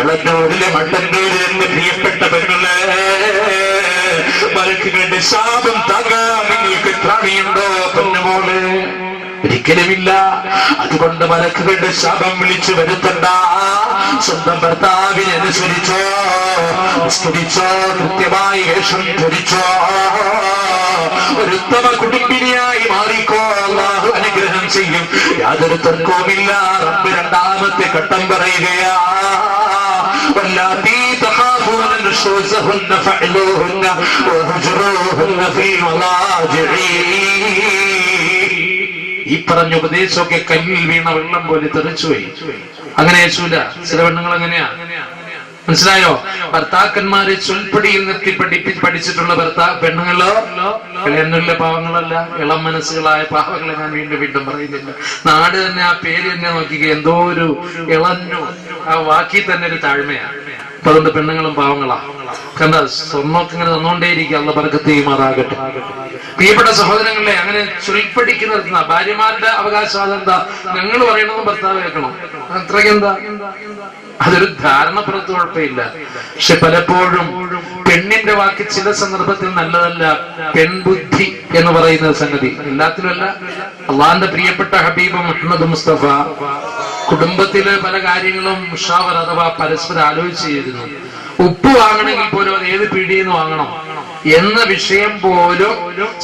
എളന്നൂരിലെ മട്ടന്നൂര് എന്ന് പ്രിയപ്പെട്ട പെണ്ണുകളെ, മലക്കുകളുടെ ശാപം താങ്ങാൻ നിങ്ങൾക്ക് ത്രാണിയുണ്ടോ പൊന്നുമോള്? ഒരിക്കലുമില്ല. അതുകൊണ്ട് മലക്കുകളുടെ ശാപം വിളിച്ചു വരുത്തണ്ട. സ്വന്തം ഭർത്താവിനെ അനുസരിച്ചോ, സ്തുതിച്ചോ, കൃത്യമായി വേഷം ധരിച്ചോ, ഒരു ഉത്തമ കുടുംബിനിയായി മാറിക്കോ. അല്ലാഹു അനുഗ്രഹം ചെയ്യും. യാതൊരു തർക്കവുമില്ല. റബ്ബ് രണ്ടാമത്തെ ഘട്ടം പറയുകയാ, വല്ലാത്തി തഖാഫൂന നുശൂസഹുന്ന ഫഅലൂഹുന്ന വഹജറൂഹുന്ന ഫീൽ മളാജിഇ. ഈ പറഞ്ഞ ഉപദേശമൊക്കെ കല്ലിൽ വീണ വെള്ളം പോലെ തെറിച്ചുപോയി. അങ്ങനെ ചൂല. ചില പെണ്ണുങ്ങൾ അങ്ങനെയാ, മനസ്സിലായോ? ഭർത്താക്കന്മാരെ ചൊൽപ്പടിയിൽ നിർത്തി പഠിച്ചിട്ടുള്ള പെണ്ണുങ്ങളോ ഇളയന്നുള്ള പാവങ്ങളല്ല, ഇളം മനസ്സുകളായ പാവങ്ങളെ ഞാൻ വീണ്ടും പറയുന്നില്ല. നാട് തന്നെ ആ പേര് തന്നെ നോക്കിക്കുക, എന്തോ ഒരു ഇളഞ്ഞു, ആ വാക്കി തന്നെ ഒരു താഴ്മയാണ്. അപ്പൊ അതുകൊണ്ട് പെണ്ണുങ്ങളും പാവങ്ങളാ. കണ്ട സ്വർണ്ണമൊക്കെ ഇങ്ങനെ തന്നുകൊണ്ടേയിരിക്കും. അള്ള ബർക്കത്ത് ചെയ്യുമാറാകട്ടെ. പ്രിയപ്പെട്ട സഹോദരങ്ങളെ, അങ്ങനെ ചൊൽപ്പടിക്ക് നിർത്തുന്ന ഭാര്യമാരുടെ അവകാശം അതെന്താ? ഞങ്ങൾ പറയണതും ഭർത്താവ് കേൾക്കണം. അത്രയ്ക്കെന്താ? അതൊരു ധാരണ പുറത്ത് കുഴപ്പമില്ല. പക്ഷെ പലപ്പോഴും പെണ്ണിന്റെ വാക്ക് ചില സന്ദർഭത്തിൽ നല്ലതല്ല. പെൺബുദ്ധി എന്ന് പറയുന്ന സംഗതി എല്ലാത്തിലുമല്ല. അള്ളാന്റെ പ്രിയപ്പെട്ട ഹബീബ് മുഹമ്മദ് മുസ്തഫ കുടുംബത്തിലെ പല കാര്യങ്ങളും മുഷാവർ അഥവാ പരസ്പരം ആലോചിച്ച് ചെയ്തിരുന്നു. ഉപ്പ് വാങ്ങണമെങ്കിൽ പോലും അത് ഏത് പീടിയിൽ നിന്ന് വാങ്ങണം എന്ന വിഷയം പോലും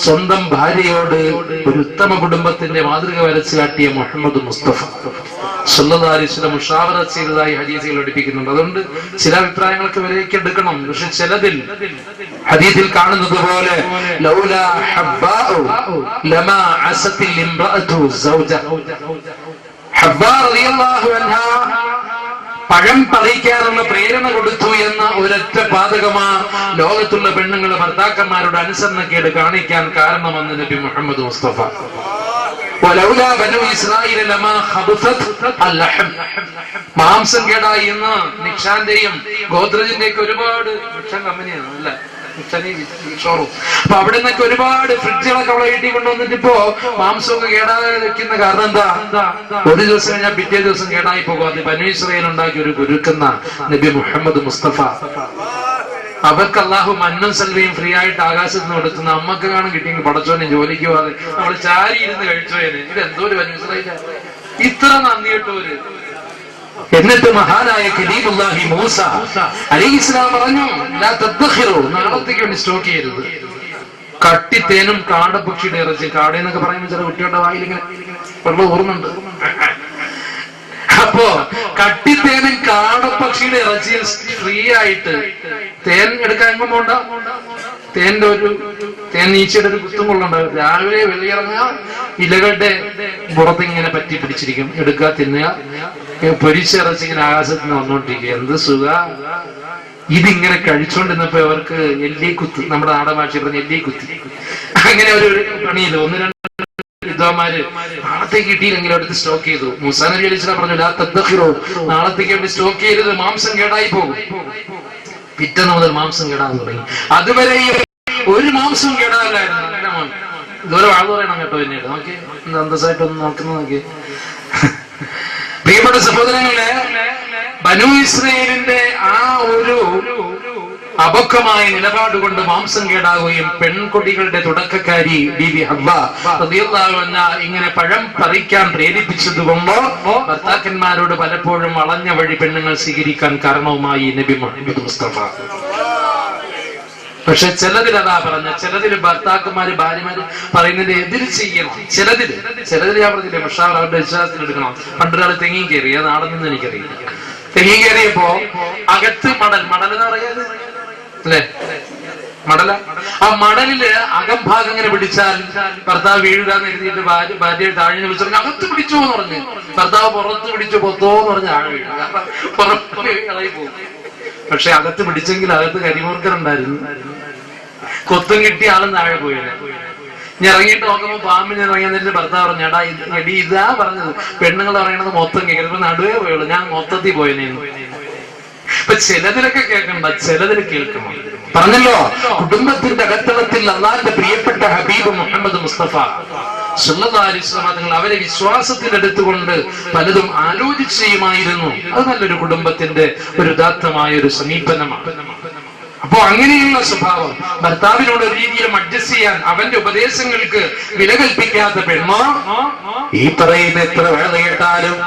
സ്വന്തം ഭാര്യയോട് ഒരു ഉത്തമ കുടുംബത്തിന്റെ മാതൃക വരച്ചു കാട്ടിയ മുഹമ്മദ് മുസ്തഫ സല്ലല്ലാഹു അലൈഹി വസല്ലം മുഷാവറ ചെയ്തതായി ഹദീസുകൾ പഠിപ്പിക്കുന്നുണ്ട്. അതുകൊണ്ട് ചില അഭിപ്രായങ്ങൾക്ക് വിലയ്ക്ക് എടുക്കണം. പക്ഷെ ചിലതിൽ ഹദീസിൽ കാണുന്നത് പോലെ ലൗലാ ഹബ്ബാഉ ലമാ അസത്തിൽ ഇംറഅതു സൗജ. ഹബ്ബാ റളിയല്ലാഹു അൻഹാ പഴം പറിക്കാനുള്ള പ്രേരണ കൊടുത്തു എന്ന ഒരൊറ്റ പാതകമാ ലോകത്തുള്ള പെണ്ണുങ്ങൾ ഭർത്താക്കന്മാരുടെ അനുസരണക്കേട് കാണിക്കാൻ കാരണമെന്ന് നബി മുഹമ്മദ് മുസ്തഫ. മാംസം കേടായി എന്ന് നിക്ഷാന്റെയും ഗോദ്രജിന്റെ ഒക്കെ ഒരുപാട് കമ്പനിയാണ് അല്ല ഷോറൂം. അപ്പൊ അവിടെ നിന്നൊക്കെ ഒരുപാട് ഫ്രിഡ്ജുകളൊക്കെ അവിടെ വീട്ടിൽ കൊണ്ടുവന്നിട്ട് ഇപ്പോ മാംസമൊക്കെ കേടാതെ വെക്കുന്ന കാരണം എന്താ? ഒരു ദിവസം കഴിഞ്ഞാൽ പിറ്റേ ദിവസം കേടായി പോകും. അത് ബനൂ ഇസ്രായേൽ ഉണ്ടാക്കി ഒരു കുരുക്കുന്ന നബി മുഹമ്മദ് മുസ്തഫ. അവർക്ക് അള്ളാഹു മന്നും സൽവയും ഫ്രീ ആയിട്ട് ആകാശത്ത് നിന്ന് കൊടുക്കുന്ന അമ്മക്ക് കാണും കിട്ടിയെങ്കിൽ പടച്ചോനെ ജോലിക്ക് പോകാതെ നമ്മൾ ചാരി ഇരുന്ന് കഴിച്ചോനെ. ഇത് എന്തോ ഒരു ബനൂ ഇസ്രായേൽ ഇത്ര നന്ദി കിട്ടൂര്. എന്നിട്ട് മഹാനായ കലീമുല്ലാഹി മൂസ അലൈഹിസ്സലാം പറഞ്ഞു, ലാ തദ്ഖിറു, നാളത്തേക്ക് വേണ്ടി സ്റ്റോക്ക് ചെയ്യരുത്. കട്ടിത്തേനും കാടപ്പക്ഷിയുടെ ഇറച്ചി, കാടയെന്നൊക്കെ പറയുമ്പോൾ ചില കുട്ടികളുടെ വായിൽ ഇങ്ങനെ വെള്ളം ഊർന്നുണ്ട്. അപ്പോ കട്ടിത്തേനും കാടപ്പക്ഷിയുടെ ഇറച്ചിയിൽ ഫ്രീ ആയിട്ട് തേൻ എടുക്കാൻ പോണ്ട. തേൻ നീച്ചയുടെ ഒരു കുത്തും കൊള്ളുണ്ടാവും. രാവിലെ വെളിയിറങ്ങുക, ഇലകളുടെ പുറത്ത് ഇങ്ങനെ പറ്റി പിടിച്ചിരിക്കും, എടുക്കുക, തിന്നുക, പൊരിച്ചിറച്ചി ഇങ്ങനെ ആകാശത്ത് നിന്ന് വന്നോണ്ടിരിക്കുക. എന്ത് സുഖ! ഇതിങ്ങനെ കഴിച്ചോണ്ടിരുന്നപ്പോ അവർക്ക് എല്ലി കുത്തി, നമ്മുടെ നാടൻ ഭാഷ പറഞ്ഞ എല്ലി കുത്തി. അങ്ങനെ ഒരു പണിയില്ല. ഒന്ന് രണ്ട് വിദ്വാന്മാര് നാളത്തേക്ക് കിട്ടിയില്ലെങ്കിലും അടുത്ത് സ്റ്റോക്ക് ചെയ്തു. മൂസാ നബി അലൈഹി സ്വലാം പറഞ്ഞു, ലാ തദ്ഖിറു, നാളത്തേക്ക് വേണ്ടി സ്റ്റോക്ക് ചെയ്തത്, മാംസം കേടായി പോകും. പിറ്റേന്ന് മുതൽ മാംസം കേടാൻ തുടങ്ങി. അതുവരെ ഒരു മാംസവും കേടാല്ലായിരുന്നു. എന്റെ മോൻ ഇതുപോലെ വാഴ പറയണം കേട്ടോ. പിന്നീട് നോക്കി അന്തസ്സായിട്ടൊന്ന് നോക്കുന്ന നോക്കി. പ്രിയപ്പെട്ട സഹോദരങ്ങളെ, ബനൂ ഇസ്രായേലിന്റെ ആ ഒരു അപക്വമായ നിലപാടുകൊണ്ട് മാംസം കേടാവുകയും പെൺകുട്ടികളുടെ തുടക്കക്കാരി ബീബി ഹവ്വ റളിയല്ലാഹു അൻഹ ഇങ്ങനെ പഴം പറിക്കാൻ പ്രേരിപ്പിച്ചതുകൊണ്ടോ ഭർത്താക്കന്മാരോട് പലപ്പോഴും വളഞ്ഞ വഴി പെണ്ണുങ്ങൾ സ്വീകരിക്കാൻ കാരണവുമായി നബി മുഹമ്മദ് മുസ്തഫ. പക്ഷെ ചിലതിൽ അതാ പറഞ്ഞ, ചിലതിൽ ഭർത്താക്കന്മാര് ഭാര്യമാര് പറയുന്നതിന്റെ എതിര് ചെയ്യണം. ചിലതില് ഞാൻ പറഞ്ഞില്ലേ, പക്ഷെ അവരുടെ വിശ്വാസത്തിൽ എടുക്കണം. പണ്ടൊരാൾ തെങ്ങി കയറി, അത് നാടെന്ന് എനിക്കറിയില്ല. തെങ്ങി കയറിയപ്പോ അകത്ത് മടൽ എന്ന് പറയാത് അല്ലെ, മടല. ആ മടലില് അകംഭാഗം ഇങ്ങനെ പിടിച്ചാൽ ഭർത്താവ് വീഴുകാന്ന് എഴുതിയിട്ട് ഭാര്യ താഴെ വിളിച്ചു അകത്ത് പിടിച്ചോ എന്ന് പറഞ്ഞു. ഭർത്താവ് പുറത്ത് പിടിച്ചു പൊത്തോന്ന് പറഞ്ഞ് ആഴ വീഴും. കാരണം പുറത്ത് ഇളകി പോകും. പക്ഷെ അകത്ത് പിടിച്ചെങ്കിൽ അകത്ത് കരിമൂർക്കനുണ്ടായിരുന്നു. കൊത്തും കിട്ടിയ ആളും താഴെ പോയില്ല. ഞാൻ ഇറങ്ങിയിട്ട് നോക്കുമ്പോ പാമ്പിന് ഇറങ്ങി എന്നിട്ട് ഭർത്താവ് പറഞ്ഞു, എടി ഇതാ പറഞ്ഞത്, പെണ്ണുങ്ങൾ പറയണത് മൊത്തം കേൾക്കുന്നത് നടുവേ പോയുള്ളൂ, ഞാൻ മൊത്തത്തിൽ പോയനേന്ന്. ഇപ്പൊ ചിലതിലൊക്കെ കേൾക്കണ്ട, ചിലതിൽ കേൾക്കണം. പറഞ്ഞല്ലോ, കുടുംബത്തിന്റെ അകത്തളത്തിൽ അള്ളാന്റെ പ്രിയപ്പെട്ട ഹബീബ് മുഹമ്മദ് മുസ്തഫ സല്ലല്ലാഹു അലൈഹി വസല്ലം തങ്ങൾ അവരെ വിശ്വാസത്തിലെടുത്തുകൊണ്ട് പലതും ആലോചിച്ച് ചെയ്യുമായിരുന്നു. അത് നല്ലൊരു കുടുംബത്തിന്റെ ഒരു ഉദാത്തമായ ഒരു സമീപനമാണ്. അപ്പോ അങ്ങനെയുള്ള സ്വഭാവം, ഭർത്താവിനോട് ഒരു രീതിയിലും അഡ്ജസ്റ്റ് ചെയ്യാൻ അവന്റെ ഉപദേശങ്ങൾക്ക് വില കൽപ്പിക്കാത്ത പെണ്ണോ, ഈ പറയുന്ന എത്ര വേള കേട്ടാലും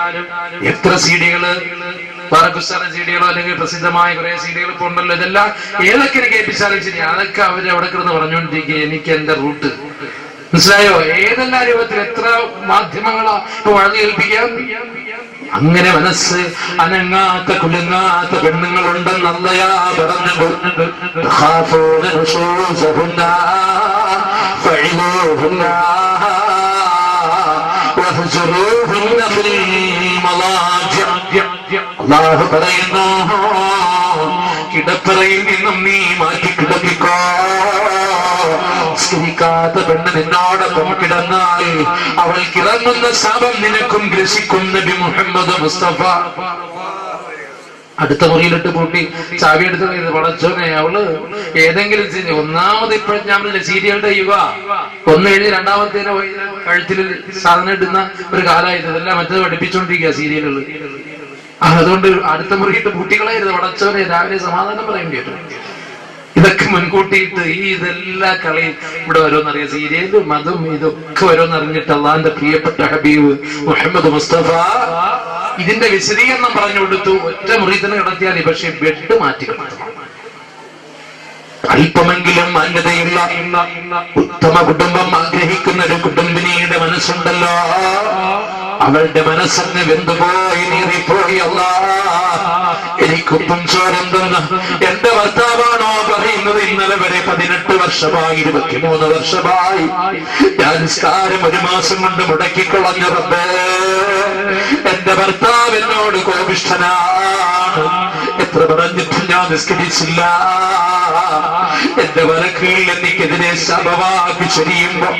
എത്ര സീഡികള് പാറക്കുസ്താന സീഡികളോ അല്ലെങ്കിൽ പ്രസിദ്ധമായ കുറെ സീഡികൾ ഇപ്പൊ ഉണ്ടല്ലോ, ഇതെല്ലാം ഏതൊക്കെ കേൾപ്പിച്ചാലും ശരി, അതൊക്കെ അവര് അവിടെ കിടന്ന് പറഞ്ഞുകൊണ്ടിരിക്കുക എനിക്ക് എന്റെ റൂട്ട് മനസ്സിലായോ. ഏതെല്ലാം രൂപത്തിൽ എത്ര മാധ്യമങ്ങളാ ഇപ്പൊ വഴി കേൾപ്പിക്കാൻ. അങ്ങനെ മനസ്സ് അനങ്ങാത്ത കുലുങ്ങാത്ത പെണ്ണുങ്ങളുണ്ടെന്നല്ലയാ പറഞ്ഞത്. അല്ലാഹു പറയുന്നു, കിടപ്പറയിൽ നിന്നും നീ മാറ്റി കിടപ്പിക്കോ. സ്കരിക്കാത്ത പെണ്ണ് നിന്നോടൊപ്പം കിടന്നാൽ അവൾ കിടങ്ങുന്ന ശാപം നിനക്കും ഗ്രസിക്കും നബി മുഹമ്മദ് മുസ്തഫ. അടുത്ത മുറിയിലിട്ട് പൂട്ടി ചാവി എടുത്ത് പടച്ചോനെ, അവള് ഏതെങ്കിലും ഒന്നാമത് ഇപ്പോഴും ഞാൻ പറഞ്ഞില്ല, സീരിയലിന്റെ യുഗ ഒന്ന് എഴുതി രണ്ടാമത്തേനെ കഴുത്തിൽ സാധനം ഇടുന്ന ഒരു കാലമായിരുന്നു. ഇതെല്ലാം മറ്റേത് പഠിപ്പിച്ചോണ്ടിരിക്കുക സീരിയലുകൾ. അതുകൊണ്ട് അടുത്ത മുറിയിട്ട് പൂട്ടികളായിരുന്നു. പടച്ചോനെ രാവിലെ സമാധാനം പറയേണ്ടി വരും. ഇതൊക്കെ മുൻകൂട്ടിയിട്ട് ഇതെല്ലാ കളിയും ഇവിടെ ഓരോന്നറിയാം, സീരിയലും അതും ഇതൊക്കെ ഓരോന്നറിഞ്ഞിട്ട് അള്ളാന്റെ പ്രിയപ്പെട്ട ഹബീബ് മുഹമ്മദ് മുസ്തഫ ഇതിന്റെ വിശദീകരണം പറഞ്ഞു കൊടുത്തു. ഒറ്റ മുറി തന്നെ കിടത്തിയാൽ, പക്ഷെ ബെഡ് മാറ്റി കിടത്തണം. അല്പമെങ്കിലും മാന്യതയുള്ള ഉത്തമ കുടുംബം ആഗ്രഹിക്കുന്ന ഒരു കുടുംബിനിയുടെ മനസ്സുണ്ടല്ലോ, അവളുടെ മനസ്സങ്ങ് വെന്തുപോയി നീറിപ്പോയി. അല്ലാ, എനിക്കൊപ്പം ചോരന്തെന്ന് എന്റെ ഭർത്താവാണോ പറയുന്നത്? ഇന്നലെ വരെ 18 വർഷമായി 23 വർഷമായി ഞാൻ നിസ്കാരം 1 മാസം കൊണ്ട് മുടക്കിക്കളഞ്ഞ റബ്ബേ, എന്റെ ഭർത്താവ് എന്നോട് കോപിഷ്ഠനാണ്. എത്ര പറഞ്ഞിട്ടും ഞാൻ നിസ്കരിച്ചില്ല. എന്റെ വരക്കുകൾ എനിക്കെതിരെ ശാപവാക്ക് ചൊരിയുമ്പോ,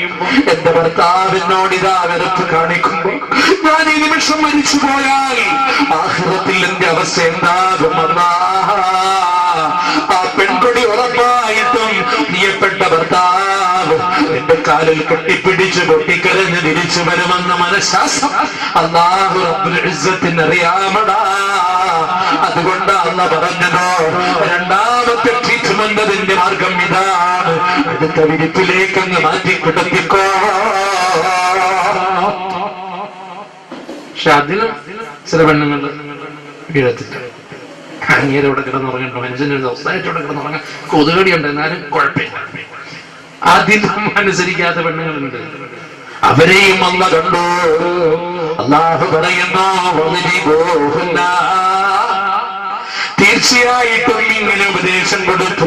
എന്റെ ഭർത്താവിനോട് ഇതാ വെറുപ്പ് കാണിക്കുമ്പോ ഞാൻ ഈ നിമിഷം മരിച്ചു പോയാൽ ആഖിറത്തിൽ എന്റെ അവസ്ഥ എന്താകുമെന്നാ. ആ പെൺകുടി ഉറപ്പായിട്ടും പ്രിയപ്പെട്ട ഭർത്താവ് എന്റെ കാലിൽ കെട്ടിപ്പിടിച്ച് പൊട്ടിക്കരഞ്ഞ് തിരിച്ചു വരുമെന്ന മനഃശാസ്ത്രം അല്ലാഹു റബ്ബുൽ ഇസ്സത്തിന് അറിയാമടാ. അതുകൊണ്ട് അല്ലാഹ് പറഞ്ഞതോ, രണ്ടാമത്തെ ട്രീറ്റ്മെന്റ് അതിന്റെ മാർഗം ഇതാണ്, അടുത്ത വിരിപ്പിലേക്ക് അങ്ങ് മാറ്റി കിടത്തിക്കോ. പക്ഷെ അതിലും ചില പെണ്ണുങ്ങൾ വീഴത്തില്ല. അങ്ങേരെ ഇവിടെ കിടന്നുറങ്ങണ്ടോ, മനുഷ്യന്റെ ദിവസമായിട്ടോടെ കിടന്നുറങ്ങാൻ കൊതുകടിയുണ്ട്, എന്നാലും കുഴപ്പമില്ല. അതിലും അനുസരിക്കാത്ത പെണ്ണുങ്ങളുണ്ട്. അവരെയും അല്ലാഹ് കണ്ടു. അല്ലാഹു പറയുന്നു, തീർച്ചയായിട്ടും ഇങ്ങനെ ഉപദേശം കൊടുത്തു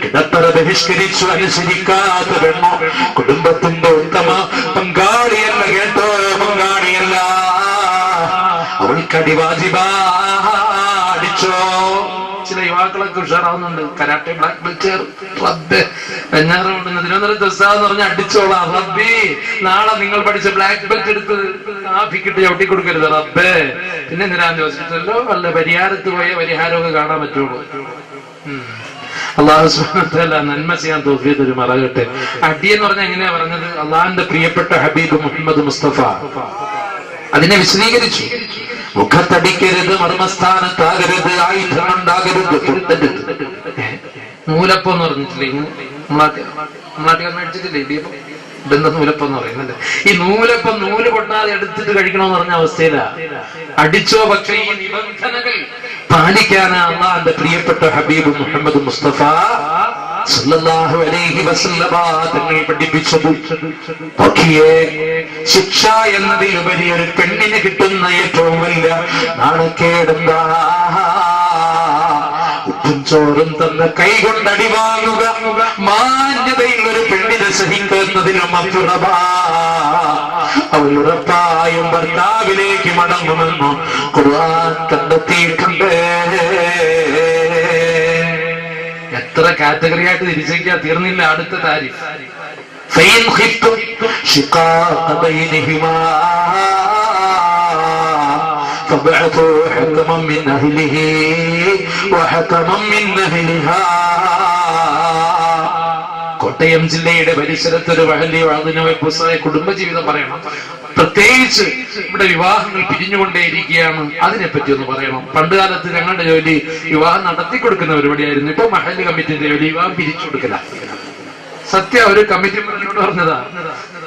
കിടത്തറ ബഹിഷ്കരിച്ചു അനുസരിക്കാത്ത പെണ്ണോ കുടുംബത്തിന്റെ ഉത്തമ പങ്കാളിയല്ല. കേട്ടോ, പങ്കാളിയല്ല. അവൾക്കടി വാജിബാടിച്ചോ. ചില യുവാക്കളൊക്കെ ഉഷാറാവുന്നുണ്ട്, കരാട്ടെ ബ്ലാക്ക് ബെൽറ്റ് റബ്ബേ വെഞ്ഞാറുണ്ട്. തിരുവനന്തപുരത്ത് ഉസ്താദ് പറഞ്ഞ് അടിച്ചോളാം, റബ്ബി നാളെ നിങ്ങൾ പഠിച്ച ബ്ലാക്ക് ബെൽറ്റ് എടുത്ത് കാഫിക്കിട്ട് ചവിട്ടി കൊടുക്കരുത് റബ്ബേ. പിന്നെ എന്തിനാന്ന് ചോദിച്ചിട്ടല്ലോ, വല്ല പരിഹാരത്ത് പോയ പരിഹാരമൊക്കെ കാണാൻ പറ്റുള്ളൂ. അള്ളാഹു സുബ്ഹാനഹു വ തആല നന്മ ചെയ്യാൻ തൗഫീഖ് തരുമാറാകട്ടെ. അടി എന്ന് പറഞ്ഞാൽ എങ്ങനെയാ പറഞ്ഞത്? അള്ളാഹിന്റെ പ്രിയപ്പെട്ട ഹബീബ് മുഹമ്മദ് മുസ്തഫ അതിനെ വിശദീകരിച്ചു. മുഖത്തടിക്കരുത്, മർമ്മസ്ഥാനത്താകരുത്, ആയുധം ഉണ്ടാകരുത്, പൊട്ടരുത്. നൂലപ്പം എന്ന് പറഞ്ഞിട്ടില്ലേ? നമ്മളാട്ടി മേടിച്ചിട്ടില്ലേ ഇടിയപ്പം? ഇതെന്താ നൂലപ്പം എന്ന് പറയുന്നത്? ഈ നൂലപ്പം നൂല് പൊട്ടാതെ എടുത്തിട്ട് കഴിക്കണമെന്ന് പറഞ്ഞ അവസ്ഥയിലാ അടിച്ചോ. പക്ഷേ ഈ നിബന്ധനകൾ പാലിക്കാനാ അള്ളാഹുവിന്റെ പ്രിയപ്പെട്ട ഹബീബ് മുഹമ്മദ് മുസ്തഫ സല്ലല്ലാഹു അലൈഹി വസല്ലമ തങ്ങൾ പഠിപ്പിച്ചത്. പക്ഷേ ശിക്ഷ എന്നതിലുപരി ഒരു പെണ്ണിന് കിട്ടുന്ന ഏറ്റവും വലിയ നാണക്കേടെന്താ? ഉപ്പും ചോറും തന്ന കൈ കൊണ്ടടി വാങ്ങുക. മാന്യതയിൽ ഒരു പെണ്ണിനെ സഹിക്കുന്നതിനും അപ്പുറമാ അവൾ ഉറപ്പായും ഭർത്താവിലേക്ക് മടങ്ങുമെന്നു ഖുർആൻ കണ്ടെത്തിയിട്ടുണ്ട്. എത്ര കാറ്റഗറി ആയിട്ട് തിരിച്ചേക്കാ, തീർന്നില്ല. അടുത്ത താരിഫ് فإن خفتم شقاق بينهما فابعثوا حكما من أهله وحكما من أهلها. കോട്ടയം ജില്ലയുടെ പരിസരത്തൊരു വലിയ പുസ്തക കുടുംബജീവിതം പറയണം. പ്രത്യേകിച്ച് ഇവിടെ വിവാഹങ്ങൾ പിരിഞ്ഞുകൊണ്ടേയിരിക്കുകയാണ്. അതിനെപ്പറ്റി ഒന്ന് പറയണം. പണ്ടുകാലത്ത് ഞങ്ങളുടെ ജോലി വിവാഹം നടത്തി കൊടുക്കുന്ന പരിപാടിയായിരുന്നു. ഇപ്പൊ മഹല്ല് കമ്മിറ്റിന്റെ ജോലി വിവാഹം പിരിച്ചു കൊടുക്കല. സത്യ ഒരു കമ്മിറ്റി മുന്നോട്ട് പറഞ്ഞതാ.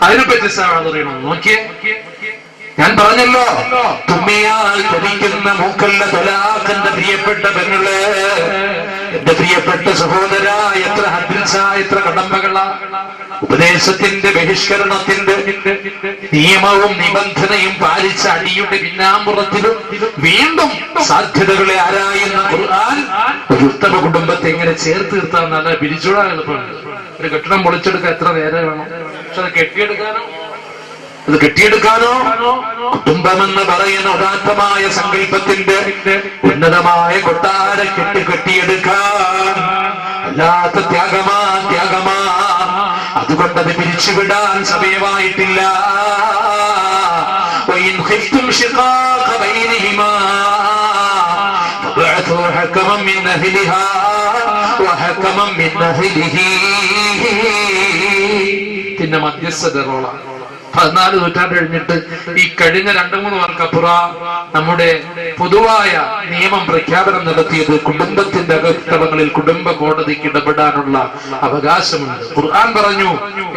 അതിനെപ്പറ്റി അറിയണം. നോക്കിയേ, ഞാൻ പറഞ്ഞല്ലോ, തുമ്മിയാൽ ധരിക്കുന്ന മൂക്കല്ല തലാഖിന്റെ പ്രിയപ്പെട്ട പെങ്ങള്, എന്റെ പ്രിയപ്പെട്ട സഹോദര, എത്ര ഹദ്ദിൽസ, എത്ര കടമ്പകളാ. ഉപദേശത്തിന്റെ ബഹിഷ്കരണത്തിന്റെ നിയമവും നിബന്ധനയും പാലിച്ച അടിയുടെ പിന്നാമ്പുറത്തിലും വീണ്ടും സാധ്യതകളെ ആരായുന്ന ഖുർആൻ ഒരു ഉത്തമ കുടുംബത്തെ എങ്ങനെ ചേർത്ത് നിർത്താൻ നല്ല പിരിച്ചുവിടാൻ എളുപ്പമുണ്ട്. ഒരു കെട്ടിടം പൊളിച്ചെടുക്കാൻ എത്ര നേരം വേണം? പക്ഷെ അത് കെട്ടിയെടുക്കാനോ കുടുംബമെന്ന് പറയുന്ന ഉദാത്തമായ സങ്കല്പത്തിന്റെ ഉന്നതമായ കൊട്ടാര കെട്ടിയെടുക്കാൻ അല്ലാത്ത ത്യാഗമാ. അതുകൊണ്ടത് പിരിച്ചുവിടാൻ സമയമായിട്ടില്ല. പിന്നെ മധ്യസ്ഥത റോളാണ്. 14 നൂറ്റാണ്ട് കഴിഞ്ഞിട്ട് ഈ കഴിഞ്ഞ 2-3 വർഷപ്പുറം നമ്മുടെ പൊതുവായ നിയമം പ്രഖ്യാപനം നടത്തിയത് കുടുംബത്തിന്റെ അകത്തളങ്ങളിൽ കുടുംബ കോടതിക്ക് ഇടപെടാനുള്ള അവകാശമുണ്ട്. ഖുർആൻ പറഞ്ഞു,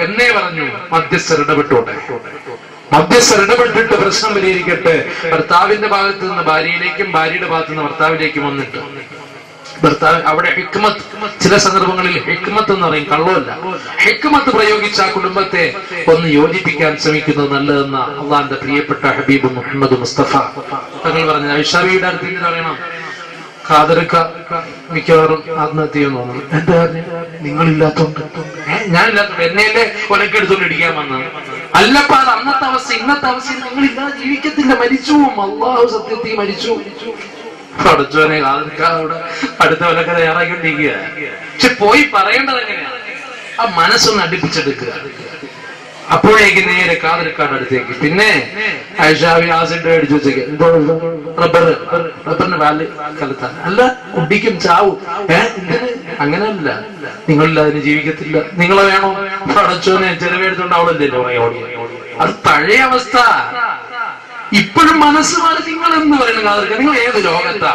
എന്നേ പറഞ്ഞു, മധ്യസ്ഥർ ഇടപെട്ടോട്ടെ. മധ്യസ്ഥർ ഇടപെട്ടിട്ട് പ്രശ്നം പരിഹരിക്കട്ടെ. ഭർത്താവിന്റെ ഭാഗത്ത് നിന്ന് ഭാര്യയിലേക്കും ഭാര്യയുടെ ഭാഗത്ത് നിന്ന് ഭർത്താവിലേക്കും വന്നിട്ട് ഭർത്താവ് അവിടെ ഹിക്മത്ത്, ചില സന്ദർഭങ്ങളിൽ ഹിക്മത്ത് എന്ന് പറയും, കള്ളമല്ല. ഹിക്മത്ത് പ്രയോഗിച്ച ആ കുടുംബത്തെ ഒന്ന് യോജിപ്പിക്കാൻ ശ്രമിക്കുന്നത് നല്ലതെന്ന അള്ളാന്റെ പ്രിയപ്പെട്ട ഹബീബ് മുഹമ്മദ് മുസ്തഫ തങ്ങൾ പറഞ്ഞു. ഐഷാബിയുടെ അടുത്ത് ഇങ്ങനെ പറയണം, ഖാദർക്ക മിക്കവാറും ആത്മഹത്യ ചെയ്യുമെന്ന് തോന്നുന്നു. എന്താ നിങ്ങളില്ലാത്തോണ്ട്? ഞാനില്ലാത്തോണ്ട് എന്നെയല്ലേ ഒലക്കെടുത്തോണ്ട് ഇടിക്കാൻ വന്നത്? അല്ലപ്പ അത് അന്നത്തെ അവസ്ഥ. ഇന്നത്തെ അവസ്ഥയിൽ നിങ്ങളില്ലാതെ ജീവിക്കത്തില്ല, മരിച്ചു. അള്ളാഹു സത്യത്തിൽ മരിച്ചു. പഠിച്ചോനെ അവിടെ അടുത്ത വല്ലൊക്കെ തയ്യാറാക്കിക്കൊണ്ടിരിക്കുക. പക്ഷെ പോയി പറയേണ്ടത് എങ്ങനെയാണ്? ആ മനസ്സൊന്ന് അടുപ്പിച്ചെടുക്കുക. അപ്പോഴേക്ക് നേരെ കാതിരക്കാട് അടുത്തേക്ക്. പിന്നെ ഐഷാവി ആസിഡ് അടിച്ചു വെച്ചേക്ക്. റബ്ബറിന് വാല് കലത്താൻ അല്ല, കുടിക്കും, ചാവും. അങ്ങനെയല്ല. നിങ്ങളില്ലാതിന് ജീവിക്കത്തില്ല. നിങ്ങളെ വേണോ? പഠിച്ചോനെ ചെലവെടുത്തോണ്ട് അവളല്ലേ ഓടി. അത് പഴയ അവസ്ഥ. ഇപ്പോഴും മനസ്സ് മാറി നിങ്ങൾ എന്ന് പറയുന്ന കാതർക്ക്. നിങ്ങൾ ഏത് ലോകത്താ?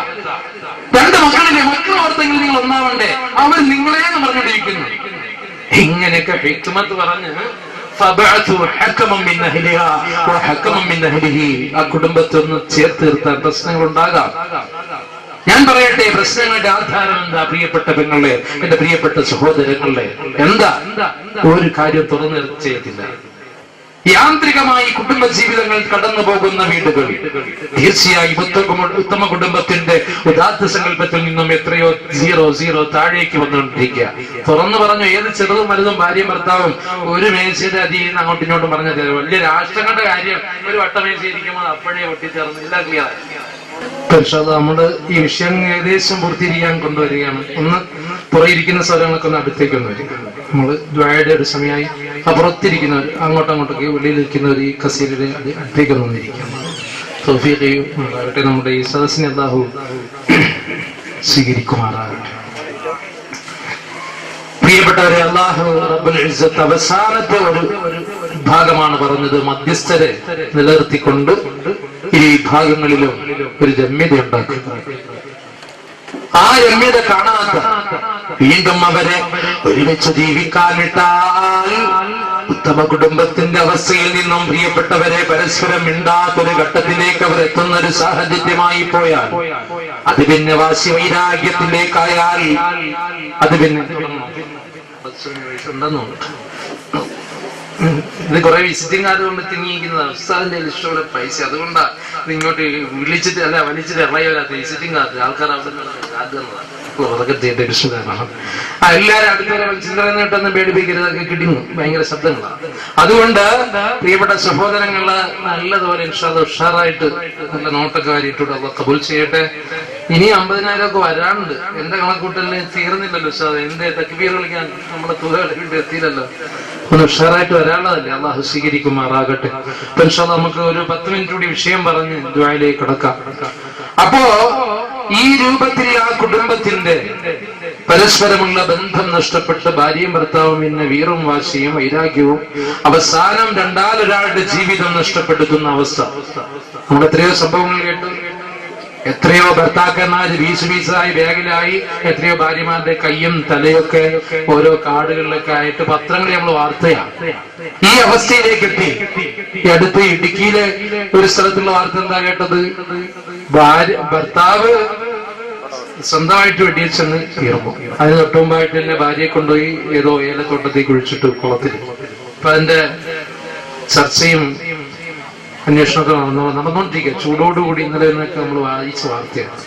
2 മക്കളിലെ ഓർത്തെങ്കിലും നിങ്ങൾ ഒന്നാവണ്ടേ? അവർ നിങ്ങളെന്ന് പറഞ്ഞുകൊണ്ടിരിക്കുന്നു. ഇങ്ങനെയൊക്കെ ഹിക്മത്ത് പറഞ്ഞ് ആ കുടുംബത്തെ ഒന്ന് ചേർത്ത് നിർത്താൻ പ്രശ്നങ്ങൾ ഉണ്ടാകാം. ഞാൻ പറയട്ടെ, പ്രശ്നങ്ങളുടെ ആധാരം എന്താ? പ്രിയപ്പെട്ട പെങ്ങളെ, എന്റെ പ്രിയപ്പെട്ട സഹോദരങ്ങളെ, എന്താ? ഒരു കാര്യം തുറന്നു ചെയ്യത്തില്ല. യാന്ത്രികമായി കുടുംബ ജീവിതങ്ങൾ കടന്നു പോകുന്ന വീടുകൾ തീർച്ചയായും ഉത്തമ കുടുംബത്തിന്റെ ഉദാത്ത സങ്കല്പത്തിൽ നിന്നും എത്രയോ 0 താഴേക്ക് വന്നുകൊണ്ടിരിക്കുക. തുറന്നു പറഞ്ഞു, ഏത് ചെറുതും വലുതും ഭാര്യയും ഭർത്താവും ഒരു മേശയുടെ അധികം അങ്ങോട്ടും ഇങ്ങോട്ടും പറഞ്ഞത് വലിയ രാഷ്ട്രങ്ങളുടെ കാര്യം ഒരു വട്ടമേശയിരിക്കുമ്പോൾ അപ്പോഴേ ഒട്ടിച്ചേർന്ന് എല്ലാം ക്ലിയർ. നമ്മള് ഈ വിഷയം ഏകദേശം പൂർത്തീകരിക്കാൻ കൊണ്ടുവരികയാണ്. ഒന്ന് പുറയിരിക്കുന്ന സ്ഥലങ്ങളൊക്കെ ഒന്ന് അടുത്തേക്കൊന്ന് വരിക. നമ്മള് ദ്വായുടെ ഒരു സമയമായി അപ്പുറത്തിരിക്കുന്നവർ അങ്ങോട്ടൊക്കെ വെളിയിലിരിക്കുന്നവർ ഈ കസീലയുടെ അടുത്തേക്കൊന്ന് വന്നിരിക്കാം. തൗഫീഖ് ഉണ്ടാകട്ടെ. നമ്മുടെ ഈ സദസ്സിനെ അല്ലാഹു സ്വീകരിക്കുമാറാകട്ടെ. പ്രിയപ്പെട്ടവരെ, അല്ലാഹു റബ്ബുൽ ഇസ്സത്ത് അവസാനത്തെ ഒരു ഭാഗമാണ് പറഞ്ഞത്. മധ്യസ്ഥരെ നിലനിർത്തിക്കൊണ്ട് ഈ ഭാഗങ്ങളിലും ഒരു രമ്യത ഉണ്ടാക്കുക. ആ രമ്യത കാണാത്ത വീണ്ടും അവരെ ഒരുമിച്ച് ജീവിക്കാനിട്ടാൽ ഉത്തമ കുടുംബത്തിന്റെ അവസ്ഥയിൽ നിന്നും പ്രിയപ്പെട്ടവരെ പരസ്പരം മിണ്ടാത്തൊരു ഘട്ടത്തിലേക്ക് അവർ എത്തുന്ന ഒരു സാഹചര്യമായി പോയാൽ അത് പിന്നെ വാശി വൈരാഗ്യത്തിലേക്കായാൽ അത് പിന്നെ ഇത് കുറെ വിസിറ്റിംഗ് കാർഡ് കൊണ്ട് തിങ്ങിയിരിക്കുന്നത് ഉസ്താദിന്റെ ഇഷ്ടമുള്ള പൈസ, അതുകൊണ്ടാണ് ഇങ്ങോട്ട് വിളിച്ചിട്ട് അല്ല വലിച്ചിട്ട് ഇറങ്ങിയവരാത്ത വിസിറ്റിംഗ് കാർഡ് ആൾക്കാർ അവിടെ കാർഡ് തന്നതാണ്. എല്ലാരും അടുത്ത ചില്ലറ നീട്ടൊന്നും പേടിപ്പിക്കരുതൊക്കെ കിട്ടുന്നു, ഭയങ്കര ശബ്ദങ്ങളാണ്. അതുകൊണ്ട് പ്രിയപ്പെട്ട സഹോദരങ്ങള് നല്ലതുപോലെ ഉഷാറായിട്ട് നല്ല നോട്ടൊക്കെ വാരിയിട്ടുണ്ട്. അത് കബൂൽ ചെയ്യട്ടെ. ഇനി 50,000 ഒക്കെ വരാനുണ്ട്. എന്റെ കണക്കൂട്ടലിന് തീർന്നില്ലല്ലോ ഉസ്താദ്. എന്റെ തക്ബീർ വിളിക്കാൻ നമ്മുടെ തുക എത്തിയില്ലല്ലോ. ഒന്ന് ഉഷാറായിട്ട് വരാനുള്ളതല്ലേ. അള്ളാഹു സ്വീകരിക്കുമാറാകട്ടെ. നമുക്ക് ഒരു 10 മിനിറ്റ് കൂടി വിഷയം പറഞ്ഞ് ദുആയിലേക്ക് കടക്കാം. അപ്പോ ഈ രൂപത്തിൽ ആ കുടുംബത്തിന്റെ പരസ്പരമുള്ള ബന്ധം നഷ്ടപ്പെട്ട് ഭാര്യയും ഭർത്താവും പിന്നെ വീറും വാശിയും വൈരാഗ്യവും അവസാനം രണ്ടാലൊരാളുടെ ജീവിതം നഷ്ടപ്പെടുത്തുന്ന അവസ്ഥ നമ്മൾ എത്രയോ സംഭവങ്ങൾ കേട്ടു. എത്രയോ ഭർത്താക്കന്മാർ വീശായി ബാഗിലായി, എത്രയോ ഭാര്യമാരുടെ കയ്യും തലയൊക്കെ ഓരോ കാടുകളിലൊക്കെ ആയിട്ട് പത്രങ്ങളിൽ നമ്മൾ വാർത്തയാണ്. ഈ അവസ്ഥയിലേക്ക് എത്തി. ഈ അടുത്ത് ഇടുക്കിയിലെ ഒരു സ്ഥലത്തുള്ള വാർത്ത എന്താ കേട്ടത്? ഭർത്താവ് സ്വന്തമായിട്ട് വെടിവെച്ചെന്ന് തീർന്നു. അതിന് തൊട്ടുമുമ്പായിട്ട് തന്നെ ഭാര്യയെ കൊണ്ടുപോയി ഏതോ ഏലത്തോട്ടത്തേക്ക് ഒഴിച്ചിട്ട് കുളത്തിൽ. അപ്പൊ അതിന്റെ ചർച്ചയും അന്വേഷണമൊക്കെ നടന്നുകൊണ്ടിരിക്കുക. ചൂടോടുകൂടി ഇന്നലെ എന്നൊക്കെ നമ്മൾ വായിച്ച വാർത്തയാണ്.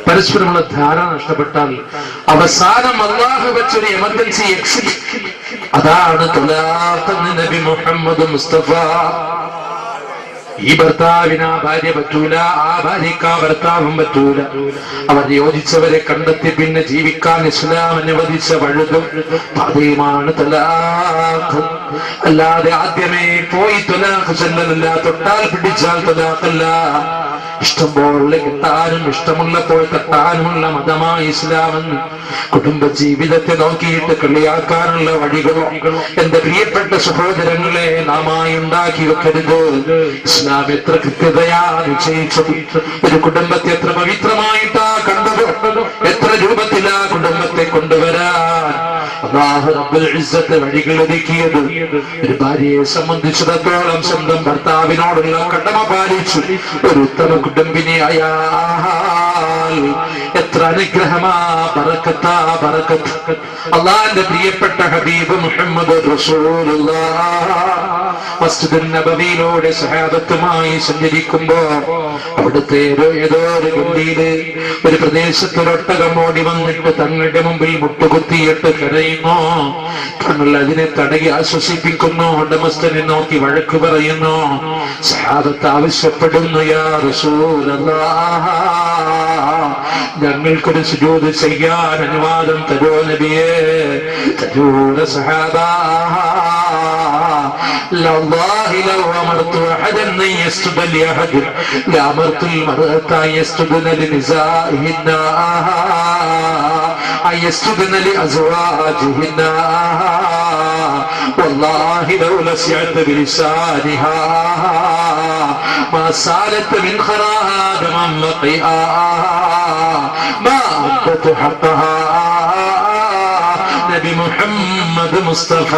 പരസ്പരമുള്ള ധാരണ നഷ്ടപ്പെട്ടാൽ അവസാനം അല്ലാഹു വെച്ചൊരു എമർജൻസി എക്സിറ്റ്, അതാണ് ത്വലാഖ് നബി മുഹമ്മദ് മുസ്തഫ. ഈ ഭർത്താവിന് ആ ഭാര്യ പറ്റൂല, ആ ഭാര്യക്ക് ആ ഭർത്താവും പറ്റൂല. അവർ യോജിച്ചവരെ കണ്ടെത്തി പിന്നെ ജീവിക്കാൻ ഇസ്ലാം അനുവദിച്ച വഴുതും പതിയുമാണ് തലാഖ്. അല്ലാതെ ആദ്യമേ പോയി തലാഖ് ചൊല്ലലില്ല. തൊട്ടാൽ പിടിച്ചാൽ തലാഖല്ല. ഇഷ്ടംപോലെ കിട്ടാനും ഇഷ്ടമുള്ളപ്പോൾ തട്ടാനുമുള്ള മതമായി ഇസ്ലാമെന്ന് കുടുംബ ജീവിതത്തെ നോക്കിയിട്ട് കളിയാക്കാനുള്ള വഴികളോ എന്റെ പ്രിയപ്പെട്ട സഹോദരങ്ങളെ നാമായി ഉണ്ടാക്കി വെക്കരുത്. ഇസ്ലാം എത്ര കൃത്യതയാ നിശ്ചയിച്ചത്. ഒരു കുടുംബത്തെ എത്ര പവിത്രമായിട്ടാ കണ്ടത്. എത്ര രൂപത്തിലാ കുടുംബത്തെ കൊണ്ടുവരാൻ അല്ലാഹു റബ്ബുൽ ഇസ്സത്ത് വഴികൾ ഒരുക്കിയത്. ഒരു ഭാര്യയെ സംബന്ധിച്ചിടത്തോളം സ്വന്തം ഭർത്താവിനോടുള്ള കടമ പാലിച്ചു ഒരു ഉത്തമ കുടുംബിനിയായാൽ എത്ര അനുഗ്രഹമാ, ബറക്കത്താ ബറക്കത്ത്. അല്ലാഹുവിന്റെ പ്രിയപ്പെട്ട ഹബീബ് മുഹമ്മദ് റസൂലുള്ളാഹ് മസ്ജിദുൻ നബവിയിലൂടെ സഹാബത്തുമായി സഞ്ചരിക്കുമ്പോ അവിടുത്തെ ഏതോ ഒരു ഗുണ്ടിയില് ഒരു പ്രദേശത്ത് ഒട്ടകം ഓടി വന്നിട്ട് തങ്ങളുടെ മുമ്പിൽ മുട്ടുകുത്തിയിട്ട് കരയുന്നു. തങ്ങൾ അതിനെ തടകി ആശ്വസിപ്പിക്കുന്നു. ഉടമസ്ഥനെ നോക്കി വഴക്ക് പറയുന്നു. സഹാബത്ത് ആവശ്യപ്പെടുന്നു, യാ റസൂലല്ലാഹ്, ഞങ്ങൾക്കൊരു സുജൂദ് ചെയ്യാൻ അനുവാദം തരോ നബിയേ. തരൂന സഹാബാ, والله لو أمرت أحدا أن يسجد لأحد لأمرت المرأة أن يسجدن لنسائهن أن يسجدن لأزواجهن والله لو لسعت بلسانها ما سالت من خراب من مقيئا ما أدت حقها. നബി മുഹമ്മദ് മുസ്തഫ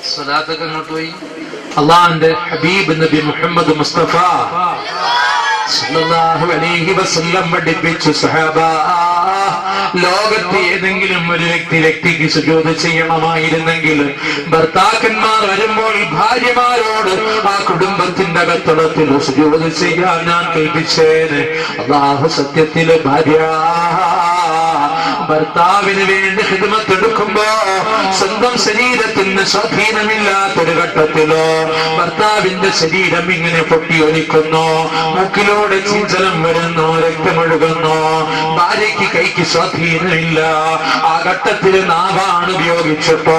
സ്വലാത്തൊക്കെ അങ്ങോട്ട് പോയി. അള്ളാഹുവിന്റെ ഹബീബ് നബി മുഹമ്മദ് മുസ്തഫ സല്ലല്ലാഹു അലൈഹി വസല്ലം പഠിപ്പിച്ചു, സഹാബാ, ലോകത്ത് ഏതെങ്കിലും ഒരു വ്യക്തിക്ക് സുജൂദ് ചെയ്യണമായിരുന്നെങ്കിൽ ഭർത്താക്കന്മാർ വരുമ്പോൾ ഭാര്യമാരോട് ആ കുടുംബത്തിന്റെ അകത്തളത്തിൽ സുജൂദ് ചെയ്യാൻ ഞാൻ കേൾപ്പിച്ചേന്. അല്ലാഹു സത്യത്തില് ഭാര്യ ഭർത്താവിന് വേണ്ടി ഖിദ്മത്ത് എടുക്കുമ്പോ സ്വന്തം ശരീരത്തിന് സ്വാധീനമില്ലാത്തൊരു ഘട്ടത്തിലോ ഭർത്താവിന്റെ ശരീരം ഇങ്ങനെ പൊട്ടിയൊലിക്കുന്നു, മൂക്കിലൂടെ ചീഞ്ചലം വരുന്നു, രക്തമൊഴുകുന്നു, ഭാര്യയ്ക്ക് കൈക്ക് സ്വാധീനമില്ല. ആ ഘട്ടത്തിൽ നാവാണ് ഉപയോഗിച്ചപ്പോ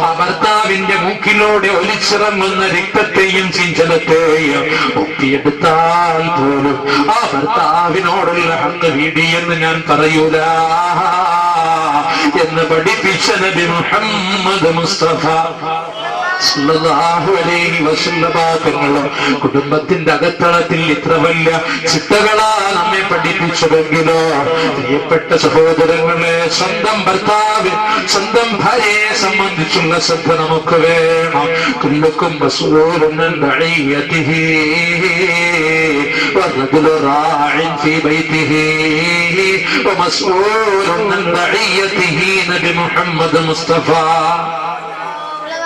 ആ ഭർത്താവിന്റെ മൂക്കിലൂടെ ഒലിച്ചിറങ്ങുന്ന രക്തത്തെയും ചീഞ്ചലത്തെയും ഒപ്പിയെടുത്താൽ പോലും ആ ഭർത്താവിനോടുള്ള ഹക്ക് വീടി എന്ന് ഞാൻ പറയൂല. എന്ന് പഠിപ്പിച്ച നബി മുഹമ്മദ് മുസ്തഫ സല്ലല്ലാഹു അലൈഹി വസല്ലമ തങ്ങളും കുടുംബത്തിന്റെ അകത്തളത്തിൽ ഇത്ര വലിയ ചിട്ടകളാ നമ്മെ പഠിപ്പിച്ചതെങ്കിലോ പ്രിയപ്പെട്ട സഹോദരങ്ങളെ, സ്വന്തം ഭർത്താവ് സ്വന്തം ഭാര്യയെ സംബന്ധിച്ചുള്ള ശ്രദ്ധ നമുക്ക് വേണം. കുല്ലുക്കും മസ്ഊലുൻ അൻ റഇയതിഹി വറജുലു റാഇൻ ഫീ ബൈതിഹി വമസ്ഊലുൻ അൻ റഇയതിഹി നബി മുഹമ്മദ് മുസ്തഫ.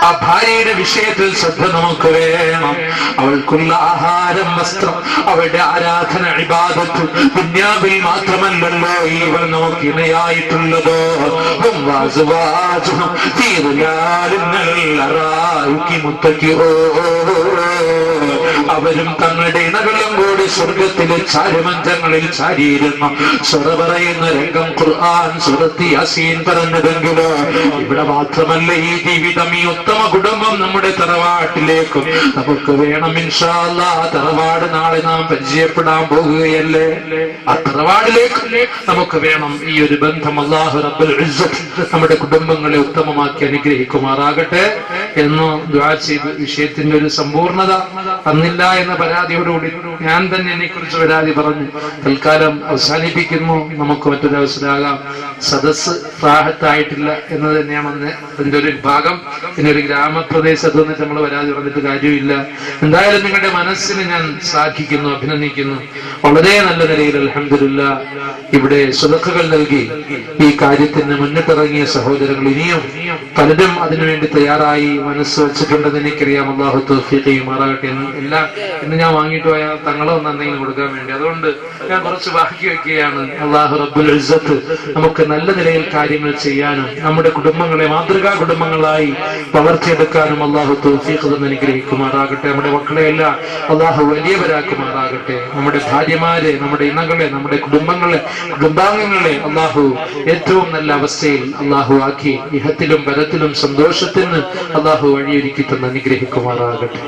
ആ ഭാര്യയുടെ വിഷയത്തിൽ ശ്രദ്ധ നമുക്ക് വേണം. അവൾക്കുള്ള ആഹാരം, വസ്ത്രം, അവളുടെ ആരാധന, ഇബാദത്ത് ദുനിയാവിൽ മാത്രമല്ലല്ലോ ഇവൾ നമുക്ക് ഇണയായിട്ടുള്ളതോ. അവരും തങ്ങളുടെ ഇണകളും കൂടി സ്വർഗത്തിലെ ചാരുമഞ്ചങ്ങളിൽ ചാരിയിരുന്നു. സ്വറ പറയുന്ന രംഗം ഖുർആൻ സൂറത്ത് യാസീൻ പറഞ്ഞതെങ്കിലോ ഇവിടെ മാത്രമല്ല ഈ ജീവിതം, ഈ ഉത്തമ കുടുംബം നമ്മുടെ തറവാട്ടിലേക്കും നമുക്ക് വേണം. ഇൻഷാ അല്ലാഹ് തറവാട് നാളെ നാം പരിചയപ്പെടാൻ പോകുകയല്ലേ. ആ തറവാടിലേക്ക് നമുക്ക് വേണം ഈ ഒരു ബന്ധം. അല്ലാഹു റബ്ബുൽ ഇസ്സത്ത് നമ്മുടെ കുടുംബങ്ങളെ ഉത്തമമാക്കി അനുഗ്രഹിക്കുമാറാകട്ടെ എന്ന് ദുആ ചെയ്ത് വിഷയത്തിന്റെ ഒരു സമ്പൂർണത തന്നില്ല എന്ന പരാതിയോടുകൂടി ഞാൻ തന്നെ എന്നെ കുറിച്ച് പരാതി പറഞ്ഞു തൽക്കാലം അവസാനിപ്പിക്കുന്നു. നമുക്ക് മറ്റൊരു അവസരമാകാം. സദസ് റാഹത്തായിട്ടില്ല എന്ന് തന്നെയാണ് അതിന്റെ ഒരു ഭാഗം. പിന്നെ ഒരു ഗ്രാമപ്രദേശത്ത് വന്നിട്ട് നമ്മൾ പരാതി പറഞ്ഞിട്ട് കാര്യമില്ല. എന്തായാലും നിങ്ങളുടെ മനസ്സിന് ഞാൻ ശ്ലാഘിക്കുന്നു, അഭിനന്ദിക്കുന്നു. വളരെ നല്ല നിലയിൽ അൽഹംദുലില്ലാഹ് ഇവിടെ സ്വതക്കകൾ നൽകി ഈ കാര്യത്തിന് മുന്നിട്ടിറങ്ങിയ സഹോദരങ്ങൾ ഇനിയും പലരും അതിനുവേണ്ടി തയ്യാറായി മനസ്സ് വെച്ചിട്ടുണ്ടെന്ന് എനിക്കറിയാം. അല്ലാഹു തൗഫീഖ് ചെയ്യുമാറാകട്ടെ. ഇന്ന് ഞാൻ വാങ്ങിയിട്ട് പോയ തങ്ങളെ ഒന്ന് എന്തെങ്കിലും കൊടുക്കാൻ വേണ്ടി, അതുകൊണ്ട് ഞാൻ കുറച്ച് ബാക്കി വെക്കുകയാണ്. അല്ലാഹു റബ്ബുൽ ഇസ്സത്ത് നമുക്ക് നല്ല നിലയിൽ കാര്യങ്ങൾ ചെയ്യാനും നമ്മുടെ കുടുംബങ്ങളെ മാതൃകാ കുടുംബങ്ങളായി വളർത്തിയെടുക്കാനും അല്ലാഹു തൗഫീഖ് തന്ന് അനുഗ്രഹിക്കുമാറാകട്ടെ. നമ്മുടെ മക്കളെയെല്ലാം അല്ലാഹു വലിയവരാക്കുമാറാകട്ടെ. നമ്മുടെ ഭാര്യമാരെ, നമ്മുടെ ഇണകളെ, നമ്മുടെ കുടുംബങ്ങളെ, കുടുംബാംഗങ്ങളെ അല്ലാഹു ഏറ്റവും നല്ല അവസ്ഥയിൽ അല്ലാഹു ആക്കി ഇഹത്തിലും പരത്തിലും സന്തോഷത്തിന് അല്ലാഹു വഴിയൊരുക്കി തന്ന് അനുഗ്രഹിക്കുമാറാകട്ടെ.